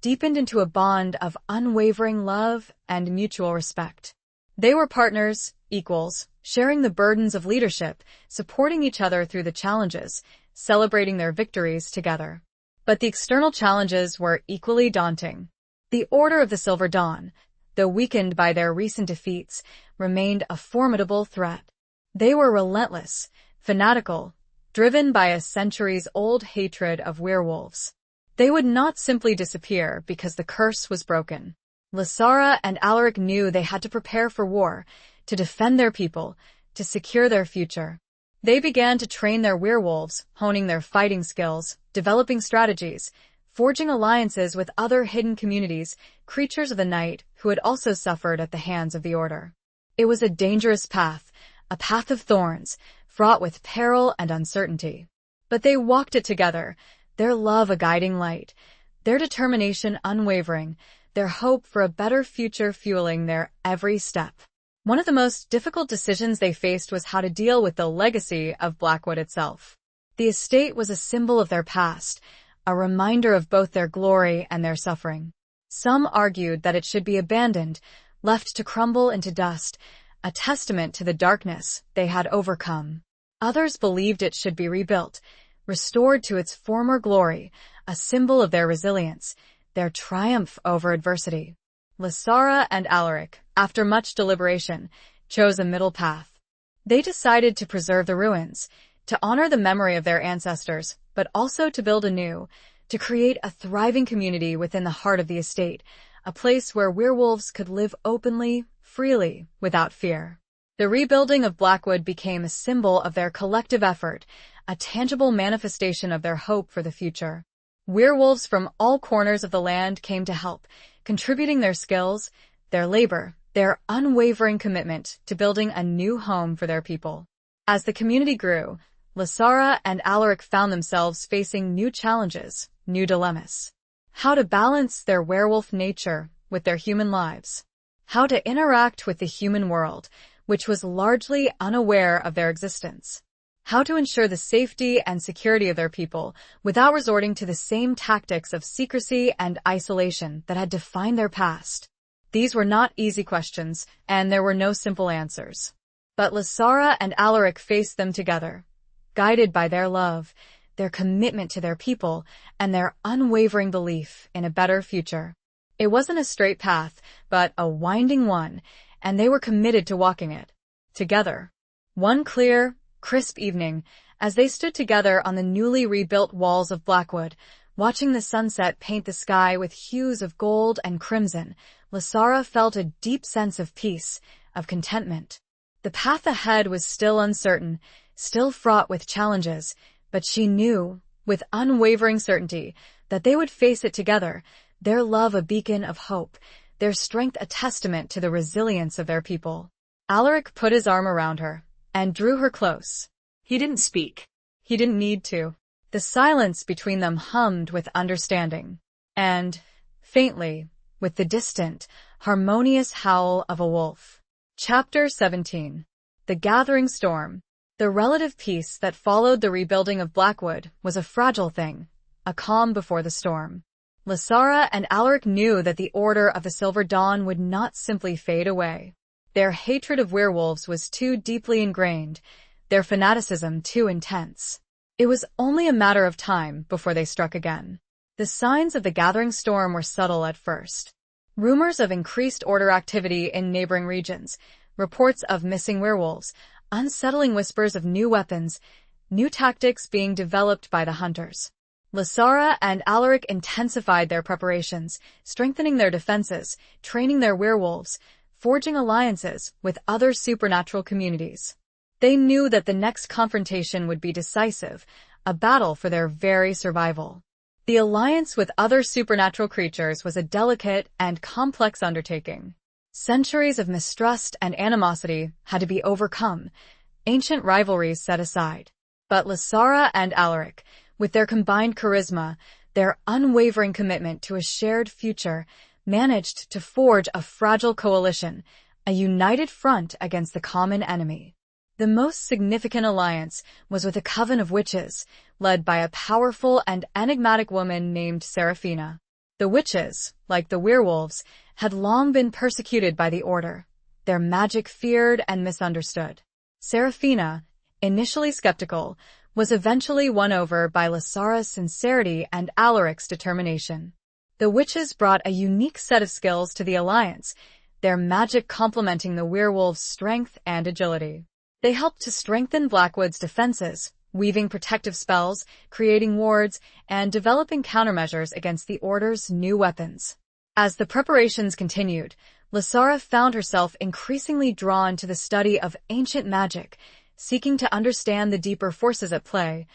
deepened into a bond of unwavering love and mutual respect. They were partners, equals, sharing the burdens of leadership, supporting each other through the challenges, celebrating their victories together. But the external challenges were equally daunting. The Order of the Silver Dawn, though weakened by their recent defeats, remained a formidable threat. They were relentless, fanatical, driven by a centuries-old hatred of werewolves. They would not simply disappear because the curse was broken. Lysara and Alaric knew they had to prepare for war, to defend their people, to secure their future. They began to train their werewolves, honing their fighting skills, developing strategies, forging alliances with other hidden communities, creatures of the night who had also suffered at the hands of the Order. It was a dangerous path, a path of thorns, fraught with peril and uncertainty. But they walked it together, their love a guiding light, their determination unwavering, their hope for a better future fueling their every step. One of the most difficult decisions they faced was how to deal with the legacy of Blackwood itself. The estate was a symbol of their past, a reminder of both their glory and their suffering. Some argued that it should be abandoned, left to crumble into dust, a testament to the darkness they had overcome. Others believed it should be rebuilt, restored to its former glory, a symbol of their resilience, their triumph over adversity. Lysara and Alaric, after much deliberation, chose a middle path. They decided to preserve the ruins, to honor the memory of their ancestors, but also to build anew, to create a thriving community within the heart of the estate, a place where werewolves could live openly, freely, without fear. The rebuilding of Blackwood became a symbol of their collective effort, a tangible manifestation of their hope for the future. Werewolves from all corners of the land came to help, contributing their skills, their labor, their unwavering commitment to building a new home for their people. As the community grew, Lysara and Alaric found themselves facing new challenges, new dilemmas. How to balance their werewolf nature with their human lives. How to interact with the human world, which was largely unaware of their existence. How to ensure the safety and security of their people without resorting to the same tactics of secrecy and isolation that had defined their past. These were not easy questions, and there were no simple answers. But Lysara and Alaric faced them together, guided by their love, their commitment to their people, and their unwavering belief in a better future. It wasn't a straight path, but a winding one, and they were committed to walking it together. One clear, crisp evening, as they stood together on the newly rebuilt walls of Blackwood, watching the sunset paint the sky with hues of gold and crimson, Lysara felt a deep sense of peace, of contentment. The path ahead was still uncertain, still fraught with challenges, but she knew, with unwavering certainty, that they would face it together, their love a beacon of hope, their strength a testament to the resilience of their people. Alaric put his arm around her and drew her close. He didn't speak. He didn't need to. The silence between them hummed with understanding, and, faintly, with the distant, harmonious howl of a wolf. Chapter 17. The Gathering Storm. The relative peace that followed the rebuilding of Blackwood was a fragile thing, a calm before the storm. Lysara and Alaric knew that the Order of the Silver Dawn would not simply fade away. Their hatred of werewolves was too deeply ingrained, their fanaticism too intense. It was only a matter of time before they struck again. The signs of the gathering storm were subtle at first. Rumors of increased Order activity in neighboring regions, reports of missing werewolves, unsettling whispers of new weapons, new tactics being developed by the hunters. Lysara and Alaric intensified their preparations, strengthening their defenses, training their werewolves, forging alliances with other supernatural communities. They knew that the next confrontation would be decisive, a battle for their very survival. The alliance with other supernatural creatures was a delicate and complex undertaking. Centuries of mistrust and animosity had to be overcome, ancient rivalries set aside. But Lysara and Alaric, with their combined charisma, their unwavering commitment to a shared future, managed to forge a fragile coalition, a united front against the common enemy. The most significant alliance was with a coven of witches, led by a powerful and enigmatic woman named Seraphina. The witches, like the werewolves, had long been persecuted by the Order, their magic feared and misunderstood. Seraphina, initially skeptical, was eventually won over by Lysara's sincerity and Alaric's determination. The witches brought a unique set of skills to the alliance, their magic complementing the werewolves' strength and agility. They helped to strengthen Blackwood's defenses, weaving protective spells, creating wards, and developing countermeasures against the Order's new weapons. As the preparations continued, Lysara found herself increasingly drawn to the study of ancient magic, seeking to understand the deeper forces at play,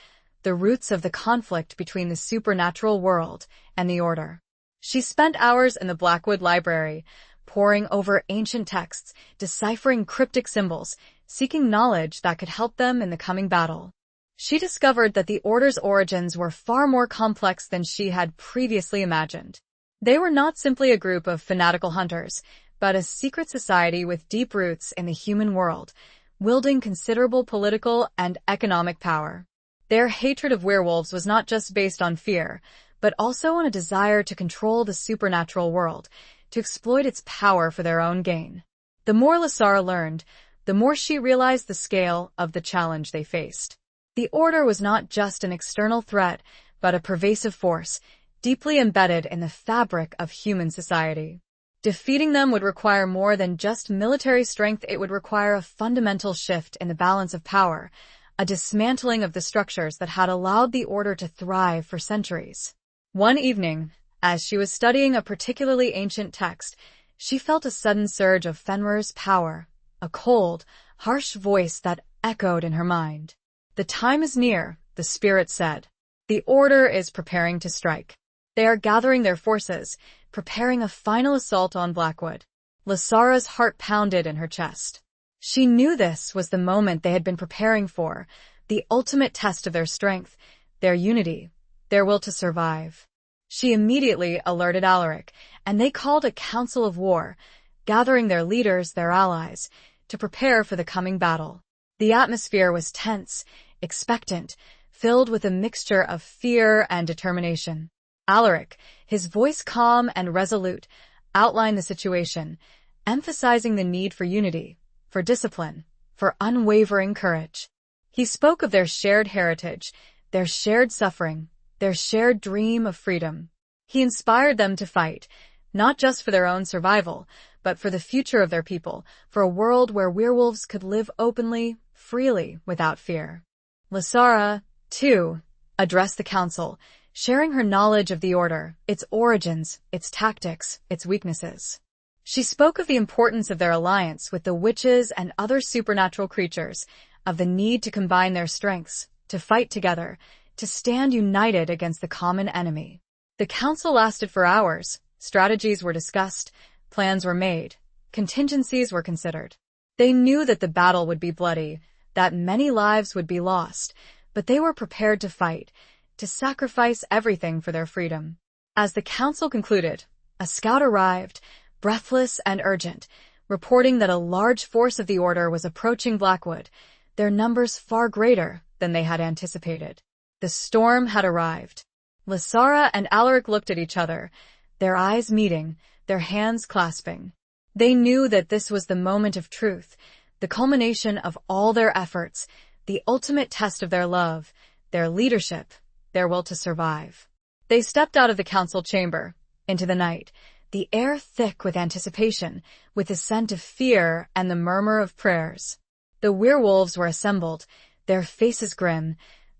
the roots of the conflict between the supernatural world and the Order. She spent hours in the Blackwood Library, poring over ancient texts, deciphering cryptic symbols, seeking knowledge that could help them in the coming battle. She discovered that the Order's origins were far more complex than she had previously imagined. They were not simply a group of fanatical hunters, but a secret society with deep roots in the human world, wielding considerable political and economic power. Their hatred of werewolves was not just based on fear, but also on a desire to control the supernatural world, to exploit its power for their own gain. The more Lysara learned, the more she realized the scale of the challenge they faced. The Order was not just an external threat, but a pervasive force, deeply embedded in the fabric of human society. Defeating them would require more than just military strength. It would require a fundamental shift in the balance of power, a dismantling of the structures that had allowed the Order to thrive for centuries. One evening, as she was studying a particularly ancient text, she felt a sudden surge of Fenrir's power, a cold, harsh voice that echoed in her mind. "The time is near," the spirit said. "The Order is preparing to strike. They are gathering their forces, preparing a final assault on Blackwood." Lysara's heart pounded in her chest. She knew this was the moment they had been preparing for, the ultimate test of their strength, their unity, their will to survive. She immediately alerted Alaric, and they called a council of war, gathering their leaders, their allies, to prepare for the coming battle. The atmosphere was tense, expectant, filled with a mixture of fear and determination. Alaric, his voice calm and resolute, outlined the situation, emphasizing the need for unity, for discipline, for unwavering courage. He spoke of their shared heritage, their shared suffering, their shared dream of freedom. He inspired them to fight, not just for their own survival, but for the future of their people, for a world where werewolves could live openly, freely, without fear. Lysara, too, addressed the council, sharing her knowledge of the Order, its origins, its tactics, its weaknesses. She spoke of the importance of their alliance with the witches and other supernatural creatures, of the need to combine their strengths, to fight together, to stand united against the common enemy. The council lasted for hours. Strategies were discussed, plans were made, contingencies were considered. They knew that the battle would be bloody, that many lives would be lost, but they were prepared to fight, to sacrifice everything for their freedom. As the council concluded, a scout arrived, breathless and urgent, reporting that a large force of the Order was approaching Blackwood, their numbers far greater than they had anticipated. The storm had arrived. Lysara and Alaric looked at each other, their eyes meeting, their hands clasping. They knew that this was the moment of truth, the culmination of all their efforts, the ultimate test of their love, their leadership, their will to survive. They stepped out of the council chamber, into the night, the air thick with anticipation, with the scent of fear and the murmur of prayers. The werewolves were assembled, their faces grim,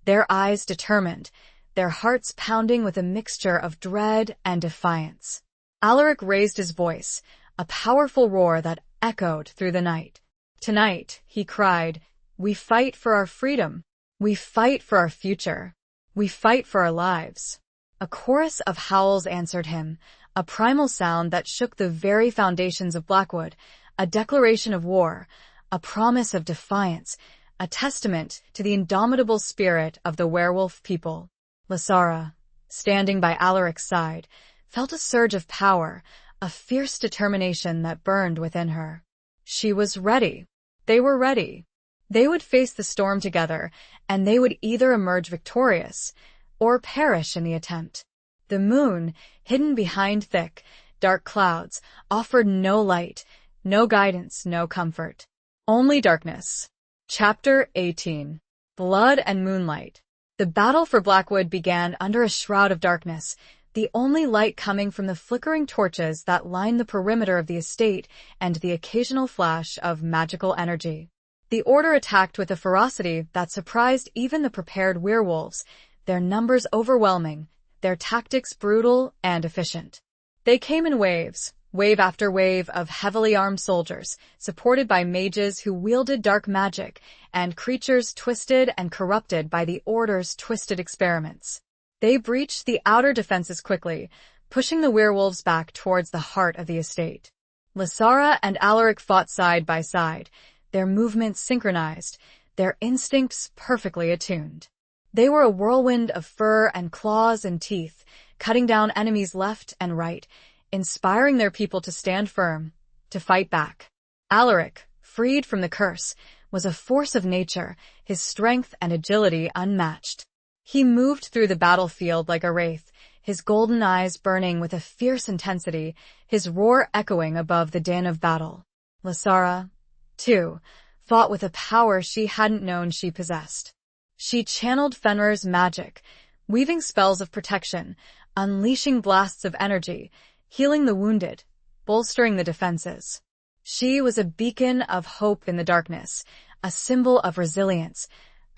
their eyes determined, their hearts pounding with a mixture of dread and defiance. Alaric raised his voice, a powerful roar that echoed through the night. "Tonight," he cried, "we fight for our freedom. We fight for our future. We fight for our lives." A chorus of howls answered him, a primal sound that shook the very foundations of Blackwood, a declaration of war, a promise of defiance, a testament to the indomitable spirit of the werewolf people. Lysara, standing by Alaric's side, felt a surge of power, a fierce determination that burned within her. She was ready. They were ready. They would face the storm together, and they would either emerge victorious or perish in the attempt. The moon, hidden behind thick, dark clouds, offered no light, no guidance, no comfort. Only darkness. Chapter 18. Blood and Moonlight. The battle for Blackwood began under a shroud of darkness, the only light coming from the flickering torches that lined the perimeter of the estate and the occasional flash of magical energy. The Order attacked with a ferocity that surprised even the prepared werewolves, their numbers overwhelming, their tactics brutal and efficient. They came in waves, wave after wave of heavily armed soldiers, supported by mages who wielded dark magic, and creatures twisted and corrupted by the Order's twisted experiments. They breached the outer defenses quickly, pushing the werewolves back towards the heart of the estate. Lysara and Alaric fought side by side, their movements synchronized, their instincts perfectly attuned. They were a whirlwind of fur and claws and teeth, cutting down enemies left and right, inspiring their people to stand firm, to fight back. Alaric, freed from the curse, was a force of nature, his strength and agility unmatched. He moved through the battlefield like a wraith, his golden eyes burning with a fierce intensity, his roar echoing above the din of battle. Lysara, too, fought with a power she hadn't known she possessed. She channeled Fenrir's magic, weaving spells of protection, unleashing blasts of energy, healing the wounded, bolstering the defenses. She was a beacon of hope in the darkness, a symbol of resilience,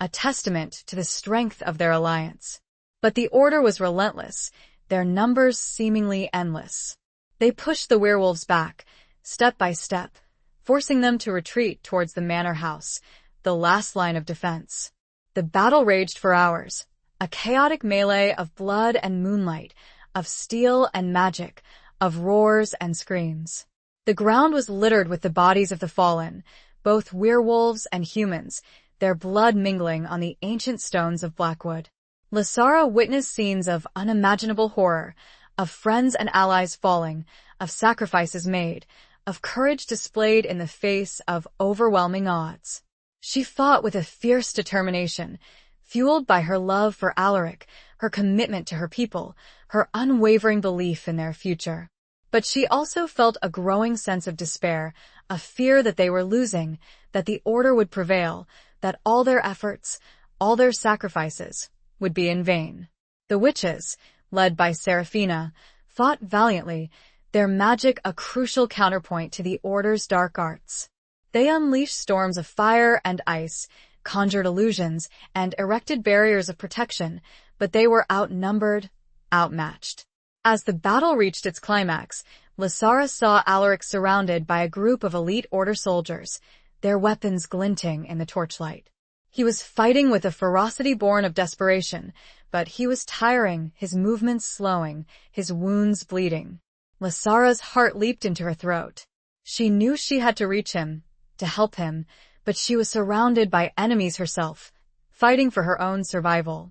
a testament to the strength of their alliance. But the Order was relentless, their numbers seemingly endless. They pushed the werewolves back, step by step, forcing them to retreat towards the manor house, the last line of defense. The battle raged for hours, a chaotic melee of blood and moonlight, of steel and magic, of roars and screams. The ground was littered with the bodies of the fallen, both werewolves and humans, their blood mingling on the ancient stones of Blackwood. Lysara witnessed scenes of unimaginable horror, of friends and allies falling, of sacrifices made, of courage displayed in the face of overwhelming odds. She fought with a fierce determination, fueled by her love for Alaric, her commitment to her people, her unwavering belief in their future. But she also felt a growing sense of despair, a fear that they were losing, that the Order would prevail, that all their efforts, all their sacrifices, would be in vain. The witches, led by Seraphina, fought valiantly, their magic a crucial counterpoint to the Order's dark arts. They unleashed storms of fire and ice, conjured illusions, and erected barriers of protection, but they were outnumbered, outmatched. As the battle reached its climax, Lysara saw Alaric surrounded by a group of elite Order soldiers, their weapons glinting in the torchlight. He was fighting with a ferocity born of desperation, but he was tiring, his movements slowing, his wounds bleeding. Lysara's heart leaped into her throat. She knew she had to reach him, to help him, but she was surrounded by enemies herself, fighting for her own survival.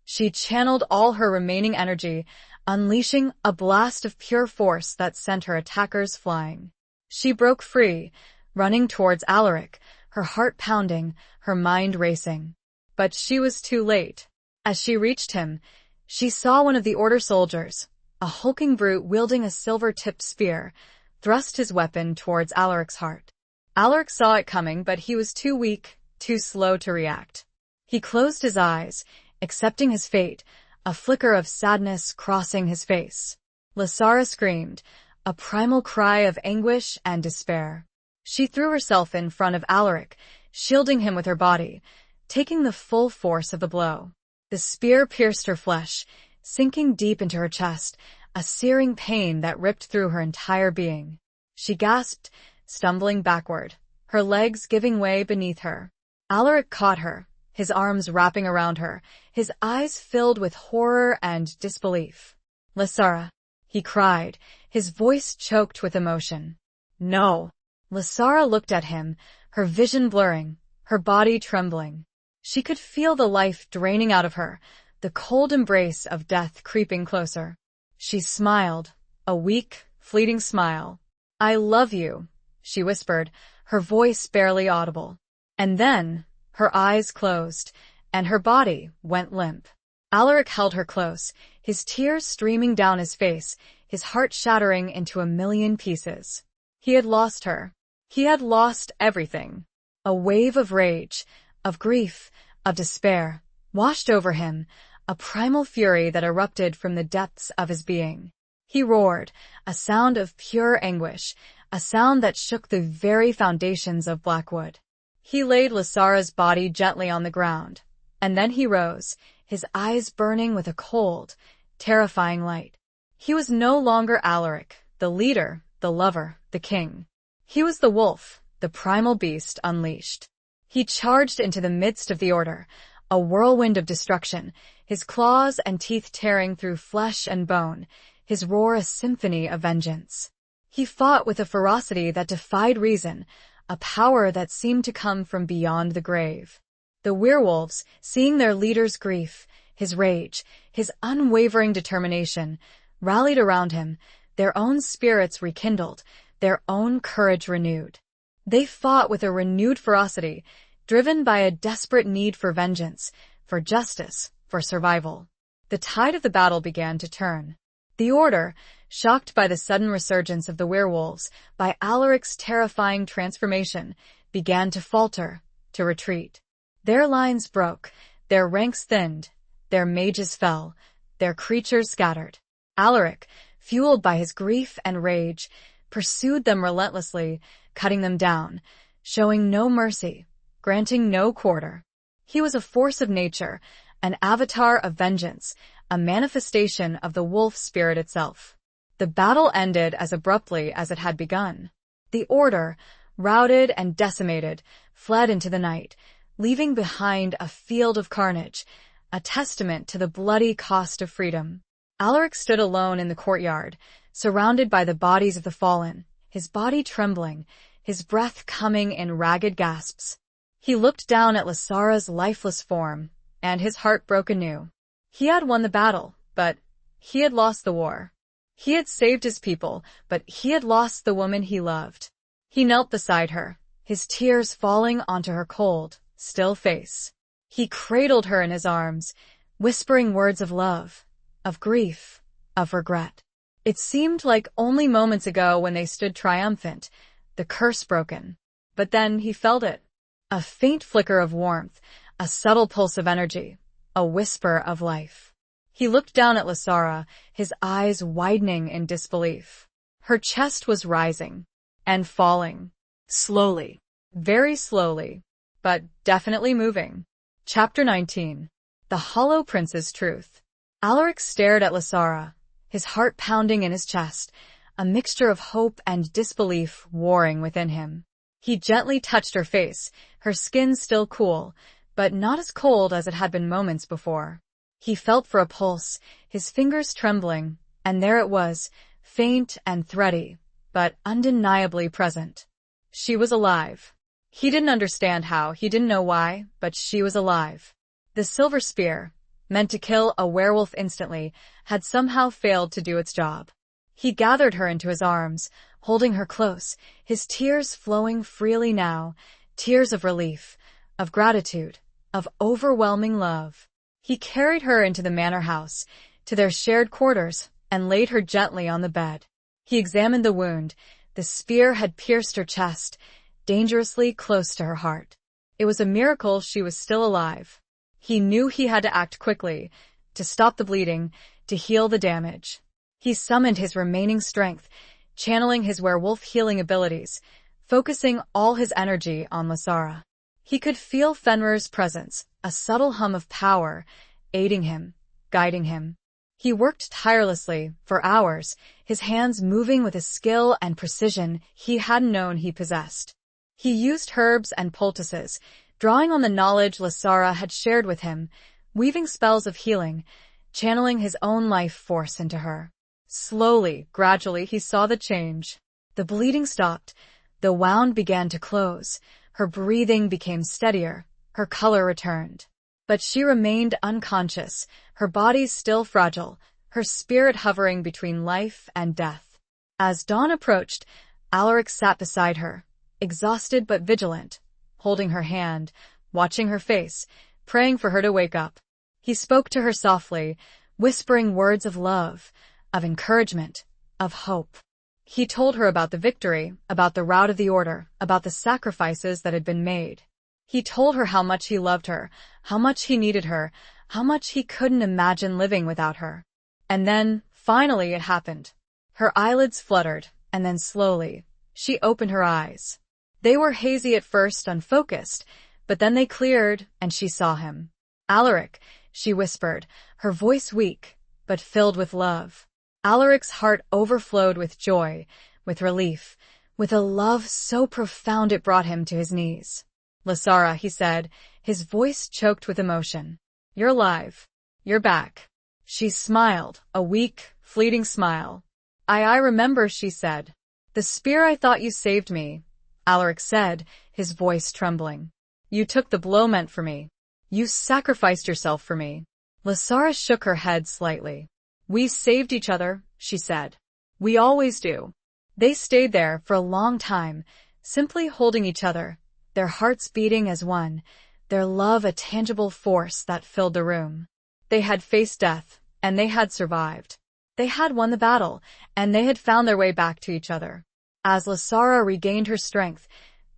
She channeled all her remaining energy, unleashing a blast of pure force that sent her attackers flying. She broke free, running towards Alaric, her heart pounding, her mind racing. But she was too late. As she reached him, She saw one of the Order soldiers, a hulking brute wielding a silver-tipped spear, thrust his weapon towards Alaric's heart. Alaric saw it coming, but he was too weak, too slow to react. He closed his eyes, accepting his fate, a flicker of sadness crossing his face. Lysara screamed, a primal cry of anguish and despair. She threw herself in front of Alaric, shielding him with her body, taking the full force of the blow. The spear pierced her flesh, sinking deep into her chest, a searing pain that ripped through her entire being. She gasped, stumbling backward, her legs giving way beneath her. Alaric caught her, his arms wrapping around her, his eyes filled with horror and disbelief. "Lysara," he cried, his voice choked with emotion. "No." Lysara looked at him, her vision blurring, her body trembling. She could feel the life draining out of her, the cold embrace of death creeping closer. She smiled, a weak, fleeting smile. "I love you," she whispered, her voice barely audible. And then, her eyes closed, and her body went limp. Alaric held her close, his tears streaming down his face, his heart shattering into a million pieces. He had lost her. He had lost everything. A wave of rage, of grief, of despair, washed over him, a primal fury that erupted from the depths of his being. He roared, a sound of pure anguish, a sound that shook the very foundations of Blackwood. He laid Lysara's body gently on the ground, and then he rose, his eyes burning with a cold, terrifying light. He was no longer Alaric, the leader, the lover, the king. He was the wolf, the primal beast unleashed. He charged into the midst of the Order, a whirlwind of destruction, his claws and teeth tearing through flesh and bone, his roar a symphony of vengeance. He fought with a ferocity that defied reason, a power that seemed to come from beyond the grave. The werewolves, seeing their leader's grief, his rage, his unwavering determination, rallied around him, their own spirits rekindled, their own courage renewed. They fought with a renewed ferocity, driven by a desperate need for vengeance, for justice, for survival. The tide of the battle began to turn. The Order, shocked by the sudden resurgence of the werewolves, by Alaric's terrifying transformation, began to falter, to retreat. Their lines broke, their ranks thinned, their mages fell, their creatures scattered. Alaric, fueled by his grief and rage, pursued them relentlessly, cutting them down, showing no mercy, granting no quarter. He was a force of nature, an avatar of vengeance, a manifestation of the wolf spirit itself. The battle ended as abruptly as it had begun. The Order, routed and decimated, fled into the night, leaving behind a field of carnage, a testament to the bloody cost of freedom. Alaric stood alone in the courtyard, surrounded by the bodies of the fallen, his body trembling, his breath coming in ragged gasps. He looked down at Lysara's lifeless form, and his heart broke anew. He had won the battle, but he had lost the war. He had saved his people, but he had lost the woman he loved. He knelt beside her, his tears falling onto her cold, still face. He cradled her in his arms, whispering words of love, of grief, of regret. It seemed like only moments ago when they stood triumphant, the curse broken. But then he felt it. A faint flicker of warmth, a subtle pulse of energy, a whisper of life. He looked down at Lysara, his eyes widening in disbelief. Her chest was rising and falling, slowly, very slowly, but definitely moving. Chapter 19. The Hollow Prince's Truth. Alaric stared at Lysara, his heart pounding in his chest, a mixture of hope and disbelief warring within him. He gently touched her face, her skin still cool, but not as cold as it had been moments before. He felt for a pulse, his fingers trembling, and there it was, faint and thready, but undeniably present. She was alive. He didn't understand how, he didn't know why, but she was alive. The silver spear, meant to kill a werewolf instantly, had somehow failed to do its job. He gathered her into his arms, holding her close, his tears flowing freely now, tears of relief, of gratitude, of overwhelming love. He carried her into the manor house, to their shared quarters, and laid her gently on the bed. He examined the wound. The spear had pierced her chest, dangerously close to her heart. It was a miracle she was still alive. He knew he had to act quickly, to stop the bleeding, to heal the damage. He summoned his remaining strength, channeling his werewolf healing abilities, focusing all his energy on Lasara. He could feel Fenrir's presence, a subtle hum of power, aiding him, guiding him. He worked tirelessly, for hours, his hands moving with a skill and precision he hadn't known he possessed. He used herbs and poultices, drawing on the knowledge Lasara had shared with him, weaving spells of healing, channeling his own life force into her. Slowly, gradually, he saw the change. The bleeding stopped, the wound began to close, her breathing became steadier, her color returned. But she remained unconscious, her body still fragile, her spirit hovering between life and death. As dawn approached, Alaric sat beside her, exhausted but vigilant, holding her hand, watching her face, praying for her to wake up. He spoke to her softly, whispering words of love, of encouragement, of hope. He told her about the victory, about the rout of the order, about the sacrifices that had been made. He told her how much he loved her, how much he needed her, how much he couldn't imagine living without her. And then, finally, it happened. Her eyelids fluttered, and then slowly, she opened her eyes. They were hazy at first, unfocused, but then they cleared, and she saw him. "Alaric," she whispered, her voice weak, but filled with love. Alaric's heart overflowed with joy, with relief, with a love so profound it brought him to his knees. "Lasara," he said, his voice choked with emotion. "You're alive. You're back." She smiled, a weak, fleeting smile. I remember," she said. "The spear, I thought you saved me," Alaric said, his voice trembling. "You took the blow meant for me. You sacrificed yourself for me." Lasara shook her head slightly. "We saved each other," she said. "We always do." They stayed there for a long time, simply holding each other, their hearts beating as one, their love a tangible force that filled the room. They had faced death, and they had survived. They had won the battle, and they had found their way back to each other. As Lasara regained her strength,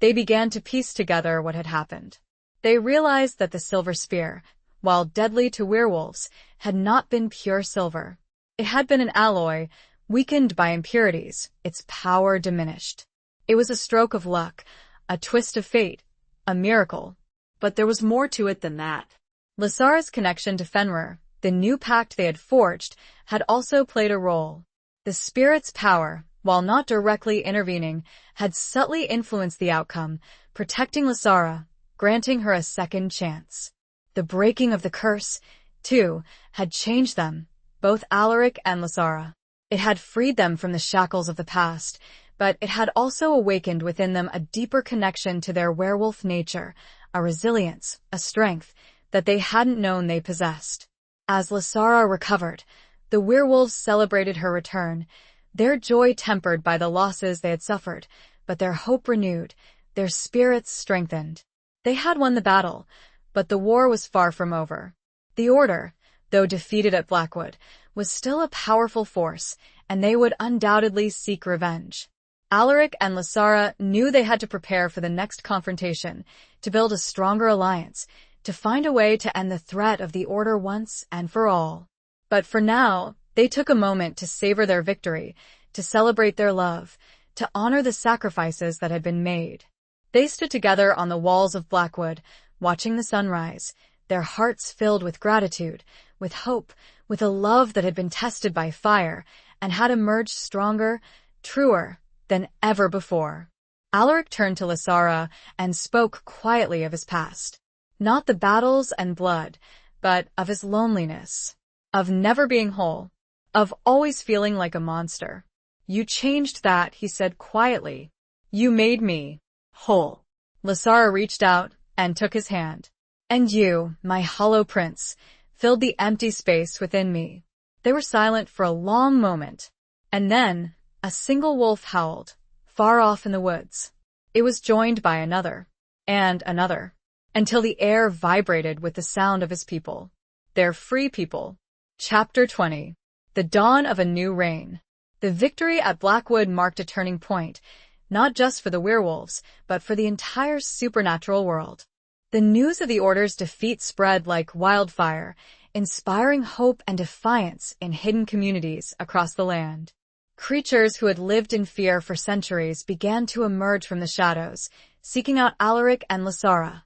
they began to piece together what had happened. They realized that the silver spear, while deadly to werewolves, had not been pure silver. It had been an alloy, weakened by impurities, its power diminished. It was a stroke of luck, a twist of fate, a miracle. But there was more to it than that. Lasara's connection to Fenrir, the new pact they had forged, had also played a role. The spirit's power, while not directly intervening, had subtly influenced the outcome, protecting Lasara, granting her a second chance. The breaking of the curse, too, had changed them, both Alaric and Lasara. It had freed them from the shackles of the past, but it had also awakened within them a deeper connection to their werewolf nature, a resilience, a strength that they hadn't known they possessed. As Lasara recovered, the werewolves celebrated her return, their joy tempered by the losses they had suffered, but their hope renewed, their spirits strengthened. They had won the battle, but the war was far from over. The Order, though defeated at Blackwood, was still a powerful force, and they would undoubtedly seek revenge. Alaric and Lasara knew they had to prepare for the next confrontation, to build a stronger alliance, to find a way to end the threat of the Order once and for all. But for now, they took a moment to savor their victory, to celebrate their love, to honor the sacrifices that had been made. They stood together on the walls of Blackwood, watching the sunrise, their hearts filled with gratitude, with hope, with a love that had been tested by fire and had emerged stronger, truer than ever before. Alaric turned to Lasara and spoke quietly of his past. Not the battles and blood, but of his loneliness, of never being whole, of always feeling like a monster. "You changed that," he said quietly. "You made me whole." Lasara reached out and took his hand. "And you, my hollow prince, filled the empty space within me." They were silent for a long moment, and then a single wolf howled, far off in the woods. It was joined by another, and another, until the air vibrated with the sound of his people. They're free people. Chapter 20. The Dawn of a New Reign. The victory at Blackwood marked a turning point, not just for the werewolves, but for the entire supernatural world. The news of the Order's defeat spread like wildfire, inspiring hope and defiance in hidden communities across the land. Creatures who had lived in fear for centuries began to emerge from the shadows, seeking out Alaric and Lysara,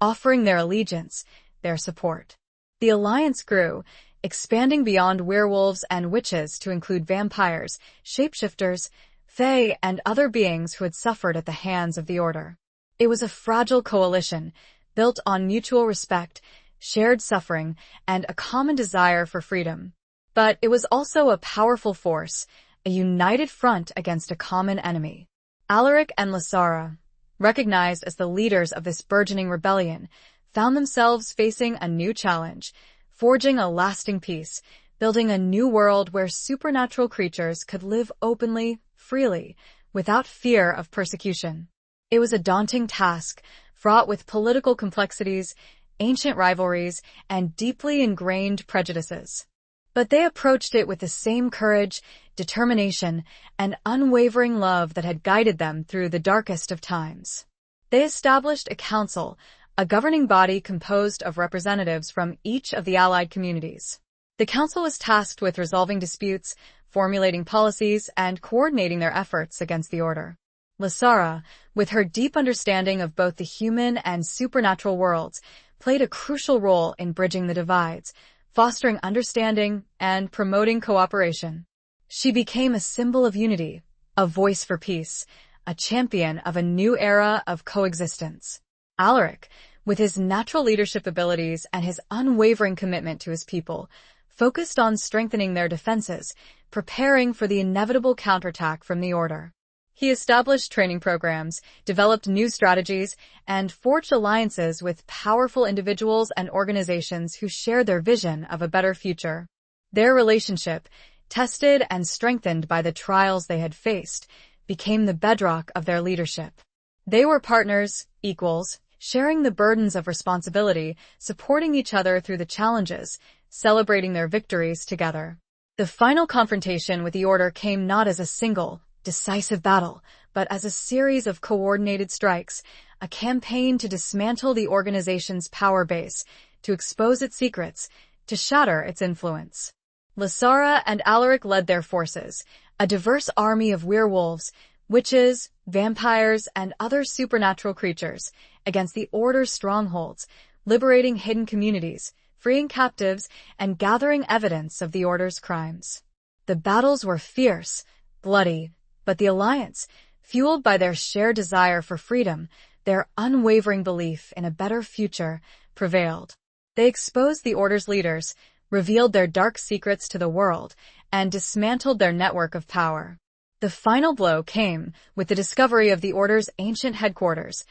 offering their allegiance, their support. The alliance grew, expanding beyond werewolves and witches to include vampires, shapeshifters, fae, and other beings who had suffered at the hands of the Order. It was a fragile coalition, built on mutual respect, shared suffering, and a common desire for freedom. But it was also a powerful force, a united front against a common enemy. Alaric and Lysara, recognized as the leaders of this burgeoning rebellion, found themselves facing a new challenge, forging a lasting peace, building a new world where supernatural creatures could live openly, freely, without fear of persecution. It was a daunting task, fraught with political complexities, ancient rivalries, and deeply ingrained prejudices. But they approached it with the same courage, determination, and unwavering love that had guided them through the darkest of times. They established a council, a governing body composed of representatives from each of the allied communities. The council was tasked with resolving disputes, formulating policies, and coordinating their efforts against the Order. Lysara, with her deep understanding of both the human and supernatural worlds, played a crucial role in bridging the divides, fostering understanding and promoting cooperation. She became a symbol of unity, a voice for peace, a champion of a new era of coexistence. Alaric, with his natural leadership abilities and his unwavering commitment to his people, focused on strengthening their defenses, preparing for the inevitable counterattack from the Order. He established training programs, developed new strategies, and forged alliances with powerful individuals and organizations who shared their vision of a better future. Their relationship, tested and strengthened by the trials they had faced, became the bedrock of their leadership. They were partners, equals, sharing the burdens of responsibility, supporting each other through the challenges, celebrating their victories together. The final confrontation with the Order came not as a single, decisive battle, but as a series of coordinated strikes, a campaign to dismantle the organization's power base, to expose its secrets, to shatter its influence. Lysara and Alaric led their forces, a diverse army of werewolves, witches, vampires, and other supernatural creatures, against the Order's strongholds, liberating hidden communities, freeing captives, and gathering evidence of the Order's crimes. The battles were fierce, bloody, but the alliance, fueled by their shared desire for freedom, their unwavering belief in a better future, prevailed. They exposed the Order's leaders, revealed their dark secrets to the world, and dismantled their network of power. The final blow came with the discovery of the Order's ancient headquarters,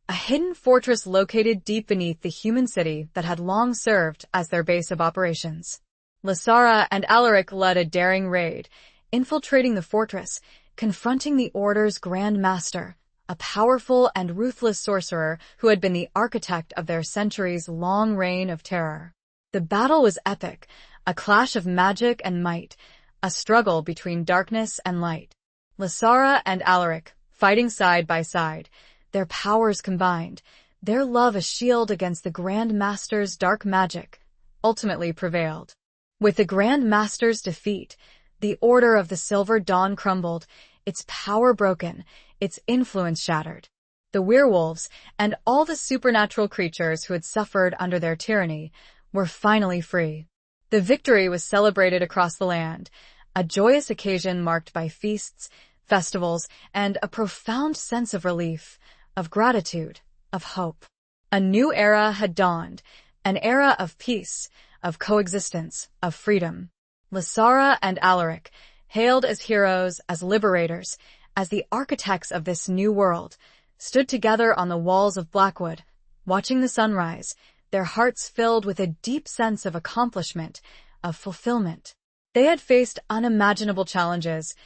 a hidden fortress located deep beneath the human city that had long served as their base of operations. Lysara and Alaric led a daring raid, infiltrating the fortress, confronting the Order's Grand Master, a powerful and ruthless sorcerer who had been the architect of their centuries-long reign of terror. The battle was epic, a clash of magic and might, a struggle between darkness and light. Lysara and Alaric, fighting side by side, their powers combined, their love a shield against the Grand Master's dark magic, ultimately prevailed. With the Grand Master's defeat, the Order of the Silver Dawn crumbled, its power broken, its influence shattered. The werewolves, and all the supernatural creatures who had suffered under their tyranny, were finally free. The victory was celebrated across the land, a joyous occasion marked by feasts, festivals, and a profound sense of relief, of gratitude, of hope. A new era had dawned, an era of peace, of coexistence, of freedom. Lysara and Alaric, hailed as heroes, as liberators, as the architects of this new world, stood together on the walls of Blackwood, watching the sunrise, their hearts filled with a deep sense of accomplishment, of fulfillment. They had faced unimaginable challenges,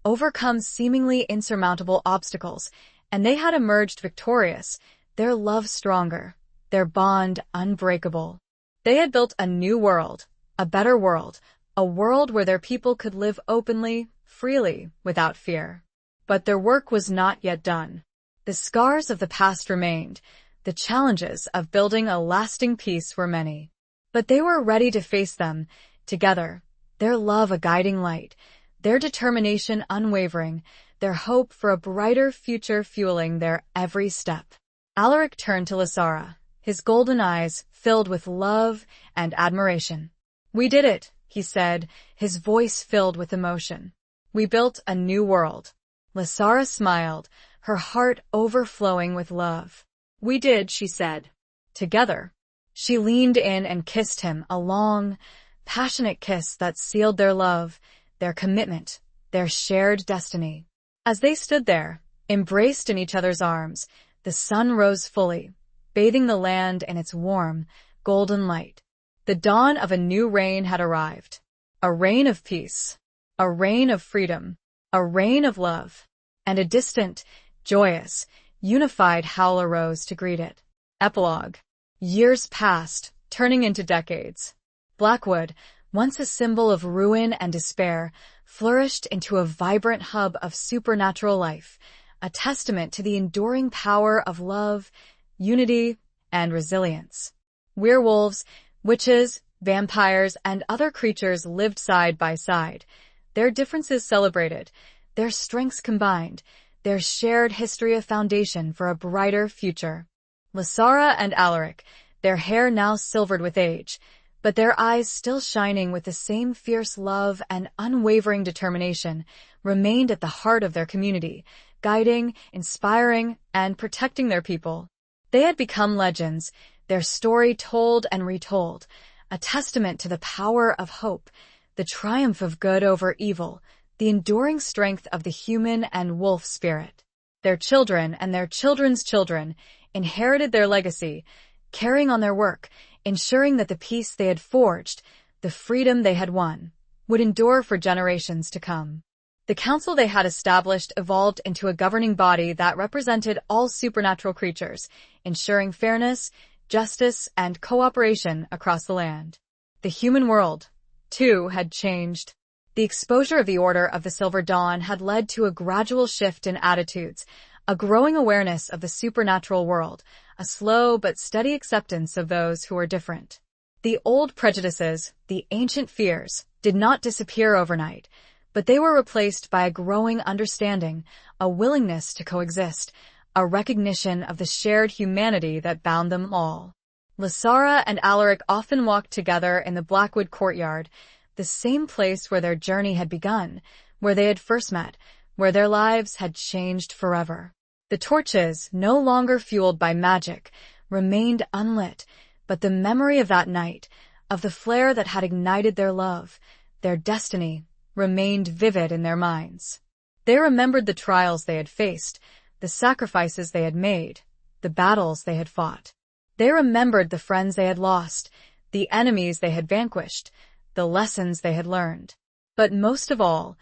overcome seemingly insurmountable obstacles, and they had emerged victorious, their love stronger, their bond unbreakable. They had built a new world, a better world, a world where their people could live openly, freely, without fear. But their work was not yet done. The scars of the past remained. The challenges of building a lasting peace were many. But they were ready to face them, together, their love a guiding light, their determination unwavering, their hope for a brighter future fueling their every step. Alaric turned to Lysara, his golden eyes filled with love and admiration. "We did it," he said, his voice filled with emotion. "We built a new world." Lysara smiled, her heart overflowing with love. "We did," she said. Together. She leaned in and kissed him, a long, passionate kiss that sealed their love, their commitment, their shared destiny. As they stood there, embraced in each other's arms, the sun rose fully, bathing the land in its warm, golden light. The dawn of a new reign had arrived. A reign of peace. A reign of freedom. A reign of love. And a distant, joyous, unified howl arose to greet it. Epilogue. Years passed, turning into decades. Blackwood, once a symbol of ruin and despair, flourished into a vibrant hub of supernatural life, a testament to the enduring power of love, unity, and resilience. Werewolves, witches, vampires, and other creatures lived side by side, their differences celebrated, their strengths combined, their shared history a foundation for a brighter future. Lysara and Alaric, their hair now silvered with age, but their eyes still shining with the same fierce love and unwavering determination, remained at the heart of their community, guiding, inspiring, and protecting their people. They had become legends, their story told and retold, a testament to the power of hope, the triumph of good over evil, the enduring strength of the human and wolf spirit. Their children and their children's children inherited their legacy, carrying on their work, ensuring that the peace they had forged, the freedom they had won, would endure for generations to come. The council they had established evolved into a governing body that represented all supernatural creatures, ensuring fairness, justice, and cooperation across the land. The human world, too, had changed. The exposure of the Order of the Silver Dawn had led to a gradual shift in attitudes, a growing awareness of the supernatural world, a slow but steady acceptance of those who were different. The old prejudices, the ancient fears, did not disappear overnight, but they were replaced by a growing understanding, a willingness to coexist, a recognition of the shared humanity that bound them all. Lysara and Alaric often walked together in the Blackwood courtyard, the same place where their journey had begun, where they had first met, where their lives had changed forever. The torches, no longer fueled by magic, remained unlit, but the memory of that night, of the flare that had ignited their love, their destiny, remained vivid in their minds. They remembered the trials they had faced, the sacrifices they had made, the battles they had fought. They remembered the friends they had lost, the enemies they had vanquished, the lessons they had learned. But most of all,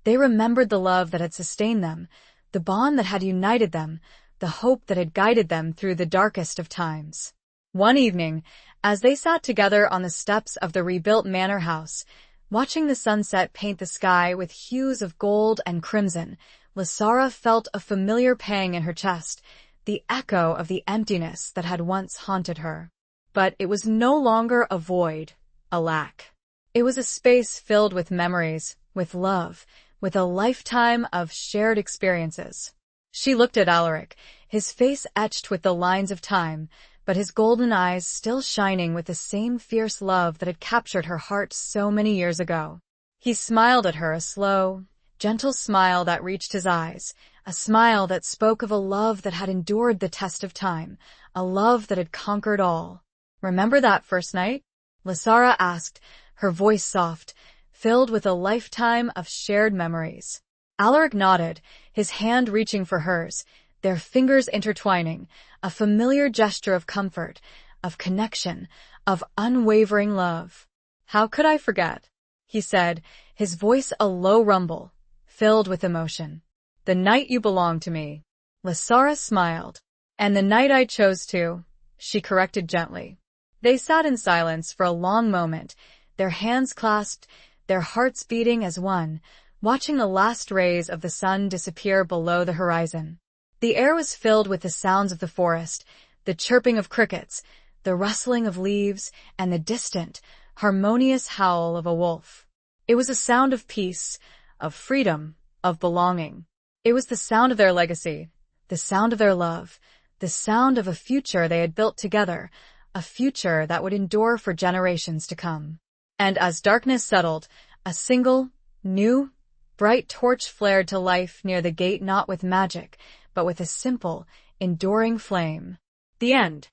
they remembered the love that had sustained them, the bond that had united them, the hope that had guided them through the darkest of times. One evening, as they sat together on the steps of the rebuilt manor house, watching the sunset paint the sky with hues of gold and crimson, Lysara felt a familiar pang in her chest, the echo of the emptiness that had once haunted her. But it was no longer a void, a lack. It was a space filled with memories, with love, with a lifetime of shared experiences. She looked at Alaric, his face etched with the lines of time, but his golden eyes still shining with the same fierce love that had captured her heart so many years ago. He smiled at her, a slow, gentle smile that reached his eyes, a smile that spoke of a love that had endured the test of time, a love that had conquered all. "Remember that first night?" Lysara asked, her voice soft, filled with a lifetime of shared memories. Alaric nodded, his hand reaching for hers, their fingers intertwining, a familiar gesture of comfort, of connection, of unwavering love. "How could I forget?" he said, his voice a low rumble, filled with emotion. "The night you belonged to me." Lysara smiled. "And the night I chose to," she corrected gently. They sat in silence for a long moment, their hands clasped, their hearts beating as one, watching the last rays of the sun disappear below the horizon. The air was filled with the sounds of the forest, the chirping of crickets, the rustling of leaves, and the distant, harmonious howl of a wolf. It was a sound of peace, of freedom, of belonging. It was the sound of their legacy, the sound of their love, the sound of a future they had built together, a future that would endure for generations to come. And as darkness settled, a single, new, bright torch flared to life near the gate, not with magic, but with a simple, enduring flame. The end.